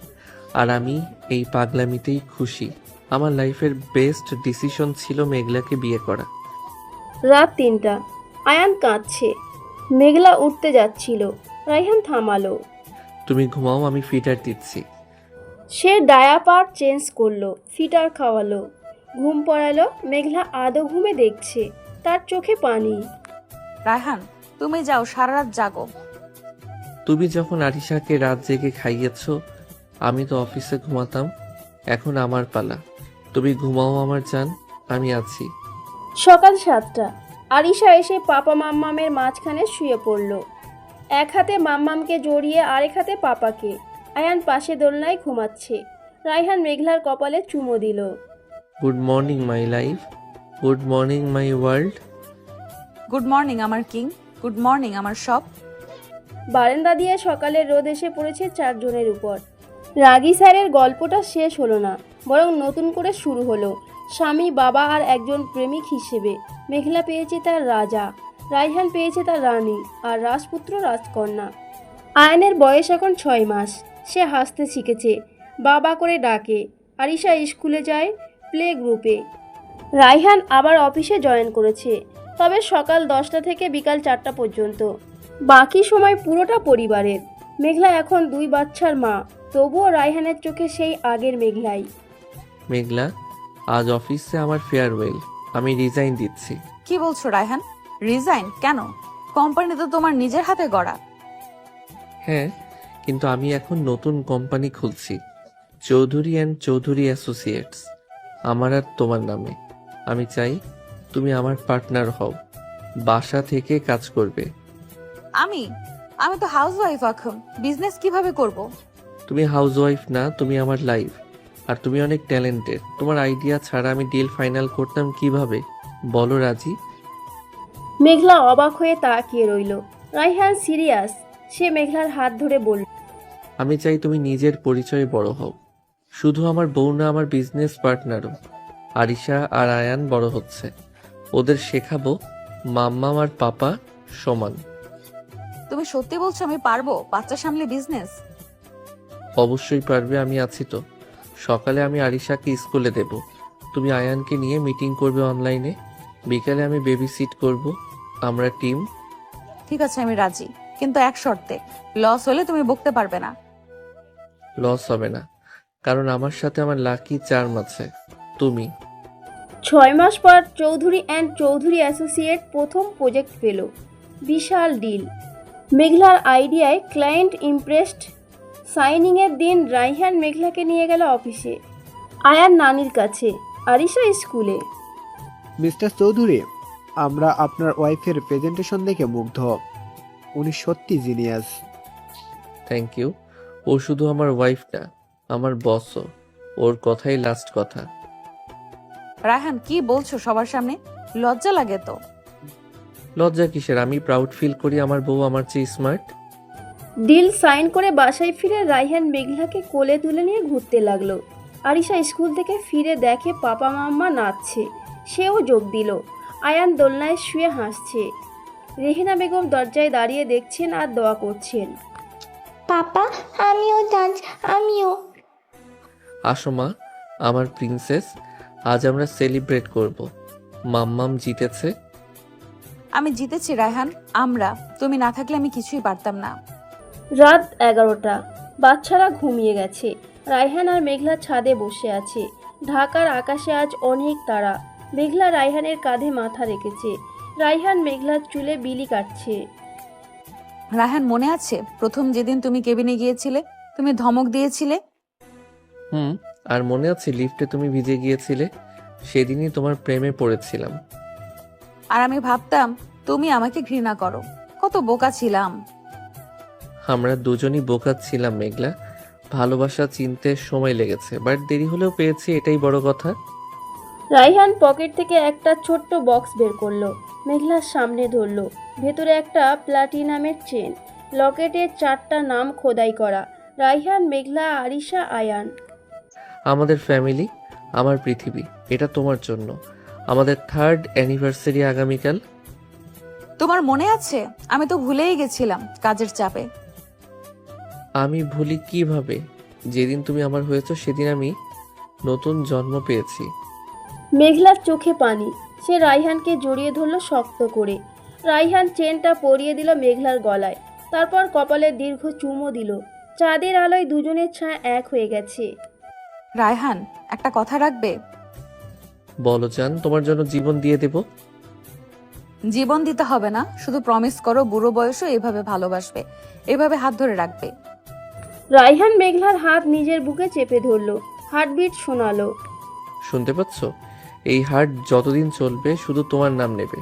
আর আমি এই পাগলামিতেই খুশি। আমার লাইফের বেস্ট ডিসিশন ছিল মেঘলাকে বিয়ে করা। রাত 3টা। আয়ান কাঁদছে। মেঘলা উঠতে যাচ্ছিল। রায়হান থামালো। তুমি ঘুমাও, আমি ফিটার দিচ্ছি। সে ডায়াপার চেঞ্জ করলো, ফিটার খাওয়ালো, ঘুম পড়ালো। মেঘলা আদো ঘুমে দেখছে। তার চোখে পানি। রায়হান তুমি যাও, সারা রাত জাগো। তুমি যখন আরিশাকে রাত জেগে খাইয়েছ, আমি তো অফিসে ঘুমাতাম। এখন আমার পালা। তুমি ঘুমাও আমার জান, আমি আছি। সকাল 7টা। আরিশা এসে পাপা মাম্মামের মাঝখানে শুয়ে পড়ল। এক হাতে মাম্মামকে জড়িয়ে আরেক হাতে পাপাকে। আয়ান পাশে দোলনায় ঘুমাচ্ছে। রায়হান মেঘলার কপালে চুমো দিল। Good morning my life, good morning my world. Good morning আমার কিং, গুড মর্নিং আমার সব। বারান্দা দিয়ে সকালের রোদ এসে পড়েছে 4 জনের উপর। রাগী স্যারের গল্পটা শেষ হলো না, বরং নতুন করে শুরু হলো। স্বামী, বাবা আর একজন প্রেমিক হিসেবে মেঘলা পেয়েছে তার রাজা, রায়হান পেয়েছে তার রানী, আর রাজপুত্র রাজকন্যা। আয়নের বয়স এখন 6 মাস। সে হাসতে শিখেছে, বাবা করে ডাকে। আরিশা স্কুলে যায়, প্লে গ্রুপে। রায়হান আবার অফিসে জয়েন করেছে, তবে সকাল 10টা থেকে বিকাল 4টা পর্যন্ত। বাকি সময় পুরোটা পরিবারের। মেঘলা এখন 2 বাচ্চার মা, তবুও রায়হানের চোখে সেই আগের মেঘলাই। মেঘলা, আজ অফিসে আমার ফেয়ারওয়েল। আমি রিজাইন দিচ্ছি। কি বলছো রায়হান? রিজাইন কেন? কোম্পানি তো তোমার নিজের হাতে গড়া। হ্যাঁ, কিন্তু আমি এখন নতুন কোম্পানি খুলছি, চৌধুরী অ্যান্ড চৌধুরী অ্যাসোসিয়েটস, আমার আর তোমার নামে। আমি চাই তুমি আমার পার্টনার হও, বাসা থেকে কাজ করবে। আমি তো হাউসওয়াইফ, এখন বিজনেস কিভাবে করব? তুমি হাউসওয়াইফ না, তুমি আমার লাইফ। আর তুমি অনেক ট্যালেন্টেড। তোমার আইডিয়া ছাড়া আমি ডিল ফাইনাল করতাম কিভাবে? বলো রাজি? মেঘলা অবাক হয়ে তাকিয়ে রইল। রায়হান সিরিয়াস। সে মেঘলার হাত ধরে বলল, আমি চাই তুমি নিজের পরিচয়ে বড় হও। শুধু আমার বউ না, আমার বিজনেস পার্টনারও। আরিশা আর আয়ান বড় হচ্ছে, ওদের শেখাবো মাম্মাম আর পাপা সমান। তুমি সত্যি বলছো আমি পারবো বাচ্চা সামলে বিজনেস? অবশ্যই পারবে, আমি আছি তো। সকালে আমি আরিশাকে স্কুলে দেব, তুমি আয়ানকে নিয়ে মিটিং করবে অনলাইনে। বিকালে আমি বেবি সিট করব। আমরা টিম। ঠিক আছে আমি রাজি, কিন্তু এক শর্তে, লস হলে তুমি বকতে পারবে না। লস হবে না, কারণ আমার সাথে আমার লাকি চার্ম আছে, তুমি। 6 মাস পর চৌধুরী অ্যান্ড চৌধুরী অ্যাসোসিয়েট প্রথম প্রজেক্ট পেল। বিশাল ডিল। মেঘলার আইডিয়ায় ক্লায়েন্ট ইমপ্রেসড। সাইনিংয়ের দিন রায়হান মেঘলাকে নিয়ে গেল অফিসে। আয়ান নানির কাছে, আরিশা স্কুলে। মিস্টার চৌধুরী, আমরা আপনার ওয়াইফের প্রেজেন্টেশন দেখে মুগ্ধ। উনি সত্যি জিনিয়াস। Thank you. ও শুধু আমার ওয়াইফ না, আমার বসও। ওর কথাই লাস্ট কথা। রায়হান কি বলছো সবার সামনে? লজ্জা লাগে তো। লজ্জা কিসের? আমি প্রাউড ফিল করি আমার বউ আমার চেয়ে স্মার্ট। ডিল সাইন করে বাসায় ফিরে রায়হান মেঘলাকে কোলে তুলে নিয়ে ঘুরতে লাগলো। আরিশা স্কুল থেকে ফিরে দেখে পাপা মাম্মা নাচছে, সেও যোগ দিল। আয়ান দোলনায় শুয়ে হাসছে। রেহিনা বেগম দরজায় দাঁড়িয়ে দেখছেন আর দোয়া করছেন। পাপা আমিও ডান্স, আমিও। আসো মা, আমার প্রিন্সেস, আজ আমরা সেলিব্রেট করব। মাম্মাম জিতেছে। আমি জিতেছি রায়হান, আমরা। তুমি না থাকলে আমি কিছুই পারতাম না। রাত 11টা, বাচ্চারা ঘুমিয়ে গেছে। রায়হান আর মেঘলা ছাদে বসে আছে। ঢাকার আকাশে আজ অনেক তারা। মেঘলা রায়হানের কাঁধে মাথা রেখেছে। রায়হান মেঘলার চুলে বিলি কাটছে। রায়হান মনে আছে প্রথম যেদিন তুমি কেবিনে গিয়েছিলে, তুমি ধমক দিয়েছিলে? আর মনে আছে লিফটে তুমি ভিজে গিয়েছিলে? সেদিনই তোমার প্রেমে পড়েছিলাম। আর আমি ভাবতাম তুমি আমাকে ঘৃণা করো। কত বোকা ছিলাম। আমরা দুজনই বোকা ছিলাম মেঘলা। ভালোবাসা চিনতে সময় লেগেছে, বাট দেরি হলেও পেয়েছি, এটাই বড় কথা। রায়হান পকেট থেকে একটা ছোট্ট বক্স বের করলো, মেঘলার সামনে ধরলো। ভেতরে একটা প্লাটিনামের চেন, লকেটে 4টা নাম খোদাই করা। রায়হান, মেঘলা, আরিশা, আয়ান। আমাদের ফ্যামিলি, আমার পৃথিবী, এটা তোমার জন্য। আমাদের 3rd অ্যানিভার্সারি আগামীকাল। তোমার মনে আছে? আমি তো ভুলেই গেছিলাম কাজের চাপে। আমি ভুলি কিভাবে? যেদিন তুমি আমার হয়েছো সেদিন আমি নতুন জন্ম পেয়েছি। মেঘলার চোখে পানি। সে রায়হানকে জড়িয়ে ধরলো শক্ত করে। রায়হান চেনটা পরিয়ে দিল মেঘলার গলায়, তারপর কপালে দীর্ঘ চুমো দিল। চাঁদের আলোয় দুজনের ছায়া এক হয়ে গেছে। রায়হান, একটা কথা রাখবে? বলো জান, তোমার জন্য জীবন দিয়ে দেব। জীবন দিতে হবে না, শুধু প্রমিস করো বুড়ো বয়সও এভাবে ভালোবাসবে, এভাবে হাত ধরে রাখবে। রায়হান মেঘলার হাত নিজের বুকে চেপে ধরলো। হার্টবিট শোনালো। শুনতে পাচ্ছ? এই হার্ট যতদিন চলবে শুধু তোমার নাম নেবে।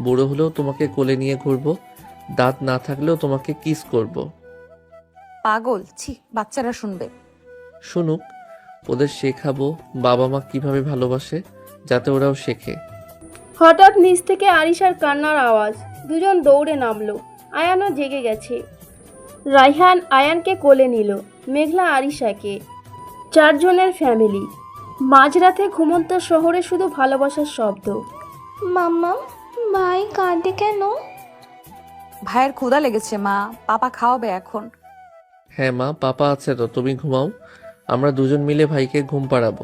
বুড়ো হলেও তোমাকে কোলে নিয়ে ঘুরবো, দাঁত না থাকলেও তোমাকে কিস করব। পাগল, ছি, বাচ্চারা শুনবে। শুনুক, ওদের শেখাবো বাবা মা কিভাবে ভালোবাসে, যাতে ওরাও শেখে। হঠাৎ নিচ থেকে আরিশার কান্নার আওয়াজ। দুজন দৌড়ে নামলো। আয়ানও জেগে গেছে। রায়হান আয়ানকে কোলে নিল, মেঘলা আরিশাকে। 4 জনের ফ্যামিলি। মাঝরাতে ঘুমন্ত শহরে শুধু ভালোবাসার শব্দ। মাম্মা ভাই কাঁদে কেন? ভাইয়ের ক্ষুধা লেগেছে মা, পাপা খাওয়াবে এখন। হ্যাঁ মা, পাপা আছে তো, তুমি ঘুমাও, আমরা দুজন মিলে ভাইকে ঘুম পাড়াবো।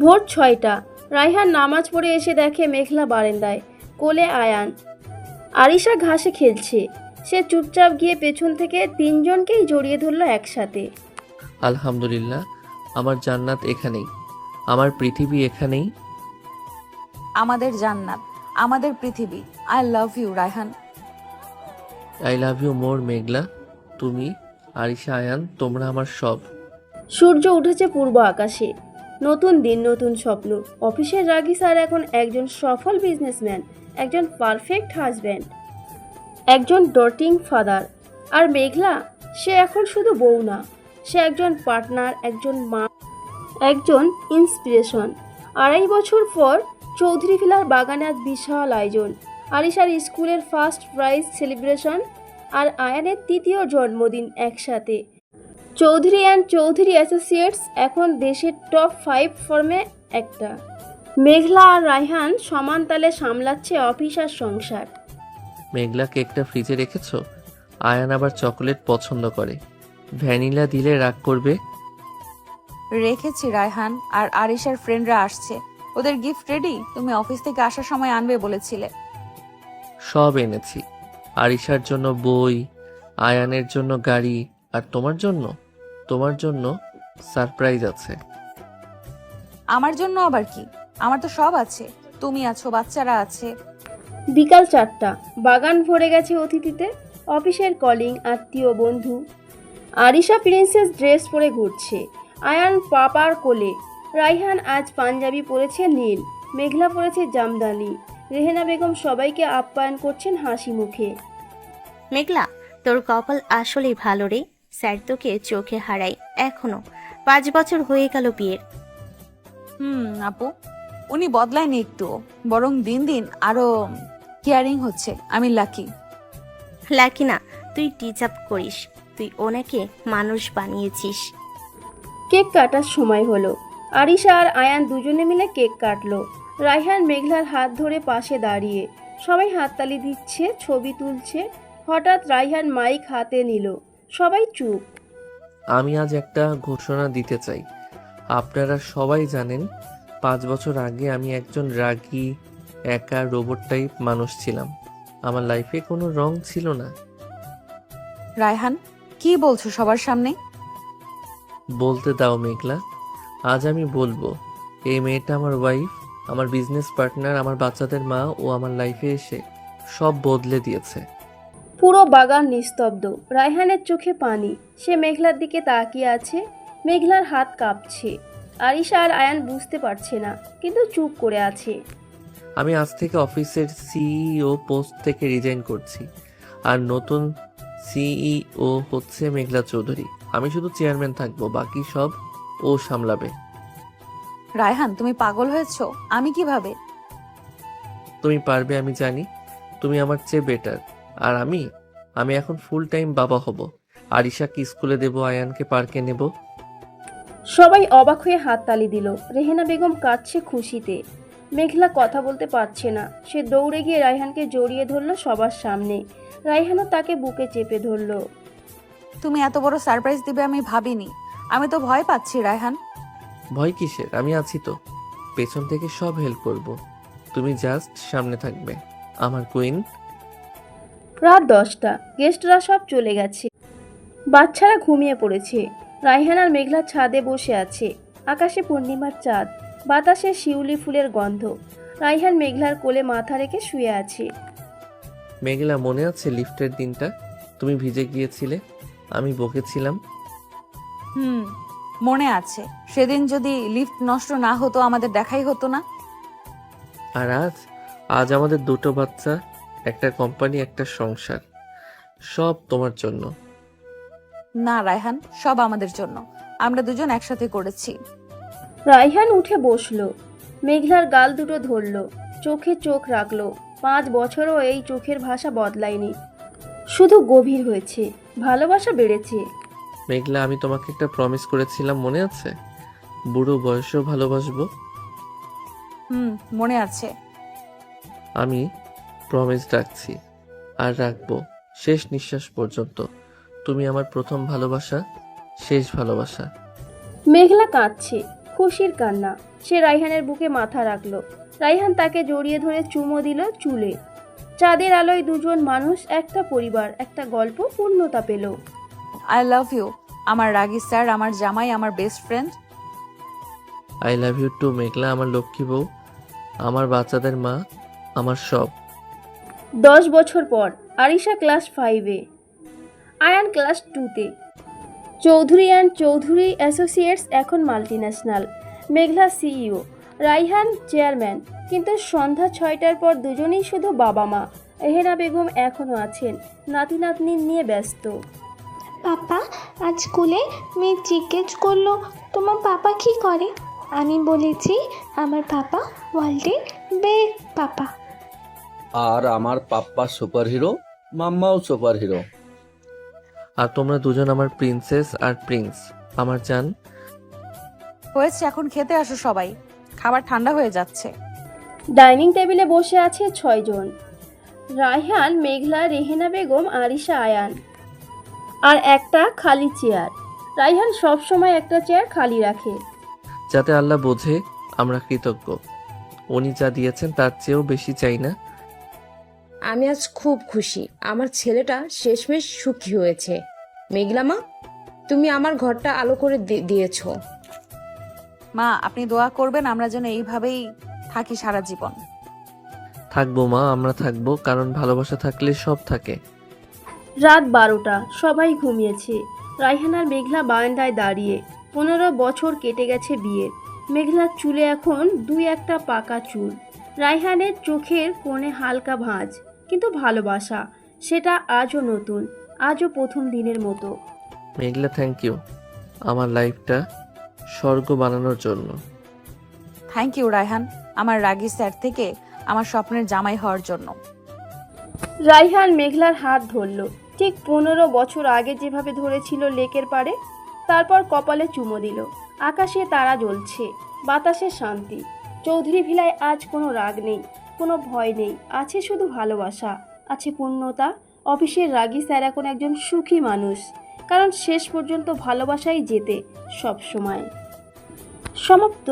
ভোর 6টা। রায়হান নামাজ পড়ে এসে দেখে মেঘলা বারান্দায়, কোলে আয়ান। আরিশা ঘাসে খেলছে। সে চুপচাপ গিয়ে পেছন থেকে 3 জনকেই জড়িয়ে ধরলো একসাথে। আলহামদুলিল্লাহ, আমার জান্নাত এখানেই, আমার পৃথিবী এখানেই। আমাদের জান্নাত, আমাদের পৃথিবী। I love you Raihan. I love you more Meghla. তুমি, আরিশা, আয়ান, তোমরা আমার সব। সূর্য উঠেছে পূর্ব আকাশে। নতুন দিন, নতুন স্বপ্ন। অফিসের রাগী স্যার এখন একজন সফল বিজনেসম্যান, একজন পারফেক্ট হাজব্যান্ড, একজন ডটিং ফাদার। আর মেঘলা, সে এখন শুধু বউ না, সে একজন পার্টনার, একজন মা, একজন ইন্সপিরেশন। 2.5 বছর পর চৌধুরী ভিলার বাগানে আজ বিশাল আয়োজন। আরিশার স্কুলের ফার্স্ট প্রাইজ সেলিব্রেশন আর আয়ানের 3য় জন্মদিন একসাথে। চৌধুরী অ্যান্ড চৌধুরী অ্যাসোসিয়েটস এখন দেশের টপ 5 ফার্মে একটা। মেঘলা আর রায়হান সমান তালে সামলাচ্ছে অফিস আর সংসার। মেঘলা, কেকটা ফ্রিজে রেখেছো? আয়ান আবার চকোলেট পছন্দ করে, ভ্যানিলা দিলে রাগ করবে। রেখেছি রায়হান, আর আরিশার ফ্রেন্ডরা আসছে, ওদের গিফট রেডি? তুমি অফিস থেকে আসার সময় আনবে বলেছিলে। সব এনেছি। আরিশার জন্য বই, আয়ানের জন্য গাড়ি, আর তোমার জন্য সারপ্রাইজ আছে। আমার জন্য আবার কি? আমার তো সব আছে, তুমি আছো, বাচ্চারা আছে। বিকাল 4টা। বাগান ভরে গেছে অতিথিতে। অফিসের কলিং, আত্মীয়, বন্ধু। আরিশা প্রিন্সেস ড্রেস পরে ঘুরছে, আয়ান পাপার কোলে। রাইহান আজ পাঞ্জাবি পরেছে নীল, মেঘলা পরেছে জামদানি। রেহেনা বেগম সবাইকে আপ্যায়ন করছেন হাসি মুখে। মেঘলা, তোর কপাল আসলেই ভালো রে। স্যার তোকে চোখে হারাই এখনো। 5 বছর হয়ে গেল বিয়ের। আপু, উনি বদলায়নি একটু, বরং দিন দিন আরো কেয়ারিং হচ্ছে। আমি লাকি। লাকি না, তুই টিচ আপ করিস। তুই ওনাকে মানুষ বানিয়েছিস। কেক কাটার সময় হলো। আরিশা আর আয়ান দুজনে মিলে কেক কাটলো। রাইহান মেঘলার হাত ধরে পাশে দাঁড়িয়ে। সবাই হাততালি দিচ্ছে, ছবি তুলছে। হঠাৎ রাইহান মাইক হাতে নিল। সবাই চুপ। আমি আজ একটা ঘোষণা দিতে চাই। আপনারা সবাই জানেন 5 বছর আগে আমি একজন রাগী, একা, রোবট টাইপ মানুষ ছিলাম। আমার লাইফে কোনো রং ছিল না। রায়হান, কি বলছো সবার সামনে? বলতে দাও মেঘলা, আজ আমি বলবো। এই মেয়েটা আমার ওয়াইফ, আমার বিজনেস পার্টনার, আমার বাচ্চাদের মা। ও আমার লাইফে এসে সব বদলে দিয়েছে। পুরো বাগান নিস্তব্ধ। রায়হানের চোখে পানি। সে মেঘলার দিকে তাকিয়ে আছে। মেঘলার হাত কাঁপছে। আরিশা আর আয়ান বুঝতে পারছে না, কিন্তু চুপ করে আছে। আমি আজ থেকে অফিসের সিইও পোস্ট থেকে রিজাইন করছি। আর নতুন সিইও হচ্ছে মেঘলা চৌধুরী। আমি শুধু চেয়ারম্যান থাকবো, বাকি সব ও সামলাবে। রায়হান, তুমি পাগল হয়েছো? আমি কিভাবে? তুমি পারবে, আমি জানি। তুমি আমার চেয়ে বেটার। আর আমি এখন ফুল টাইম বাবা হব। আরিশাকে স্কুলে দেব, আয়ানকে পার্কে নেব। সবাই অবাক হয়ে হাততালি দিল। রেহেনা বেগম কাঁদছে খুশিতে। মেঘলা কথা বলতে পারছে না। সে দৌড়ে গিয়ে রায়হানকে জড়িয়ে ধরল সবার সামনে। রায়হানও তাকে বুকে চেপে ধরল। তুমি এত বড় সারপ্রাইজ দিবে আমি ভাবিনি। আমি তো ভয় পাচ্ছি রায়হান। ভয় কিসের? আমি আছি তো। পেছন থেকে সব হেল্প করব। তুমি জাস্ট সামনে থাকবে, আমার কুইন। রাত 10টা। গেস্টরা সব চলে গেছে। বাচ্চারা ঘুমিয়ে পড়েছে। রায়হান আর মেঘলা ছাদে বসে আছে। আকাশে পূর্ণিমার চাঁদ, বাতাসে শিউলি ফুলের গন্ধ। রায়হান মেঘলার কোলে মাথা রেখে শুয়ে আছে। মেঘলা, মনে আছে লিফটের দিনটা? তুমি ভিজে গিয়েছিলে, আমি বকেছিলাম। মনে আছে। সেদিন যদি লিফট নষ্ট না হতো আমাদের দেখাই হতো না। আর আজ আমাদের 2টো বাচ্চা, একটা কোম্পানি, একটা সংসার। সব তোমার জন্য। না রায়হান, সব আমাদের জন্য। আমরা দুজন একসাথে করেছি। রায়হান উঠে বসলো। মেঘলার গাল দুটো ধরল, চোখে চোখ রাখলো। 5 বছরও এই চোখের ভাষা বদলায়নি, শুধু গভীর হয়েছে। ভালোবাসা বেড়েছে। মেঘলা, আমি তোমাকে একটা প্রমিস করেছিলাম, মনে আছে? বুড়ো বয়সেও ভালোবাসবো। মনে আছে। আমি প্রমিস রাখছি, আর রাখবো শেষ নিঃশ্বাস পর্যন্ত। তুমি আমার প্রথম ভালোবাসা, শেষ ভালোবাসা। মেঘলা কাঁদছে, খুশির কান্না। সে রায়হানের বুকে মাথা রাখলো। রায়হান তাকে জড়িয়ে ধরে চুমো দিল চুলে। চাঁদের আলোয় দুজন মানুষ, একটা পরিবার, একটা গল্প পূর্ণতা পেল। আই লাভ ইউ আমার রাগী স্যার, আমার জামাই, আমার best friend. I love you too Meghla, আমার লক্ষ্মী বউ, আমার বাচ্চাদের মা, আমার সব। 10 বছর পর আরিশা ক্লাস 5-এ, আয়ান ক্লাস 2-তে। চৌধুরী অ্যান্ড চৌধুরী অ্যাসোসিয়েটস এখন multinational. Meghla CEO, Raihan chairman. কিন্তু সন্ধ্যা 6টার পর দুজনেই শুধু বাবা মা। রেহেনা বেগম এখনও আছেন, নাতি নাতনি নিয়ে ব্যস্ত। পাপা, আজ স্কুলে মেয়ে জিজ্ঞেস করলো তোমার পাপা কি করে। আমি বলেছি আমার পাপা ওয়ার্ল্ডের বেস্ট পাপা। আর আমার পাপ্পা সুপার হিরো, মাম্মাও সুপার হিরো। আর তোমরা দুজন আমার প্রিন্সেস আর প্রিন্স, আমার জান। হয়েছে, এখন খেতে আসো সবাই, খাবার ঠান্ডা হয়ে যাচ্ছে। ডাইনিং টেবিলে বসে আছে 6 জন। রায়হান, মেঘলা, রেহেনা বেগম, আরিশা, আয়ান। আর একটা খালি চেয়ার। রায়হান সবসময় একটা চেয়ার খালি রাখে। যাতে আল্লাহ বোঝে আমরা কৃতজ্ঞ। উনি যা দিয়েছেন তার চেয়েও বেশি চাই না। আমি আজ খুব খুশি, আমার ছেলেটা শেষমেশ সুখী হয়েছে। মেঘলা মা, তুমি আমার ঘরটা আলো করে দিয়েছো। মা, আপনি দোয়া করবেন আমরা যেন এইভাবেই থাকি সারা জীবন। থাকবো মা, আমরা থাকবো, কারণ ভালোবাসা থাকলে সব থাকে। রাত 12টা, সবাই ঘুমিয়েছে। রায়হান আর মেঘলা বারান্দায় দাঁড়িয়ে। 15 বছর কেটে গেছে বিয়ের। মেঘলার চুলে এখন দুই একটা পাকা চুল। রায়হানের চোখের কোণে হালকা ভাঁজ, কিন্তু ভালোবাসা সেটা আজও নতুন, আজও প্রথম দিনের মতো। মেঘলা থ্যাংক ইউ আমার লাইফটা স্বর্গ বানানোর জন্য। থ্যাংক ইউ রায়হান, আমার রাগী স্যার থেকে আমার স্বপ্নের জামাই হওয়ার জন্য। রায়হান মেঘলার হাত ধরল, ঠিক 15 বছর আগে যেভাবে ধরেছিল লেকের পাড়ে। তারপর কপালে চুমো দিল। আকাশে তারা জ্বলছে, বাতাসে শান্তি। চৌধুরী ভিলায় আজ কোনো রাগ নেই, কোনো ভয় নেই, আছে শুধু ভালোবাসা, আছে পূর্ণতা। অফিসের রাগী স্যার এখন একজন সুখী মানুষ, কারণ শেষ পর্যন্ত ভালোবাসাই জেতে সব সময়। সমাপ্ত।